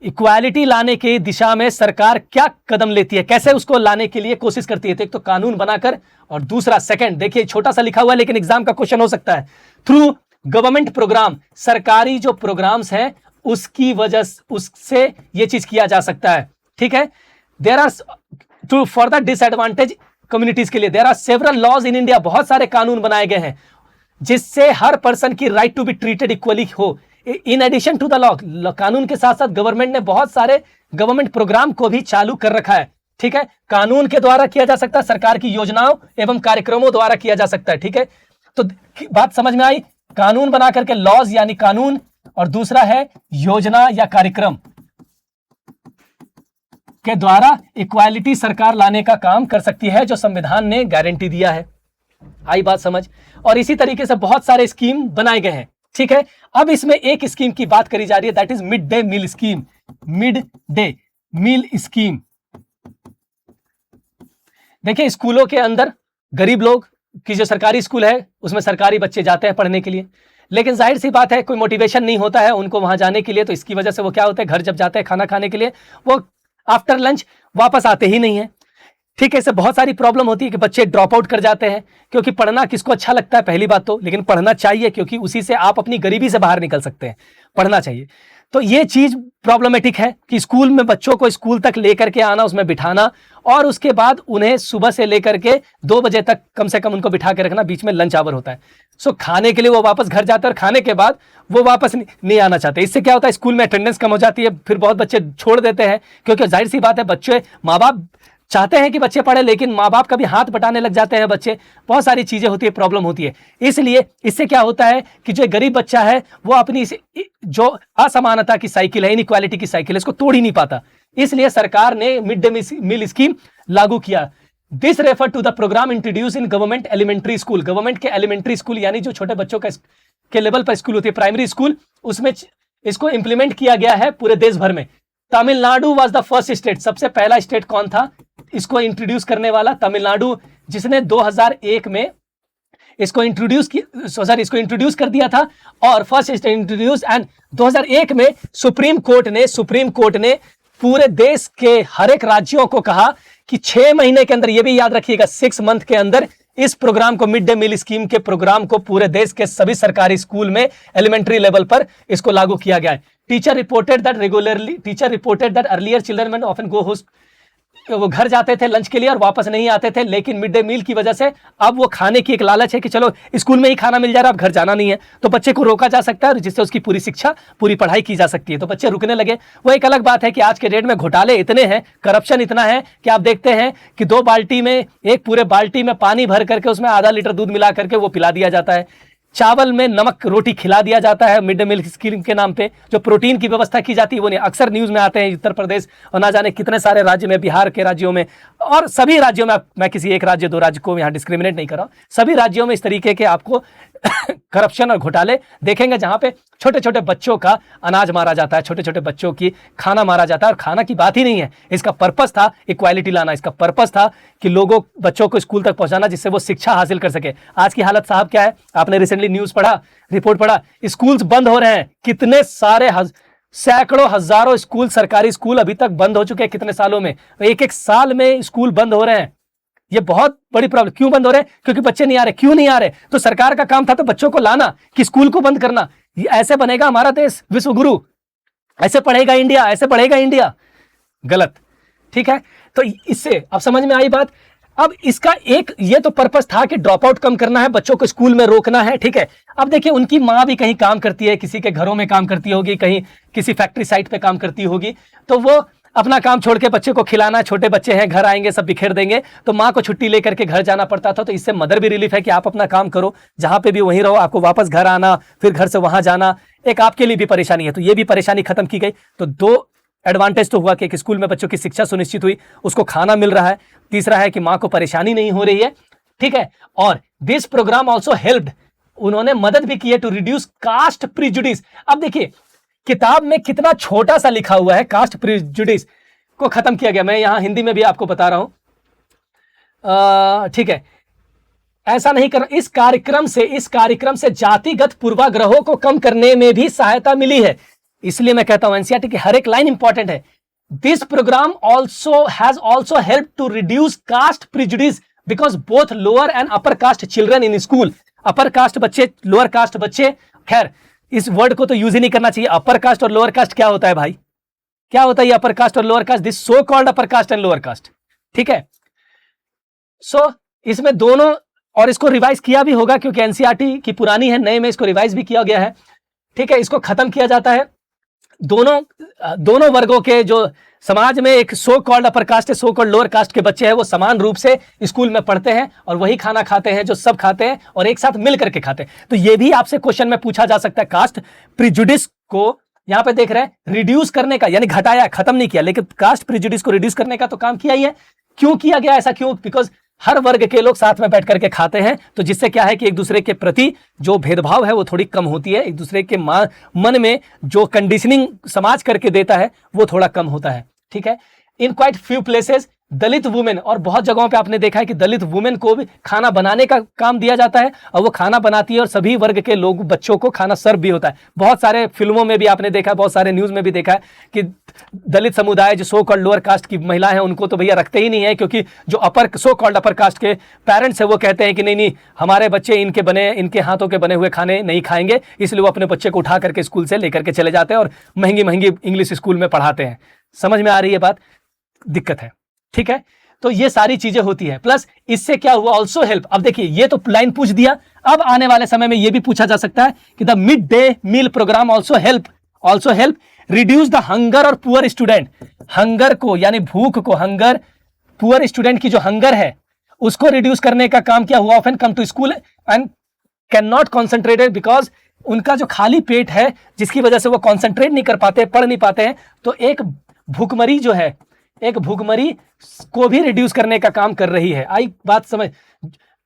इक्वालिटी लाने की दिशा में सरकार क्या कदम लेती है, कैसे उसको लाने के लिए कोशिश करती है। तो एक तो कानून बनाकर, और दूसरा सेकंड, देखिए छोटा सा लिखा हुआ है लेकिन एग्जाम का क्वेश्चन हो सकता है, थ्रू गवर्नमेंट प्रोग्राम। सरकारी जो प्रोग्राम्स हैं उसकी वजह, उससे ये चीज किया जा सकता है। ठीक है, there are two for the disadvantage communities के लिए there are several laws in India. बहुत सारे कानून बनाए गए हैं जिससे हर पर्सन की right to be treated equally हो। In addition to the law, कानून के साथ साथ गवर्नमेंट ने बहुत सारे गवर्नमेंट प्रोग्राम को भी चालू कर रखा है। ठीक है, कानून के द्वारा किया जा सकता है, सरकार की योजनाओं एवं कार्यक्रमों द्वारा किया जा सकता है। ठीक है, तो बात समझ में आई? कानून बना करके, लॉज यानी कानून, और दूसरा है योजना या कार्यक्रम के द्वारा इक्वालिटी सरकार लाने का काम कर सकती है, जो संविधान ने गारंटी दिया है। आई बात समझ? और इसी तरीके से बहुत सारे स्कीम बनाए गए हैं। ठीक है, अब इसमें एक स्कीम की बात करी जा रही है, that is mid day meal scheme. Mid day meal scheme, देखिए स्कूलों के अंदर गरीब लोग की, जो सरकारी स्कूल है उसमें सरकारी बच्चे जाते हैं पढ़ने के लिए, लेकिन जाहिर सी बात है कोई मोटिवेशन नहीं होता है उनको वहां जाने के लिए। तो इसकी वजह से वो क्या होता है, घर जब जाते हैं खाना खाने के लिए, वो आफ्टर लंच वापस आते ही नहीं है। ठीक है, इससे बहुत सारी प्रॉब्लम होती है कि बच्चे ड्रॉप आउट कर जाते हैं, क्योंकि पढ़ना किसको अच्छा लगता है पहली बात तो, लेकिन पढ़ना चाहिए क्योंकि उसी से आप अपनी गरीबी से बाहर निकल सकते हैं, पढ़ना चाहिए। तो ये चीज प्रॉब्लमेटिक है कि स्कूल में बच्चों को स्कूल तक लेकर के आना, उसमें बिठाना, और उसके बाद उन्हें सुबह से लेकर के 2 बजे तक कम से कम उनको बिठा के रखना, बीच में लंच आवर होता है। सो खाने के लिए वो वापस घर जाते हैं और खाने के बाद वो वापस नहीं आना चाहते। इससे क्या होता है, स्कूल में अटेंडेंस कम हो जाती है, फिर बहुत बच्चे छोड़ देते हैं, क्योंकि जाहिर सी बात है बच्चे, माँ बाप चाहते हैं कि बच्चे पढ़े, लेकिन माँ बाप कभी हाथ बटाने लग जाते हैं बच्चे, बहुत सारी चीजें होती है, प्रॉब्लम होती है। इसलिए इससे क्या होता है कि जो गरीब बच्चा है वो अपनी जो असमानता की साइकिल है, इनइक्वालिटी की साइकिल है, इसको तोड़ ही नहीं पाता। इसलिए सरकार ने मिड डे मील स्कीम लागू किया। This refer to the programme introduce in government elementary school. Government के एलिमेंट्री स्कूल यानी जो छोटे बच्चों के लेवल पर स्कूल होती है, प्राइमरी स्कूल, उसमें इसको इंप्लीमेंट किया गया है पूरे देश भर में। Tamil Nadu was the first state, सबसे पहला स्टेट कौन था इसको इंट्रोड्यूस करने वाला? तमिलनाडु, जिसने 2001 में इसको इंट्रोड्यूस कर दिया था, और फर्स्ट स्टेट इंट्रोड्यूस। एंड 2001 में सुप्रीम कोर्ट ने पूरे देश के हर एक राज्यों को कहा कि 6 महीने के अंदर, ये भी याद रखिएगा, 6 मंथ के अंदर इस प्रोग्राम को, मिड डे मील स्कीम के प्रोग्राम को पूरे देश के सभी सरकारी स्कूल में एलिमेंट्री लेवल पर इसको लागू किया गया है। Teacher reported that earlier children often go host, वो घर जाते थे लंच के लिए और वापस नहीं आते थे, लेकिन मिड डे मील की वजह से अब वो खाने की एक लालच है कि चलो स्कूल में ही खाना मिल जा रहा है, अब घर जाना नहीं है, तो बच्चे को रोका जा सकता है, जिससे उसकी पूरी शिक्षा, पूरी पढ़ाई की जा सकती है। तो बच्चे रुकने लगे। वो एक अलग बात है कि आज के डेट में घोटाले इतने हैं, करप्शन इतना है कि आप देखते हैं कि 2 बाल्टी में, एक पूरे बाल्टी में पानी भर करके उसमें आधा लीटर दूध मिला करके वो पिला दिया जाता है। चावल में नमक रोटी खिला दिया जाता है मिड डे मील स्कीम के नाम पे। जो प्रोटीन की व्यवस्था की जाती है वो नहीं, अक्सर न्यूज में आते हैं उत्तर प्रदेश और ना जाने कितने सारे राज्य में, बिहार के राज्यों में और सभी राज्यों में, मैं किसी एक राज्य 2 राज्य को यहाँ डिस्क्रिमिनेट नहीं कर रहा हूँ, सभी राज्यों में इस तरीके के आपको करप्शन और घोटाले देखेंगे, जहां पे छोटे छोटे बच्चों का अनाज मारा जाता है, छोटे छोटे बच्चों की खाना मारा जाता है। और खाना की बात ही नहीं है, इसका पर्पस था इक्वालिटी लाना, इसका पर्पस था कि बच्चों को स्कूल तक पहुंचाना, जिससे वो शिक्षा हासिल कर सके। आज की हालत साहब क्या है, आपने रिसेंटली न्यूज पढ़ा, रिपोर्ट पढ़ा, स्कूल्स बंद हो रहे हैं। कितने सारे सैकड़ों हजारों स्कूल, सरकारी स्कूल अभी तक बंद हो चुके हैं कितने सालों में, 1-1 साल में स्कूल बंद हो रहे हैं। ये बहुत बड़ी प्रॉब्लम। क्यों बंद हो रहे हैं? क्योंकि बच्चे नहीं आ रहे। क्यों नहीं आ रहे? तो सरकार का काम था तो बच्चों को लाना, कि स्कूल को बंद करना। ऐसे बनेगा हमारा देश विश्व गुरु, ऐसे पढ़ेगा इंडिया, ऐसे पढ़ेगा इंडिया? गलत। ठीक है, तो इससे अब समझ में आई बात। अब इसका एक ये तो पर्पस था कि ड्रॉप आउट कम करना है, बच्चों को स्कूल में रोकना है। ठीक है, अब देखिए उनकी माँ भी कहीं काम करती है, किसी के घरों में काम करती होगी, कहीं किसी फैक्ट्री साइट पे काम करती होगी, तो वो अपना काम छोड़ के बच्चे को खिलाना, छोटे बच्चे हैं, घर आएंगे सब बिखेर देंगे, तो माँ को छुट्टी लेकर के घर जाना पड़ता था। तो इससे मदर भी रिलीफ है कि आप अपना काम करो, जहां पे भी वहीं रहो, आपको वापस घर आना, फिर घर से वहां जाना, एक आपके लिए भी परेशानी है। तो ये भी परेशानी खत्म की गई। तो 2 एडवांटेज तो हुआ कि स्कूल में बच्चों की शिक्षा सुनिश्चित हुई, उसको खाना मिल रहा है। तीसरा है कि माँ को परेशानी नहीं हो रही है। ठीक है, और दिस प्रोग्राम ऑल्सो हेल्प्ड, उन्होंने मदद भी की है टू रिड्यूस कास्ट प्रिजुडिस। अब देखिए किताब में कितना छोटा सा लिखा हुआ है, कास्ट प्रिजुडिस को खत्म किया गया। मैं यहां हिंदी में भी आपको बता रहा हूं। ठीक है, ऐसा नहीं कर, इस कार्यक्रम से जातिगत पूर्वाग्रहों को कम करने में भी सहायता मिली है। इसलिए मैं कहता हूं एनसीईआरटी की हर एक लाइन इंपॉर्टेंट है। This programme also has also help to reduce caste prejudice because both lower and upper caste children in school. Upper caste बच्चे, लोअर कास्ट बच्चे, खैर इस वर्ड को तो यूज ही नहीं करना चाहिए। अपर कास्ट और लोअर कास्ट क्या होता है भाई? क्या होता है ये अपर कास्ट और lower caste? This so called upper caste and lower caste. ठीक है, सो इसमें दोनों, और इसको रिवाइज किया भी होगा क्योंकि एनसीईआरटी की पुरानी है, नए में इसको रिवाइज भी किया गया है। ठीक है, इसको खत्म किया जाता है। दोनों वर्गों के जो समाज में एक सो कॉल्ड अपर कास्ट है, सो कॉल्ड लोअर कास्ट के बच्चे हैं, वो समान रूप से स्कूल में पढ़ते हैं और वही खाना खाते हैं जो सब खाते हैं और एक साथ मिल करके खाते हैं। तो ये भी आपसे क्वेश्चन में पूछा जा सकता है। कास्ट प्रिजुडिस को यहां पे देख रहे हैं रिड्यूस करने का, यानी घटाया, खत्म नहीं किया, लेकिन कास्ट प्रिजुडिस को रिड्यूस करने का तो काम किया ही है। क्यों किया गया ऐसा? क्यों? बिकॉज हर वर्ग के लोग साथ में बैठ करके खाते हैं, तो जिससे क्या है कि एक दूसरे के प्रति जो भेदभाव है वो थोड़ी कम होती है, एक दूसरे के मन में जो कंडीशनिंग समाज करके देता है वो थोड़ा कम होता है। ठीक है, in quite few places Dalit women, और बहुत जगहों पे आपने देखा है कि दलित वुमेन को भी खाना बनाने का काम दिया जाता है और वो खाना बनाती है और सभी वर्ग के लोग बच्चों को खाना सर्व भी होता है। बहुत सारे फिल्मों में भी आपने देखा है, बहुत सारे न्यूज में भी देखा है कि दलित समुदाय जो सो कॉल्ड लोअर कास्ट की महिला है उनको तो भैया रखते ही नहीं है, क्योंकि जो सो कॉल्ड अपर कास्ट के पेरेंट्स है वो कहते हैं कि नहीं नहीं, हमारे बच्चे इनके हाथों के बने हुए खाने नहीं खाएंगे, इसलिए वो अपने बच्चे को उठा करके स्कूल से लेकर के चले जाते हैं और महंगी महंगी इंग्लिश स्कूल में पढ़ाते हैं। समझ में आ रही है बात? दिक्कत है, ठीक है। तो ये सारी चीजें होती है। प्लस इससे क्या हुआ, ऑल्सो हेल्प। अब देखिए ये तो लाइन पूछ दिया, अब आने वाले समय में ये भी पूछा जा सकता है कि the mid day meal programme also help reduce the hunger और पुअर स्टूडेंट। हंगर को यानी भूख को, हंगर, पुअर स्टूडेंट की जो हंगर है उसको रिड्यूस करने का काम क्या हुआ, often come to school and can not concentrated, because उनका जो खाली पेट है जिसकी वजह से वो कॉन्सेंट्रेट नहीं कर पाते, पढ़ नहीं पाते हैं। तो एक भूखमरी जो है, एक भूखमरी को भी रिड्यूस करने का काम कर रही है। आई बात समझ?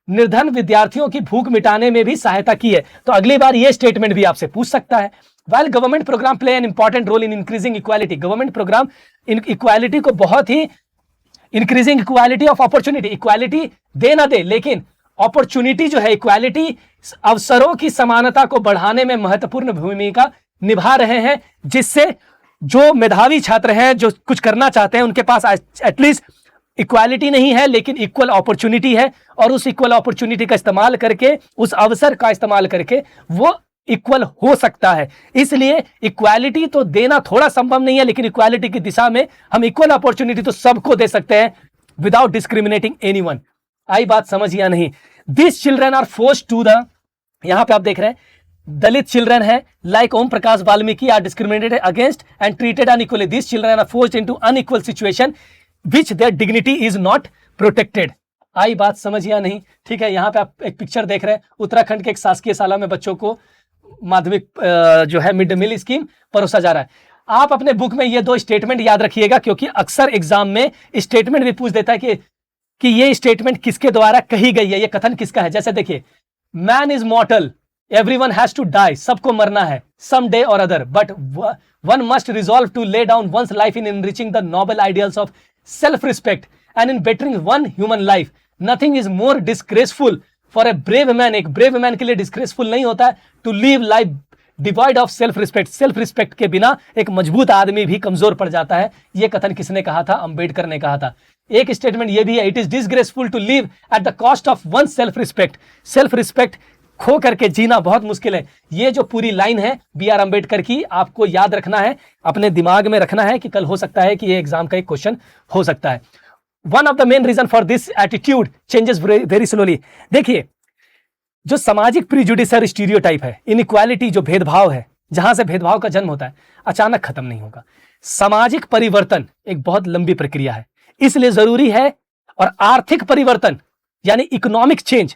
निर्धन विद्यार्थियों की भूख मिटाने में भी सहायता की है। तो अगली बार ये स्टेटमेंट भी आपसे पूछ सकता है, while government program play an important role in increasing equality. Government program equality को बहुत ही, increasing equality of opportunity, equality दे ना दे लेकिन अपॉर्चुनिटी जो है, इक्वालिटी अवसरों की समानता को बढ़ाने में महत्वपूर्ण भूमिका निभा रहे हैं, जिससे जो मेधावी छात्र हैं, जो कुछ करना चाहते हैं, उनके पास एटलीस्ट इक्वालिटी नहीं है लेकिन इक्वल अपॉर्चुनिटी है, और उस इक्वल अपॉर्चुनिटी का इस्तेमाल करके, उस अवसर का इस्तेमाल करके वो इक्वल हो सकता है। इसलिए इक्वालिटी तो देना थोड़ा संभव नहीं है, लेकिन इक्वालिटी की दिशा में हम इक्वल अपॉर्चुनिटी तो सबको दे सकते हैं विदाउट डिस्क्रिमिनेटिंग एनीवन। आई बात समझ या नहीं? This children are forced to the, यहां पे आप देख रहे हैं दलित चिल्ड्रन है like Om Prakash Valmiki are discriminated against and treated unequally. This children are forced into unequal situation which their dignity is not protected. आई बात समझ या नहीं? ठीक है, यहां पे आप एक पिक्चर देख रहे हैं, उत्तराखंड के एक शासकीय शाला में बच्चों को माध्यमिक जो है मिड डे मील स्कीम परोसा जा रहा है। आप अपने बुक में ये दो स्टेटमेंट याद रखिएगा, क्योंकि अक्सर एग्जाम में स्टेटमेंट भी पूछ देता है कि ये स्टेटमेंट किसके द्वारा कही गई है, ये कथन किसका है। जैसे देखिए, man is mortal, everyone has to die, सबको मरना है सम डे और other, but one must resolve to lay down one's life in enriching the noble ideals of self respect and in bettering one human life. Nothing is more disgraceful for a brave man, एक brave man के लिए disgraceful नहीं होता है to live life divide of self respect. Self respect के बिना एक मजबूत आदमी भी कमजोर पड़ जाता है। यह कथन किसने कहा था? अंबेडकर ने कहा था। एक स्टेटमेंट यह भी है, it is disgraceful to live at the cost of one self respect. Self respect खो करके जीना बहुत मुश्किल है। ये जो पूरी लाइन है बी आर अंबेडकर की, आपको याद रखना है, अपने दिमाग में रखना है कि कल हो सकता है कि ये एग्जाम का एक क्वेश्चन हो सकता है। One of the main reason for this attitude changes very slowly. देखिए, जो सामाजिक प्रीजुडिस और स्टीरियोटाइप है, इनइक्वालिटी जो भेदभाव है, जहां से भेदभाव का जन्म होता है, अचानक खत्म नहीं होगा। सामाजिक परिवर्तन एक बहुत लंबी प्रक्रिया है, इसलिए जरूरी है। और आर्थिक परिवर्तन यानी इकोनॉमिक चेंज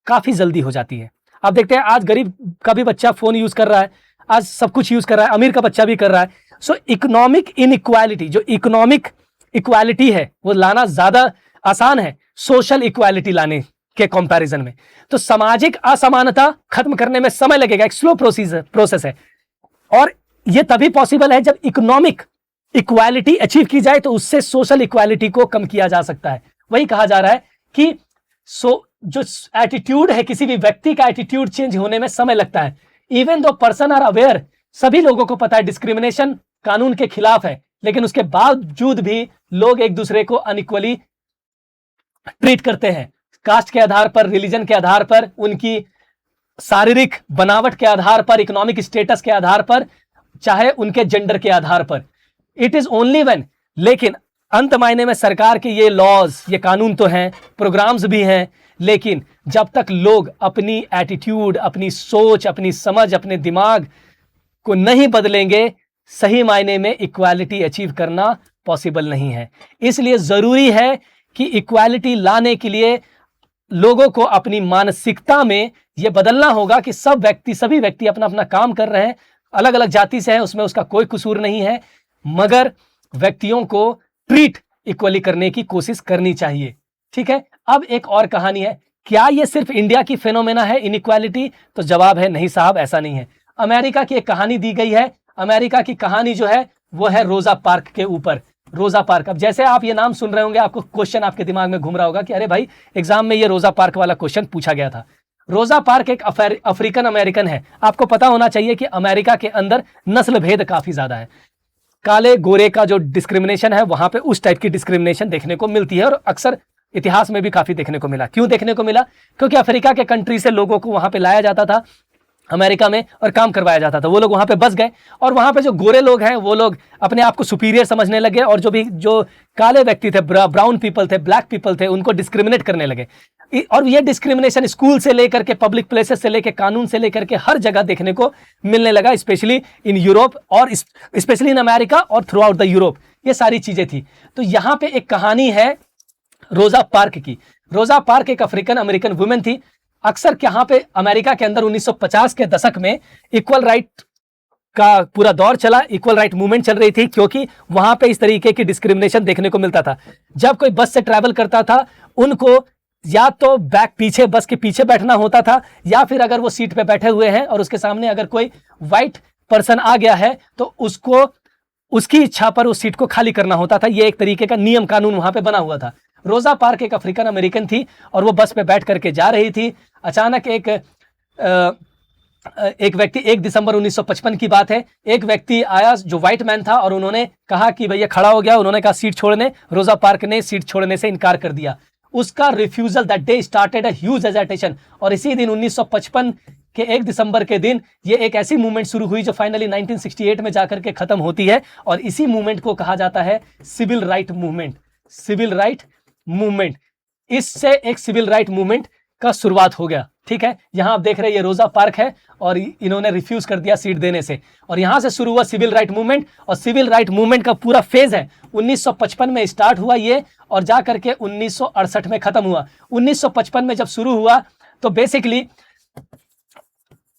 काफी जल्दी हो जाती है। आप देखते हैं आज गरीब का भी बच्चा फोन यूज कर रहा है, आज सब कुछ यूज कर रहा है, अमीर का बच्चा भी कर रहा है। सो इकोनॉमिक इनइक्वालिटी, जो इकोनॉमिक इक्वालिटी है वो लाना ज्यादा आसान है सोशल इक्वालिटी लाने के कंपैरिजन में। तो सामाजिक असमानता खत्म करने में समय लगेगा, एक स्लो प्रोसेस है, और यह तभी पॉसिबल है जब इकोनॉमिक इक्वालिटी अचीव की जाए, तो उससे सोशल इक्वालिटी को कम किया जा सकता है। वही कहा जा रहा है कि जो एटीट्यूड है, किसी भी व्यक्ति का एटीट्यूड चेंज होने में समय लगता है। Even though person are aware, सभी लोगों को पता है डिस्क्रिमिनेशन कानून के खिलाफ है, लेकिन उसके बावजूद भी लोग एक दूसरे को अनइक्वली ट्रीट करते हैं, कास्ट के आधार पर, रिलीजन के आधार पर, उनकी शारीरिक बनावट के आधार पर, इकोनॉमिक स्टेटस के आधार पर, चाहे उनके जेंडर के आधार पर। इट इज ओनली व्हेन, लेकिन अंत मायने में सरकार के ये लॉज, ये कानून तो हैं, प्रोग्राम्स भी हैं, लेकिन जब तक लोग अपनी एटीट्यूड, अपनी सोच, अपनी समझ, अपने दिमाग को नहीं बदलेंगे, सही मायने में इक्वालिटी अचीव करना पॉसिबल नहीं है। इसलिए जरूरी है कि इक्वालिटी लाने के लिए लोगों को अपनी मानसिकता में यह बदलना होगा कि सभी व्यक्ति अपना अपना काम कर रहे हैं, अलग अलग जाति से हैं, उसमें उसका कोई कसूर नहीं है, मगर व्यक्तियों को ट्रीट इक्वली करने की कोशिश करनी चाहिए। ठीक है, अब एक और कहानी है, क्या यह सिर्फ इंडिया की फेनोमेना है इनइक्वालिटी? तो जवाब है नहीं साहब, ऐसा नहीं है। अमेरिका की एक कहानी दी गई है। अमेरिका की कहानी जो है वो है रोजा पार्क के ऊपर। रोजा पार्क। अब जैसे आप ये नाम सुन रहे होंगे, आपको क्वेश्चन आपके दिमाग में घूम रहा होगा कि अरे भाई एग्जाम में ये रोजा पार्क वाला क्वेश्चन पूछा गया था। रोजा पार्क एक अफ्रीकन अमेरिकन है। आपको पता होना चाहिए कि अमेरिका के अंदर नस्ल भेद काफी ज्यादा है। काले गोरे का जो डिस्क्रिमिनेशन है, वहां पे उस टाइप की डिस्क्रिमिनेशन देखने को मिलती है और अक्सर इतिहास में भी काफी देखने को मिला। क्यों देखने को मिला? क्योंकि अफ्रीका के कंट्री से लोगों को वहां पे लाया जाता था अमेरिका में और काम करवाया जाता था। वो लोग वहां पे बस गए और वहां पे जो गोरे लोग हैं वो लोग अपने आप को सुपीरियर समझने लगे और जो काले व्यक्ति थे, ब्राउन पीपल थे, ब्लैक पीपल थे, उनको डिस्क्रिमिनेट करने लगे। और ये डिस्क्रिमिनेशन स्कूल से लेकर के, पब्लिक प्लेसेस से लेकर, कानून से लेकर के हर जगह देखने को मिलने लगा, स्पेशली इन यूरोप और स्पेशली इन अमेरिका और थ्रू आउट द यूरोप। ये सारी चीजें थी। तो यहाँ पे एक कहानी है रोजा पार्क की। रोजा पार्क एक अफ्रीकन अमेरिकन वुमेन थी। अक्सर यहाँ पे अमेरिका के अंदर 1950 के दशक में इक्वल राइट का पूरा दौर चला, इक्वल राइट मूवमेंट चल रही थी, क्योंकि वहां पे इस तरीके की डिस्क्रिमिनेशन देखने को मिलता था। जब कोई बस से ट्रैवल करता था, उनको या तो पीछे, बस के पीछे बैठना होता था, या फिर अगर वो सीट पे बैठे हुए हैं और उसके सामने अगर कोई व्हाइट पर्सन आ गया है तो उसको उसकी इच्छा पर उस सीट को खाली करना होता था। ये एक तरीके का नियम कानून वहां पे बना हुआ था। रोजा पार्क एक अफ्रीकन अमेरिकन थी और वो बस पे बैठ करके जा रही थी। अचानक एक व्यक्ति, 1 दिसंबर 1955 की बात है, एक व्यक्ति आया जो व्हाइट मैन था और उन्होंने कहा कि भैया खड़ा हो गया। उन्होंने कहा सीट छोड़ने। रोजा पार्क ने सीट छोड़ने से इनकार कर दिया। उसका refusal that day started a huge agitation. और इसी दिन 1955 के 1 दिसंबर के दिन ये एक ऐसी मूवमेंट शुरू हुई जो फाइनली 1968 में जाकर के खत्म होती है। और इसी मूवमेंट को कहा जाता है civil right movement. Civil right movement, इससे एक सिविल राइट मूवमेंट का शुरुआत हो गया। ठीक है, यहां आप देख रहे हैं ये रोजा पार्क है और इन्होंने रिफ्यूज कर दिया सीट देने से, और यहां से शुरू हुआ सिविल राइट मूवमेंट। और सिविल राइट मूवमेंट का पूरा फेज है 1955 में स्टार्ट हुआ ये, और जाकर के 1968 में खत्म हुआ। 1955 में जब शुरू हुआ तो बेसिकली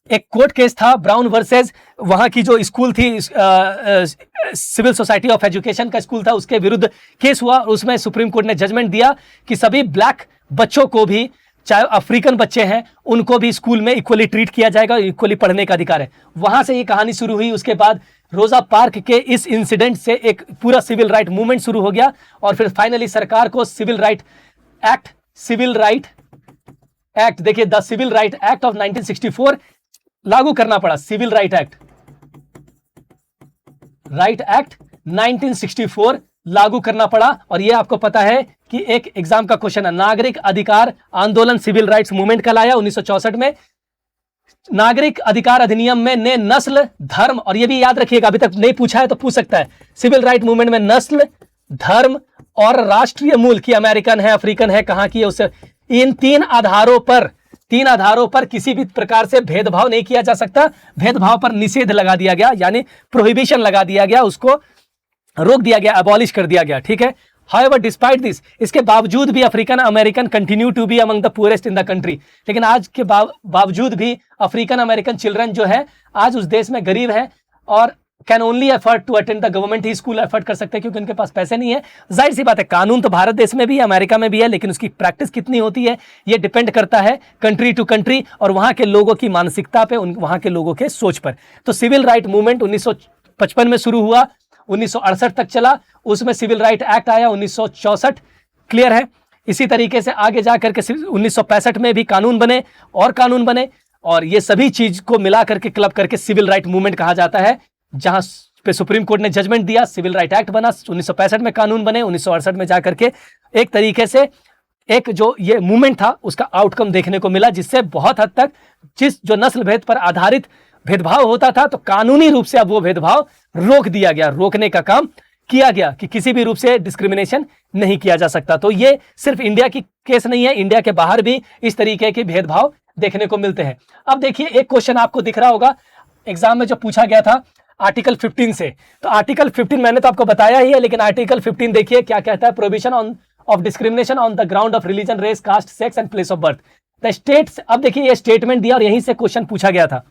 एक कोर्ट केस था, ब्राउन वर्सेस वहां की जो स्कूल थी, सिविल सोसाइटी ऑफ एजुकेशन का स्कूल था, उसके विरुद्ध केस हुआ। उसमें सुप्रीम कोर्ट ने जजमेंट दिया कि सभी ब्लैक बच्चों को भी, चाहे अफ्रीकन बच्चे हैं, उनको भी स्कूल में इक्वली ट्रीट किया जाएगा, इक्वली पढ़ने का अधिकार है। वहां से ये कहानी शुरू हुई। उसके बाद रोजा पार्क के इस इंसिडेंट से एक पूरा सिविल राइट मूवमेंट शुरू हो गया और फिर फाइनली सरकार को सिविल राइट एक्ट, देखिए the civil right act of 1964 लागू करना पड़ा। सिविल राइट एक्ट 1964 लागू करना पड़ा। और यह आपको पता है कि एक एग्जाम का क्वेश्चन है, नागरिक अधिकार आंदोलन सिविल राइट्स मूवमेंट का लाया 1964 में। नागरिक अधिकार अधिनियम में ने नस्ल, धर्म, और यह भी याद रखिएगा, अभी तक नहीं पूछा है तो पूछ सकता है, सिविल राइट मूवमेंट में नस्ल, धर्म और राष्ट्रीय मूल की, अमेरिकन है, अफ्रीकन है, कहां की है, उससे इन तीन आधारों पर किसी भी प्रकार से भेदभाव नहीं किया जा सकता। भेदभाव पर निषेध लगा दिया गया, यानी प्रोहिबिशन लगा दिया गया, उसको रोक दिया गया, अबॉलिश कर दिया गया। ठीक है, हाउएवर डिस्पाइट दिस, इसके बावजूद भी African American continue to be among the poorest in the country. लेकिन आज के बावजूद भी अफ्रीकन अमेरिकन चिल्ड्रन जो है आज उस देश में गरीब है और can only effort to attend the government ही स्कूल एफर्ट कर सकते हैं, क्योंकि उनके पास पैसे नहीं है। जाहिर सी बात है, कानून तो भारत देश में भी है, अमेरिका में भी है, लेकिन उसकी प्रैक्टिस कितनी होती है ये डिपेंड करता है कंट्री टू कंट्री और वहां के लोगों की मानसिकता पे, वहां के लोगों के सोच पर। तो सिविल राइट मूवमेंट 1955 में शुरू हुआ, 1968 तक चला, उसमें सिविल राइट एक्ट आया 1964, क्लियर है। इसी तरीके से आगे जाकर के 1965 में भी कानून बने और कानून बने, और ये सभी चीज को मिला करके क्लब करके सिविल राइट मूवमेंट कहा जाता है। जहां पे सुप्रीम कोर्ट ने जजमेंट दिया, सिविल राइट एक्ट बना, 1965 में कानून बने, 1968 में जाकर के एक तरीके से एक जो ये मूवमेंट था उसका आउटकम देखने को मिला, जिससे बहुत हद तक जो नस्ल भेद पर आधारित भेदभाव होता था तो कानूनी रूप से अब वो भेदभाव रोक दिया गया, रोकने का काम किया गया कि किसी भी रूप से डिस्क्रिमिनेशन नहीं किया जा सकता। तो ये सिर्फ इंडिया की केस नहीं है, इंडिया के बाहर भी इस तरीके के भेदभाव देखने को मिलते हैं। अब देखिए, एक क्वेश्चन आपको दिख रहा होगा एग्जाम में जो पूछा गया था आर्टिकल 15 से, तो आर्टिकल 15 मैंने तो आपको बताया ही है, लेकिन आर्टिकल 15 देखिए क्या कहता है, prohibition of discrimination on the ground of religion, race, caste, sex and place of birth. The states, अब देखिए ये स्टेटमेंट दिया और यहीं से क्वेश्चन पूछा गया था,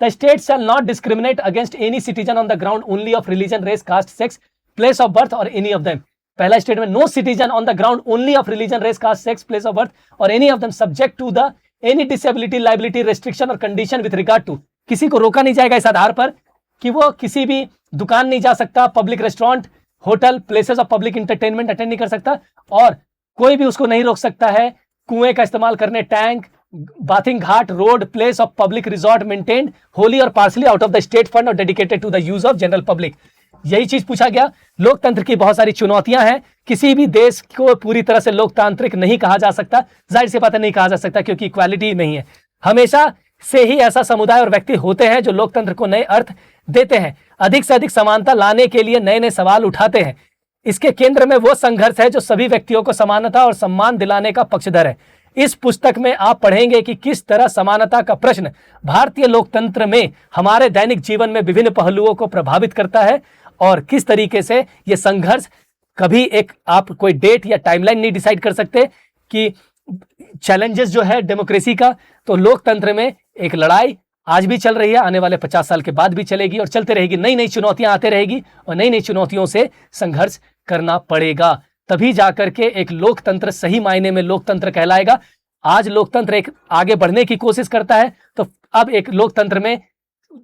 the state shall not discriminate against any citizen on the ground only of religion, race, caste, sex, place of birth और एनी ऑफ देम। पहला statement, no citizen on the ground only of religion, race, caste, sex, place of birth और any of them subject to the any disability, liability, restriction और condition with regard to. किसी को रोका नहीं जाएगा इस आधार पर कि वो किसी भी दुकान नहीं जा सकता, public restaurant, hotel, places of public entertainment attend नहीं कर सकता, और कोई भी उसको नहीं रोक सकता है कुएं का इस्तेमाल करने, tank, bathing ghat, road, place of public resort maintained wholly और partly out of the state fund और dedicated to the use of general public. यही चीज पूछा गया। लोकतंत्र की बहुत सारी चुनौतियां हैं, किसी भी देश को पूरी तरह से लोकतांत्रिक नहीं कहा जा सकता, जाहिर सी बात है नहीं कहा जा सकता, क्योंकि इक्वालिटी नहीं है। हमेशा से ही ऐसा समुदाय और व्यक्ति होते हैं जो लोकतंत्र को नए अर्थ देते हैं, अधिक से अधिक समानता लाने के लिए नए नए सवाल उठाते हैं। इसके केंद्र में वो संघर्ष है जो सभी व्यक्तियों को समानता और सम्मान दिलाने का पक्षधर है। इस पुस्तक में आप पढ़ेंगे कि किस तरह समानता का प्रश्न भारतीय लोकतंत्र में हमारे दैनिक जीवन में विभिन्न पहलुओं को प्रभावित करता है, और किस तरीके से यह संघर्ष, कभी एक आप कोई डेट या टाइमलाइन नहीं डिसाइड कर सकते कि चैलेंजेस जो है डेमोक्रेसी का, तो लोकतंत्र में एक लड़ाई आज भी चल रही है, आने वाले 50 साल के बाद भी चलेगी और चलते रहेगी। नई नई चुनौतियां आते रहेगी और नई नई चुनौतियों से संघर्ष करना पड़ेगा, तभी जाकर के एक लोकतंत्र सही मायने में लोकतंत्र कहलाएगा। आज लोकतंत्र एक आगे बढ़ने की कोशिश करता है, तो अब एक लोकतंत्र में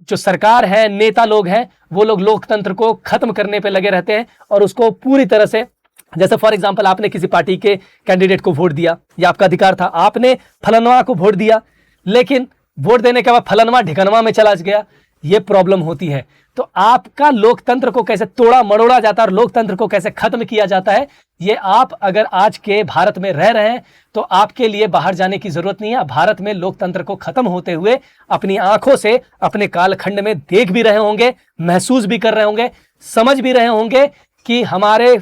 जो सरकार है, नेता लोग हैं, वो लोग लोकतंत्र को खत्म करने पे लगे रहते हैं और उसको पूरी तरह से, जैसे फॉर एग्जांपल आपने किसी पार्टी के कैंडिडेट को वोट दिया, या आपका अधिकार था, आपने फलनवा को वोट दिया, लेकिन वोट देने के बाद फलनवा ढिकनवा में चला गया, ये प्रॉब्लम होती है। तो आपका लोकतंत्र को कैसे तोड़ा मरोड़ा जाता है और लोकतंत्र को कैसे खत्म किया जाता है, ये आप अगर आज के भारत में रह रहे हैं तो आपके लिए बाहर जाने की जरूरत नहीं है। भारत में लोकतंत्र को खत्म होते हुए अपनी आंखों से अपने कालखंड में देख भी रहे होंगे, महसूस भी कर रहे होंगे, समझ भी रहे होंगे कि हमारे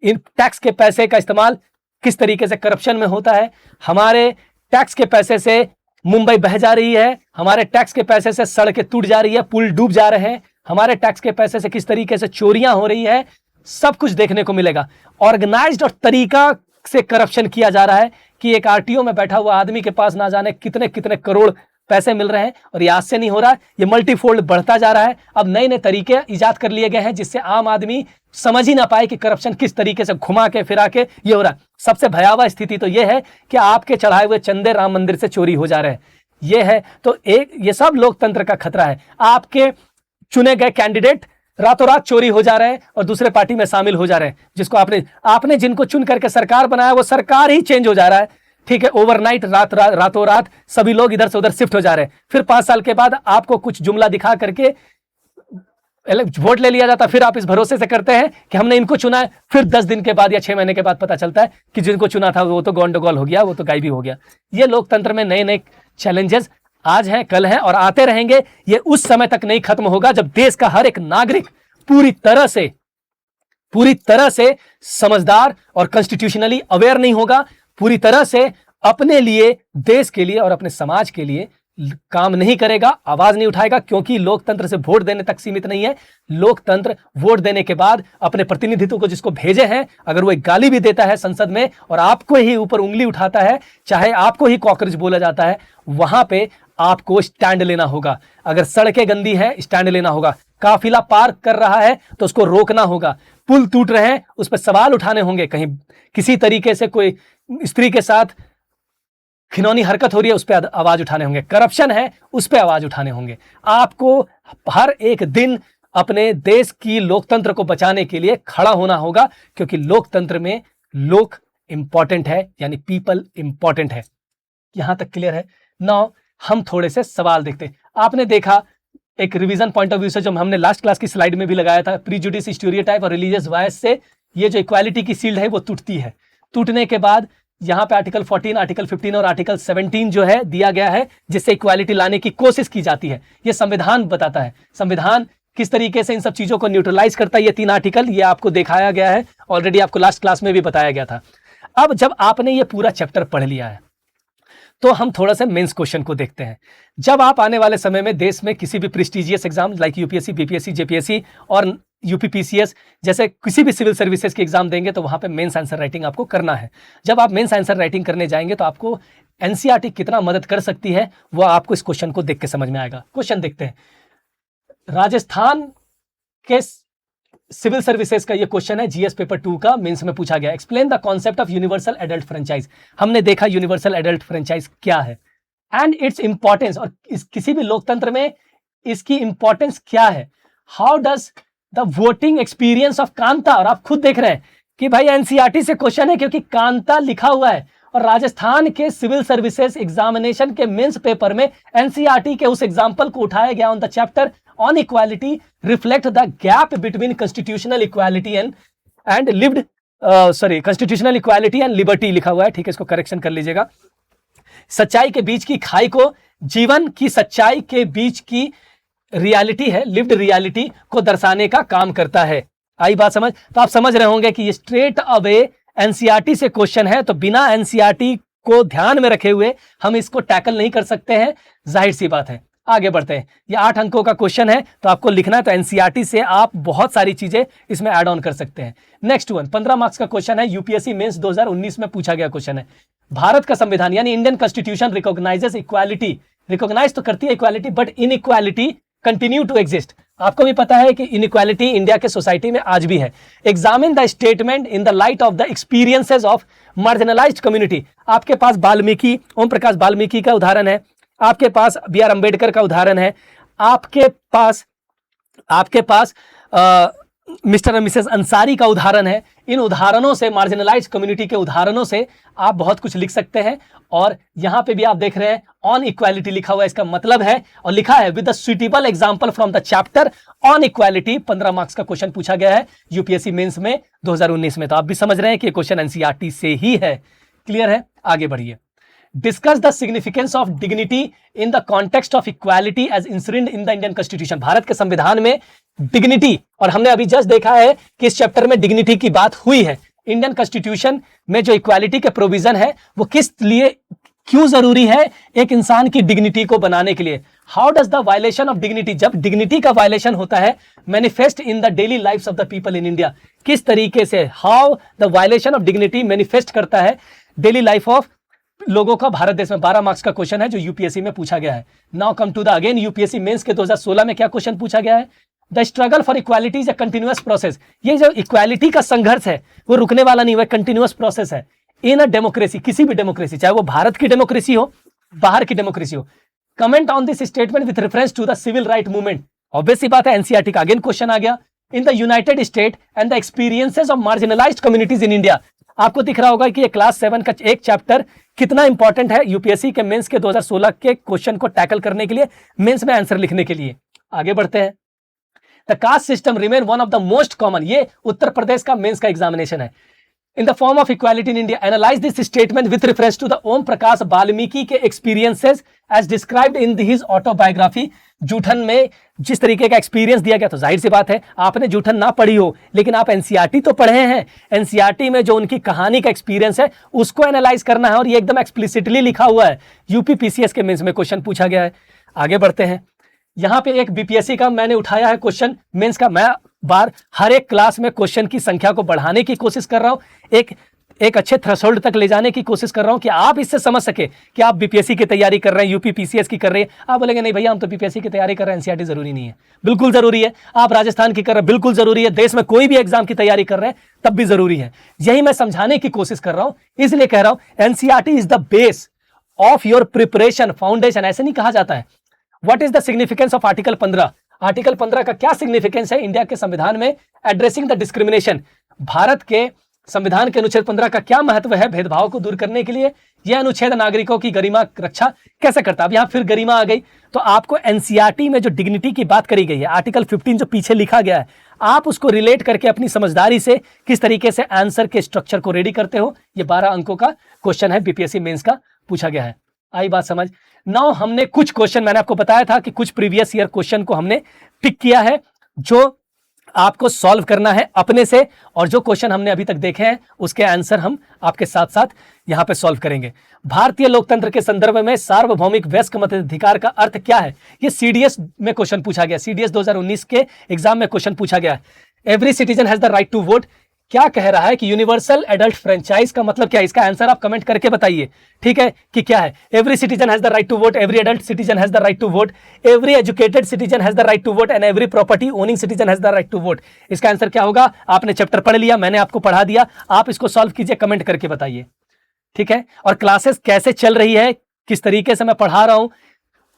इन टैक्स के पैसे का इस्तेमाल किस तरीके से करप्शन में होता है। हमारे टैक्स के पैसे से मुंबई बह जा रही है, हमारे टैक्स के पैसे से सड़कें टूट जा रही है, पुल डूब जा रहे हैं, हमारे टैक्स के पैसे से किस तरीके से चोरियां हो रही है, सब कुछ देखने को मिलेगा। ऑर्गेनाइज्ड और तरीका से करप्शन किया जा रहा है कि एक आरटीओ में बैठा हुआ आदमी के पास ना जाने कितने कितने करोड़ पैसे मिल रहे हैं, और ये आज से नहीं हो रहा है, ये मल्टीफोल्ड बढ़ता जा रहा है। अब नए नए तरीके इजाद कर लिए गए हैं जिससे आम आदमी समझ ही ना पाए कि करप्शन किस तरीके से घुमा के फिरा के ये हो रहा है। सबसे भयावह स्थिति तो ये है कि आपके चढ़ाए हुए चंदे राम मंदिर से चोरी हो जा रहे हैं, ये है। तो एक ये सब लोकतंत्र का खतरा है। आपके चुने गए कैंडिडेट रातों रात चोरी हो जा रहे हैं और दूसरे पार्टी में शामिल हो जा रहे हैं, जिसको आपने जिनको चुन करके सरकार बनाया वो सरकार ही चेंज हो जा रहा है, ठीक है। ओवरनाइट रातों रात सभी लोग इधर से उधर शिफ्ट हो जा रहे हैं। फिर 5 साल के बाद आपको कुछ जुमला दिखा करके वोट ले लिया जाता, फिर आप इस भरोसे से करते हैं कि हमने इनको चुना है, फिर 10 दिन के बाद या 6 महीने के बाद पता चलता है कि जिनको चुना था वो तो गोंडगोल हो गया, वो तो गायबी हो गया। ये लोकतंत्र में नए नए चैलेंजेस आज हैं, कल हैं और आते रहेंगे। ये उस समय तक नहीं खत्म होगा जब देश का हर एक नागरिक पूरी तरह से समझदार और कॉन्स्टिट्यूशनली अवेयर नहीं होगा, पूरी तरह से अपने लिए, देश के लिए और अपने समाज के लिए काम नहीं करेगा, आवाज नहीं उठाएगा। क्योंकि लोकतंत्र से वोट देने तक सीमित नहीं है। लोकतंत्र वोट देने के बाद अपने प्रतिनिधित्व को जिसको भेजे हैं, अगर वो एक गाली भी देता है संसद में और आपको ही ऊपर उंगली उठाता है, चाहे आपको ही कॉकरोच बोला जाता है, वहां पे आपको स्टैंड लेना होगा। अगर सड़कें गंदी है, स्टैंड लेना होगा। काफिला पार कर रहा है तो उसको रोकना होगा। पुल टूट रहे हैं, उस पर सवाल उठाने होंगे। कहीं किसी तरीके से कोई स्त्री के साथ खिनौनी हरकत हो रही है, उस पर आवाज उठाने होंगे। करप्शन है, उस पर आवाज उठाने होंगे। आपको हर एक दिन अपने देश की लोकतंत्र को बचाने के लिए खड़ा होना होगा, क्योंकि लोकतंत्र में लोग इंपॉर्टेंट है, यानी पीपल इंपॉर्टेंट है। यहां तक क्लियर है। नाउ हम थोड़े से सवाल देखते हैं। आपने देखा एक रिवीजन पॉइंट ऑफ व्यू से, जो हमने लास्ट क्लास की स्लाइड में भी लगाया था, प्रीजुडिस, स्टीरियोटाइप और रिलीजियस बायस से ये जो इक्वालिटी की शील्ड है वो टूटती है। टूटने के बाद यहां पे आर्टिकल 14, आर्टिकल 15 और आर्टिकल 17 जो है दिया गया है, जिससे इक्वालिटी लाने की कोशिश की जाती है। ये संविधान बताता है, संविधान किस तरीके से इन सब चीजों को न्यूट्रलाइज करता है। ये 3 आर्टिकल ये आपको दिखाया गया है, ऑलरेडी आपको लास्ट क्लास में भी बताया गया था। अब जब आपने ये पूरा चैप्टर पढ़ लिया है तो हम थोड़ा सा मेंस क्वेश्चन को देखते हैं। जब आप आने वाले समय में देश में किसी भी prestigious exam like UPSC, BPSC, JPSC और यूपीपीसीएस जैसे किसी भी सिविल सर्विसेज के एग्जाम देंगे, तो वहां पे मेंस आंसर राइटिंग आपको करना है। जब आप मेंस आंसर राइटिंग करने जाएंगे तो आपको एनसीईआरटी कितना मदद कर सकती है वो आपको इस क्वेश्चन को देख के समझ में आएगा। क्वेश्चन देखते हैं। राजस्थान के सिविल सर्विसेज का ये क्वेश्चन है, जीएस पेपर 2 का, मेंस में पूछा गया। Explain the concept of universal adult franchise. हमने देखा यूनिवर्सल एडल्ट फ्रेंचाइज क्या है एंड इट्स इंपॉर्टेंस, और किसी भी लोकतंत्र में इसकी इंपॉर्टेंस क्या है। How does the voting experience of Kanta, और आप खुद देख रहे हैं कि भाई एनसीईआरटी से क्वेश्चन है क्योंकि कांता लिखा हुआ है, और राजस्थान के सिविल सर्विसेज एग्जामिनेशन के मेंस पेपर में एनसीईआरटी के उस एग्जांपल को उठाया गया on the chapter on equality, reflect the gap between constitutional equality and lived constitutional equality and liberty लिखा हुआ है, ठीक है, इसको करेक्शन कर लीजिएगा। सच्चाई के बीच की खाई को, जीवन की सच्चाई के बीच की रियलिटी है, लिव्ड रियलिटी को दर्शाने का काम करता है। आई बात समझ? तो आप समझ रहे होंगे कि ये स्ट्रेट अवे एनसीईआरटी से क्वेश्चन है, तो बिना एनसीईआरटी को ध्यान में रखे हुए हम इसको टैकल नहीं कर सकते हैं, जाहिर सी बात है। आगे बढ़ते हैं, ये 8 अंकों का क्वेश्चन है, तो आपको लिखना है, तो एनसीईआरटी से आप बहुत सारी चीजें इसमें ऐड ऑन कर सकते हैं। नेक्स्ट वन 15 मार्क्स का क्वेश्चन है, यूपीएससी मेंस 2019 में पूछा गया क्वेश्चन है। भारत का संविधान यानी Indian constitution recognises equality, recognise तो करती है equality, but inequality continue to exist. आपको भी पता है कि इनइक्वालिटी इंडिया के सोसाइटी में आज भी है। Examine the statement in the light of the experiences of marginalised community. आपके पास वाल्मीकि, ओम प्रकाश वाल्मीकि का उदाहरण है, आपके पास बी.आर. अंबेडकर का उदाहरण है, आपके पास मिस्टर और मिसेस अंसारी का उदाहरण है। इन उदाहरणों से, मार्जिनलाइज्ड कम्युनिटी के उदाहरणों से आप बहुत कुछ लिख सकते हैं। और यहां पे भी आप देख रहे हैं ऑन इक्वालिटी लिखा हुआ है, इसका मतलब है, और लिखा है with the suitable example from the chapter on equality. 15 marks का क्वेश्चन पूछा गया है यूपीएससी मेंस में 2019 में। तो आप भी समझ रहे हैं कि क्वेश्चन एनसीईआरटी से ही है। क्लियर है? आगे बढ़िए। Discuss the significance of dignity in the context of equality as inserted in the Indian constitution. Bharat के संविधान में डिग्निटी, और हमने अभी जस्ट देखा है कि इस चैप्टर में डिग्निटी की बात हुई है। इंडियन कॉन्स्टिट्यूशन में जो इक्वालिटी के प्रोविजन है वो किस लिए, क्यों जरूरी है एक इंसान की डिग्निटी को बनाने के लिए। How does the violation of dignity, जब डिग्निटी का वायलेशन होता है, manifest in the daily lifes of the people in India, किस तरीके से, how the violation of dignity manifest करता है डेली लाइफ ऑफ लोगों का भारत देश में। 12 मार्क्स का क्वेश्चन है जो यूपीएससी में पूछा गया है। Now come to the again UPSC mains के 2016 में क्या क्वेश्चन पूछा गया है। The struggle for equality is a continuous process. ये जो इक्वालिटी का संघर्ष है वो रुकने वाला नहीं, वो कंटिन्यूअस प्रोसेस है इन अ डेमोक्रेसी, किसी भी डेमोक्रेसी, चाहे वो भारत की डेमोक्रेसी हो, बाहर की डेमोक्रेसी हो। Comment on this statement with reference to the civil right movement. Obvious सी बात है, एनसीईआरटी का अगेन क्वेश्चन आ गया। In the United State and the experiences of marginalised communities in India. आपको दिख रहा होगा कि ये क्लास 7 का एक चैप्टर कितना इंपॉर्टेंट है यूपीएससी के मेंस के 2016 के क्वेश्चन को टैकल करने के लिए, मेंस में आंसर लिखने के लिए। आगे बढ़ते हैं। The caste system remain one of the most common, ये उत्तर प्रदेश का मेंस का एग्जामिनेशन है। In the form of equality in India, analyse this statement with reference to the Om Prakash Valmiki के experiences as described in his autobiography. Joothan में जिस तरीके का experience दिया गया, तो जाहिर सी बात है आपने जूठन ना पढ़ी हो, लेकिन आप एनसीईआरटी तो पढ़े हैं। एनसीईआरटी में जो उनकी कहानी का एक्सपीरियंस है उसको एनालाइज करना है, और ये एकदम एक्सप्लिसिटली लिखा हुआ है। यूपी पीसीएस के मेंस में क्वेश्चन पूछा गया है। आगे बढ़ते हैं। यहां पे एक बीपीएससी का मैंने उठाया है क्वेश्चन मेंस का। मैं बार हर एक क्लास में क्वेश्चन की संख्या को बढ़ाने की कोशिश कर रहा हूं, एक अच्छे थ्रेशोल्ड तक ले जाने की कोशिश कर रहा हूं कि आप इससे समझ सके कि आप बीपीएससी की तैयारी कर रहे हैं, यूपी पीसीएस की कर रहे हैं। आप बोलेंगे नहीं भैया हम तो बीपीएससी की तैयारी कर रहे हैं, एनसीईआरटी जरूरी नहीं है। बिल्कुल जरूरी है। आप राजस्थान की कर रहे हैं, बिल्कुल जरूरी है। देश में कोई भी एग्जाम की तैयारी कर रहे हैं तब भी जरूरी है। यही मैं समझाने की कोशिश कर रहा हूं, इसलिए कह रहा हूं NCERT is the base of your preparation, foundation. ऐसे नहीं कहा जाता है। What is the significance of article 15? Article 15 का क्या सिग्निफिकेंस है इंडिया के संविधान में? Addressing the discrimination. भारत के संविधान के अनुच्छेद 15 का क्या महत्व है भेदभाव को दूर करने के लिए? यह अनुच्छेद नागरिकों की गरिमा रक्षा कैसे करता है? अब यहां फिर गरिमा आ गई, तो आपको एनसीईआरटी में जो डिग्निटी की बात करी गई है, आर्टिकल 15 जो पीछे लिखा गया है, आप उसको रिलेट करके अपनी समझदारी से किस तरीके से आंसर के स्ट्रक्चर को रेडी करते हो। ये 12 अंकों का क्वेश्चन है, बीपीएससी मेंस का पूछा गया है। आई बात समझ? नाउ हमने कुछ क्वेश्चन, मैंने आपको बताया था कि कुछ प्रीवियस ईयर क्वेश्चन को हमने पिक किया है जो आपको सॉल्व करना है अपने से, और जो क्वेश्चन हमने अभी तक देखे हैं उसके आंसर हम आपके साथ साथ यहां पे सॉल्व करेंगे। भारतीय लोकतंत्र के संदर्भ में सार्वभौमिक वयस्क मताधिकार का अर्थ क्या है? ये सीडीएस में क्वेश्चन पूछा गया, सीडीएस 2019 के एग्जाम में क्वेश्चन पूछा गया। Every citizen has the right to vote क्या कह रहा है कि यूनिवर्सल एडल्ट फ्रेंचाइज का मतलब क्या है? इसका आंसर आप कमेंट करके बताइए, ठीक है, कि क्या है। Every citizen has the right to vote, every adult citizen has the right to vote, every educated citizen has the right to vote and every property owning citizen has the right to vote. इसका answer क्या होगा? आपने chapter पढ़ लिया, मैंने आपको पढ़ा दिया, आप इसको सॉल्व कीजिए, कमेंट करके बताइए, ठीक है। और क्लासेस कैसे चल रही है, किस तरीके से मैं पढ़ा रहा हूं,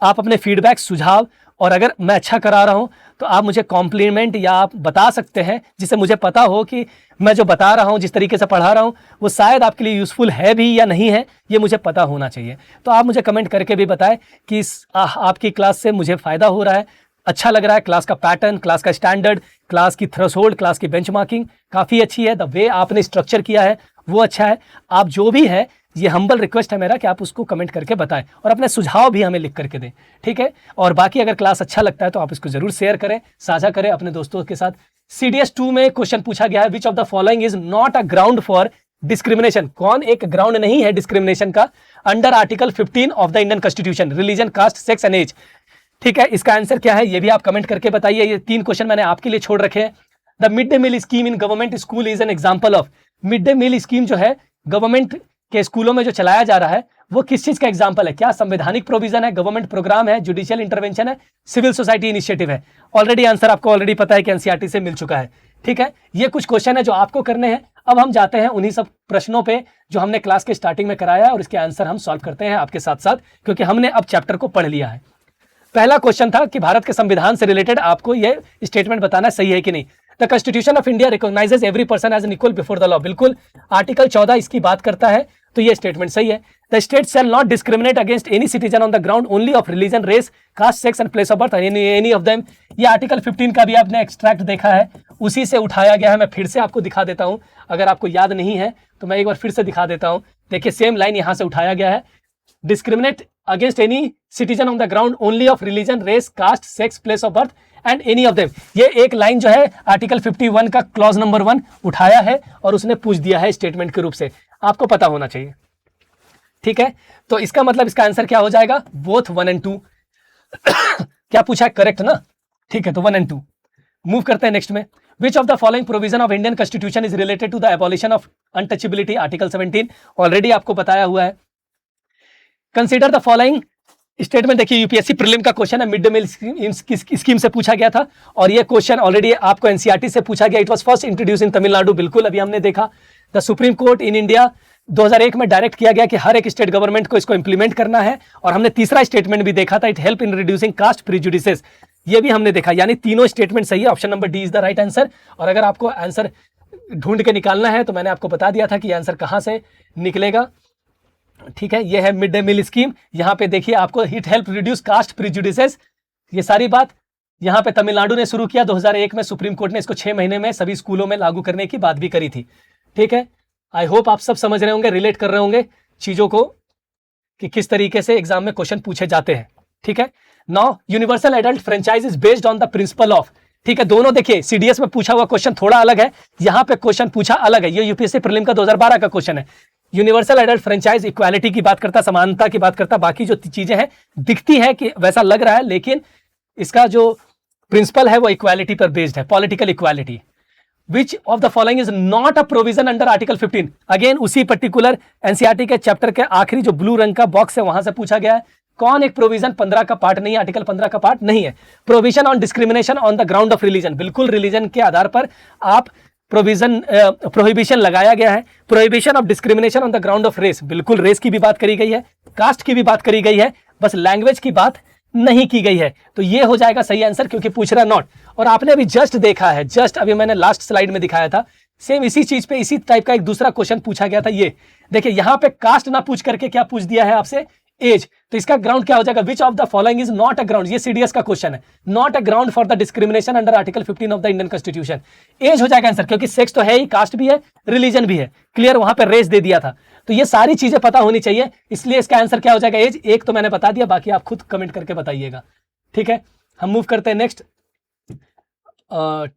आप अपने फीडबैक, सुझाव और अगर मैं अच्छा करा रहा हूं तो आप मुझे कॉम्प्लीमेंट या आप बता सकते हैं, जिससे मुझे पता हो कि मैं जो बता रहा हूं, जिस तरीके से पढ़ा रहा हूं, वो शायद आपके लिए यूजफुल है भी या नहीं है, ये मुझे पता होना चाहिए। तो आप मुझे कमेंट करके भी बताएं कि आपकी क्लास से मुझे फ़ायदा हो रहा है, अच्छा लग रहा है, क्लास का पैटर्न, क्लास का स्टैंडर्ड, क्लास की थ्रेशोल्ड, क्लास की बेंचमार्किंग काफ़ी अच्छी है, द वे आपने स्ट्रक्चर किया है वो अच्छा है। आप जो भी है, ये हम्बल रिक्वेस्ट है मेरा कि आप उसको कमेंट करके बताएं और अपने सुझाव भी हमें लिख करके दें, ठीक है। और बाकी अगर क्लास अच्छा लगता है तो आप इसको जरूर शेयर करें, साझा करें अपने दोस्तों के साथ। CDS 2 में क्वेश्चन पूछा गया है, which of the following is not a ground for discrimination? कौन एक ग्राउंड नहीं है डिस्क्रिमिनेशन का under article 15 of the Indian constitution? Religion, caste, sex and age. ठीक है, इसका आंसर क्या है ये भी आप कमेंट करके बताइए। ये 3 क्वेश्चन मैंने आपके लिए छोड़ रखे हैं। The mid day meal scheme in government school is an example of. Mid day meal scheme जो है गवर्नमेंट के स्कूलों में जो चलाया जा रहा है वो किस चीज का एग्जांपल है? क्या संवैधानिक प्रोविजन है, गवर्नमेंट प्रोग्राम है, जुडिशियल इंटरवेंशन है, सिविल सोसाइटी इनिशिएटिव है? ऑलरेडी आंसर आपको ऑलरेडी पता है कि एनसीईआरटी से मिल चुका है, ठीक है। ये कुछ क्वेश्चन है जो आपको करने हैं। अब हम जाते हैं उन्हीं सब प्रश्नों पे जो हमने क्लास के स्टार्टिंग में कराया है और इसके आंसर हम सॉल्व करते हैं आपके साथ साथ, क्योंकि हमने अब चैप्टर को पढ़ लिया है। पहला क्वेश्चन था कि भारत के संविधान से रिलेटेड आपको यह स्टेटमेंट बताना सही है कि नहीं। The constitution of India recognises every person as an equal before the law. बिल्कुल, आर्टिकल 14 इसकी बात करता है, तो ये स्टेटमेंट सही है। The state shall not discriminate against any citizen on the ground only of religion, race, caste, sex and place of birth any of them. ये आर्टिकल 15 का भी आपने एक्सट्रैक्ट देखा है, उसी से उठाया गया है। मैं फिर से आपको दिखा देता हूं, अगर आपको याद नहीं है तो मैं एक बार फिर से दिखा देता हूं। देखिए, सेम लाइन यहां से उठाया गया है, discriminate against any citizen on the ground only of religion, race, caste, sex, place of birth and any of them. ये एक लाइन जो है आर्टिकल 51 का क्लॉज नंबर 1 उठाया है और उसने पूछ दिया है स्टेटमेंट के रूप से। आपको पता होना चाहिए, ठीक है। तो इसका मतलब इसका आंसर क्या हो जाएगा? Both 1 and 2। क्या पूछा है? करेक्ट ना, ठीक है। तो 1 and 2 मूव करते हैं नेक्स्ट में। Which of the following provision of Indian constitution is related to the abolition of untouchability? Article 17 already आपको बताया हुआ है। Consider the following statement. देखिए, यूपीएससी प्रीलिम का क्वेश्चन है, मिड डे मील स्कीम से पूछा गया था और ये क्वेश्चन ऑलरेडी आपको एनसीईआरटी से पूछा गया। इट वाज फर्स्ट इंट्रोड्यूस इन तमिलनाडु। बिल्कुल, अभी हमने देखा। The supreme court in India 2001 में डायरेक्ट किया गया कि हर एक स्टेट गवर्नमेंट को इसको इंप्लीमेंट करना है। और हमने तीसरा स्टेटमेंट भी देखा था, it help in reducing caste prejudices. ये भी हमने देखा, यानी तीनों स्टेटमेंट सही है। Option number D is the right answer. और अगर आपको आंसर ढूंढ के निकालना है तो मैंने आपको बता दिया था कि आंसर कहां से निकलेगा, ठीक है। ये है मिड डे मील स्कीम। यहां पे देखिए आपको, it help reduce cast prejudices, ये सारी बात यहां पे तमिलनाडु ने शुरू किया 2001 में। सुप्रीम कोर्ट ने इसको 6 महीने में सभी स्कूलों में लागू करने की बात भी करी थी, ठीक है। आई होप आप सब समझ रहे होंगे, रिलेट कर रहे होंगे चीजों को कि किस तरीके से एग्जाम में क्वेश्चन पूछे जाते हैं, ठीक है। Now universal adult franchise is based on the principle of, ठीक है। दोनों देखिए, सीडीएस में पूछा हुआ क्वेश्चन थोड़ा अलग है, यहां पे क्वेश्चन पूछा अलग है। ये यूपीएससी प्रीलिम का 2012 का क्वेश्चन है। यूनिवर्सल एडल्ट फ्रेंचाइज इक्वालिटी की बात करता, समानता की बात करता, बाकी जो चीजें हैं दिखती है कि वैसा लग रहा है, लेकिन इसका जो प्रिंसिपल है वो इक्वालिटी पर बेस्ड है, political equality. Which of the following is not a provision under article 15? Again उसी पर्टिकुलर एनसीईआरटी के चैप्टर के आखिरी जो ब्लू रंग का बॉक्स है वहां से पूछा गया है। कौन एक प्रोविजन 15 का पार्ट नहीं है, आर्टिकल 15 का पार्ट नहीं है? Provision on discrimination on the ground of religion. बिल्कुल, रिलीजन के आधार पर आप प्रोहिबिशन लगाया गया है। Prohibition of discrimination on the ground of race, बिल्कुल रेस की भी बात करी गई है, कास्ट की भी बात करी गई है, बस लैंग्वेज की बात नहीं की गई है। तो ये हो जाएगा सही आंसर, क्योंकि पूछ रहा नॉट। और आपने अभी जस्ट देखा है, जस्ट अभी मैंने लास्ट स्लाइड में दिखाया था, सेम इसी चीज पे इसी टाइप का एक दूसरा क्वेश्चन पूछा गया था। ये देखिए, यहां पे कास्ट ना पूछ करके क्या पूछ दिया है आपसे? एज। तो इसका ग्राउंड क्या हो जाएगा? Which of the following is not a ground, ये सीडीएस का क्वेश्चन है, not a ground for the discrimination under article 15 of the Indian constitution. Age हो जाएगा आंसर, क्योंकि सेक्स तो है ही, कास्ट भी है, रिलीजन भी है, क्लियर। वहां पर रेस दे दिया था, तो ये सारी चीजें पता होनी चाहिए, इसलिए इसका आंसर क्या हो जाएगा? एज। एक तो मैंने बता दिया, बाकी आप खुद कमेंट करके बताइएगा, ठीक है। हम मूव करते हैं नेक्स्ट,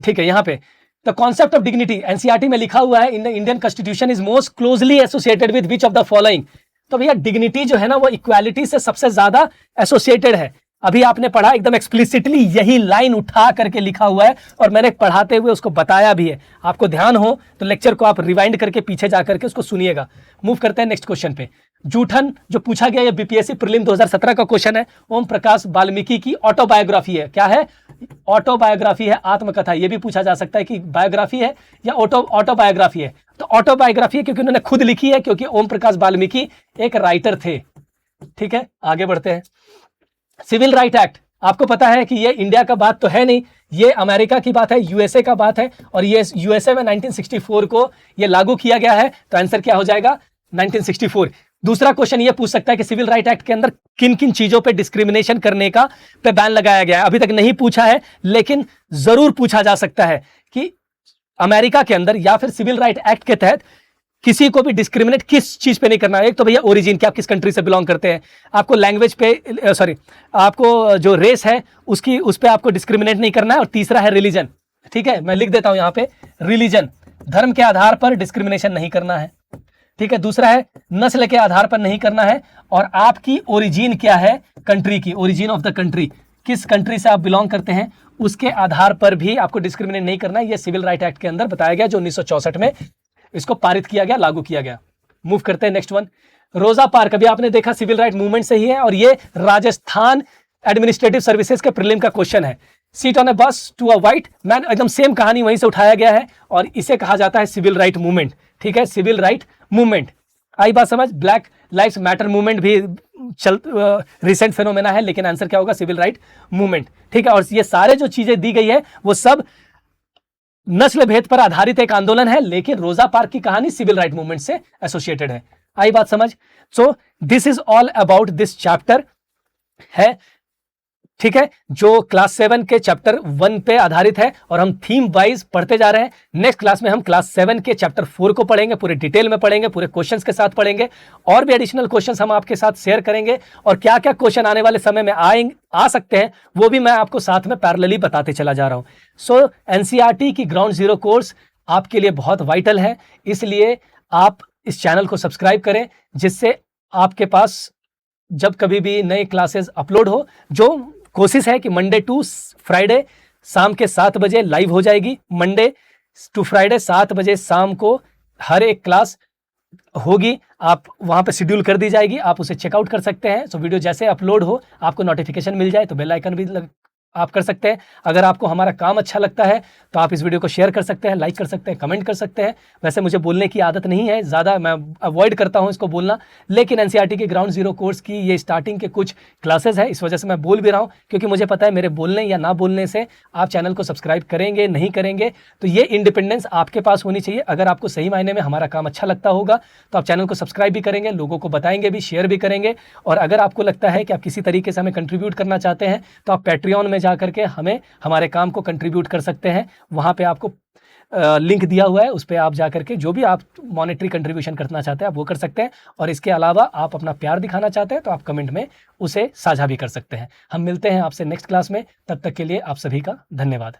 ठीक है। यहां पे the concept of dignity NCERT में लिखा हुआ है, in the Indian constitution is most closely associated with which of the following? तो भैया डिग्निटी जो है ना वो इक्वालिटी से सबसे ज्यादा एसोसिएटेड है। अभी आपने पढ़ा एकदम एक्सप्लिसिटली, यही लाइन उठा करके लिखा हुआ है और मैंने पढ़ाते हुए उसको बताया भी है। आपको ध्यान हो तो लेक्चर को आप रिवाइंड करके पीछे जा करके उसको सुनिएगा। मूव करते हैं नेक्स्ट क्वेश्चन पे। जूठन जो पूछा गया, ये बीपीएससी प्रीलिम 2017 का क्वेश्चन है। ओम प्रकाश वाल्मीकि की ऑटोबायोग्राफी है, क्या है? ऑटोबायोग्राफी है, आत्मकथा। ये भी पूछा जा सकता है कि बायोग्राफी है या ऑटोबायोग्राफी है। तो ऑटोबायोग्राफी है क्योंकि उन्होंने खुद लिखी है, क्योंकि ओम प्रकाश वाल्मीकि एक राइटर थे, ठीक है। आगे बढ़ते हैं। सिविल राइट एक्ट आपको पता है कि ये इंडिया का बात तो है नहीं, ये अमेरिका की बात है, यूएसए का बात है, और ये यूएसए में 1964 को ये लागू किया गया है। तो आंसर क्या हो जाएगा? 1964। दूसरा क्वेश्चन ये पूछ सकता है कि सिविल राइट एक्ट के अंदर किन किन चीजों पे डिस्क्रिमिनेशन करने का पे बैन लगाया गया है। अभी तक नहीं पूछा है, लेकिन जरूर पूछा जा सकता है कि अमेरिका के अंदर या फिर सिविल राइट एक्ट के तहत किसी को भी डिस्क्रिमिनेट किस चीज पे नहीं करना है। एक तो भैया ओरिजिन, कि आप किस कंट्री से बिलोंग करते हैं, आपको लैंग्वेज पे सॉरी आपको जो रेस है उसकी, उस पे आपको डिस्क्रिमिनेट नहीं करना है, और तीसरा है रिलीजन। ठीक है, मैं लिख देता हूं यहां पे, रिलीजन, धर्म के आधार पर डिस्क्रिमिनेशन नहीं करना है। ठीक है, दूसरा है नस्ल के आधार पर नहीं करना है, और आपकी ओरिजिन क्या है, कंट्री की, ओरिजिन ऑफ द कंट्री, किस कंट्री से आप बिलोंग करते हैं उसके आधार पर भी आपको डिस्क्रिमिनेट नहीं करना है। यह सिविल राइट एक्ट के अंदर बताया गया, जो 1964 में इसको पारित किया गया, लागू किया गया। मूव करते हैं नेक्स्ट वन। रोजा पार्क, अभी आपने देखा सिविल राइट मूवमेंट से ही है, और ये राजस्थान एडमिनिस्ट्रेटिव सर्विसेज के प्रीलिम का क्वेश्चन है। सीट ऑन ए बस टू अ व्हाइट मैन, एकदम सेम कहानी वहीं से उठाया गया है, और इसे कहा जाता है सिविल राइट मूवमेंट। ठीक है, सिविल राइट मूवमेंट, आई बात समझ। ब्लैक लाइव्स मैटर मूवमेंट भी रिसेंट फेनोमेना है, लेकिन आंसर क्या होगा? Civil right movement. ठीक है, और ये सारे जो चीजें दी गई है वो सब नस्ल भेद पर आधारित एक आंदोलन है, लेकिन रोजा पार्क की कहानी सिविल राइट मूवमेंट से एसोसिएटेड है। आई बात समझ। So this is all about this chapter है। ठीक है, जो क्लास 7 के चैप्टर 1 पे आधारित है, और हम थीम वाइज पढ़ते जा रहे हैं। नेक्स्ट क्लास में हम क्लास 7 के चैप्टर 4 को पढ़ेंगे, पूरे डिटेल में पढ़ेंगे, पूरे क्वेश्चंस के साथ पढ़ेंगे, और भी एडिशनल क्वेश्चंस हम आपके साथ शेयर करेंगे, और क्या क्या क्वेश्चन आने वाले समय में आ सकते हैं वो भी मैं आपको साथ में पैरेलली बताते चला जा रहा हूं। सो एनसीईआरटी की ग्राउंड जीरो कोर्स आपके लिए बहुत वाइटल है, इसलिए आप इस चैनल को सब्सक्राइब करें, जिससे आपके पास जब कभी भी नए क्लासेस अपलोड हो, जो कोशिश है कि मंडे टू फ्राइडे शाम के 7 बजे लाइव हो जाएगी। मंडे टू फ्राइडे 7 बजे शाम को हर एक क्लास होगी, आप वहां पे शेड्यूल कर दी जाएगी, आप उसे चेकआउट कर सकते हैं। सो वीडियो जैसे अपलोड हो, आपको नोटिफिकेशन मिल जाए तो बेल आइकन भी आप कर सकते हैं। अगर आपको हमारा काम अच्छा लगता है तो आप इस वीडियो को शेयर कर सकते हैं, लाइक कर सकते हैं, कमेंट कर सकते हैं। वैसे मुझे बोलने की आदत नहीं है, ज़्यादा मैं अवॉइड करता हूं इसको बोलना, लेकिन एनसीईआरटी के ग्राउंड जीरो कोर्स की ये स्टार्टिंग के कुछ क्लासेस है, इस वजह से मैं बोल भी रहा हूं, क्योंकि मुझे पता है मेरे बोलने या ना बोलने से आप चैनल को सब्सक्राइब करेंगे नहीं करेंगे। तो ये इंडिपेंडेंस आपके पास होनी चाहिए। अगर आपको सही मायने में हमारा काम अच्छा लगता होगा तो आप चैनल को सब्सक्राइब भी करेंगे, लोगों को बताएंगे भी, शेयर भी करेंगे। और अगर आपको लगता है कि आप किसी तरीके से हमें कंट्रीब्यूट करना चाहते हैं तो आप पैट्रियन में जा करके हमें हमारे काम को कंट्रीब्यूट कर सकते हैं। वहां पे आपको लिंक दिया हुआ है, उस पर आप जाकर के जो भी आप मॉनेटरी कंट्रीब्यूशन करना चाहते हैं आप वो कर सकते हैं। और इसके अलावा आप अपना प्यार दिखाना चाहते हैं तो आप कमेंट में उसे साझा भी कर सकते हैं। हम मिलते हैं आपसे नेक्स्ट क्लास में, तब तक के लिए आप सभी का धन्यवाद।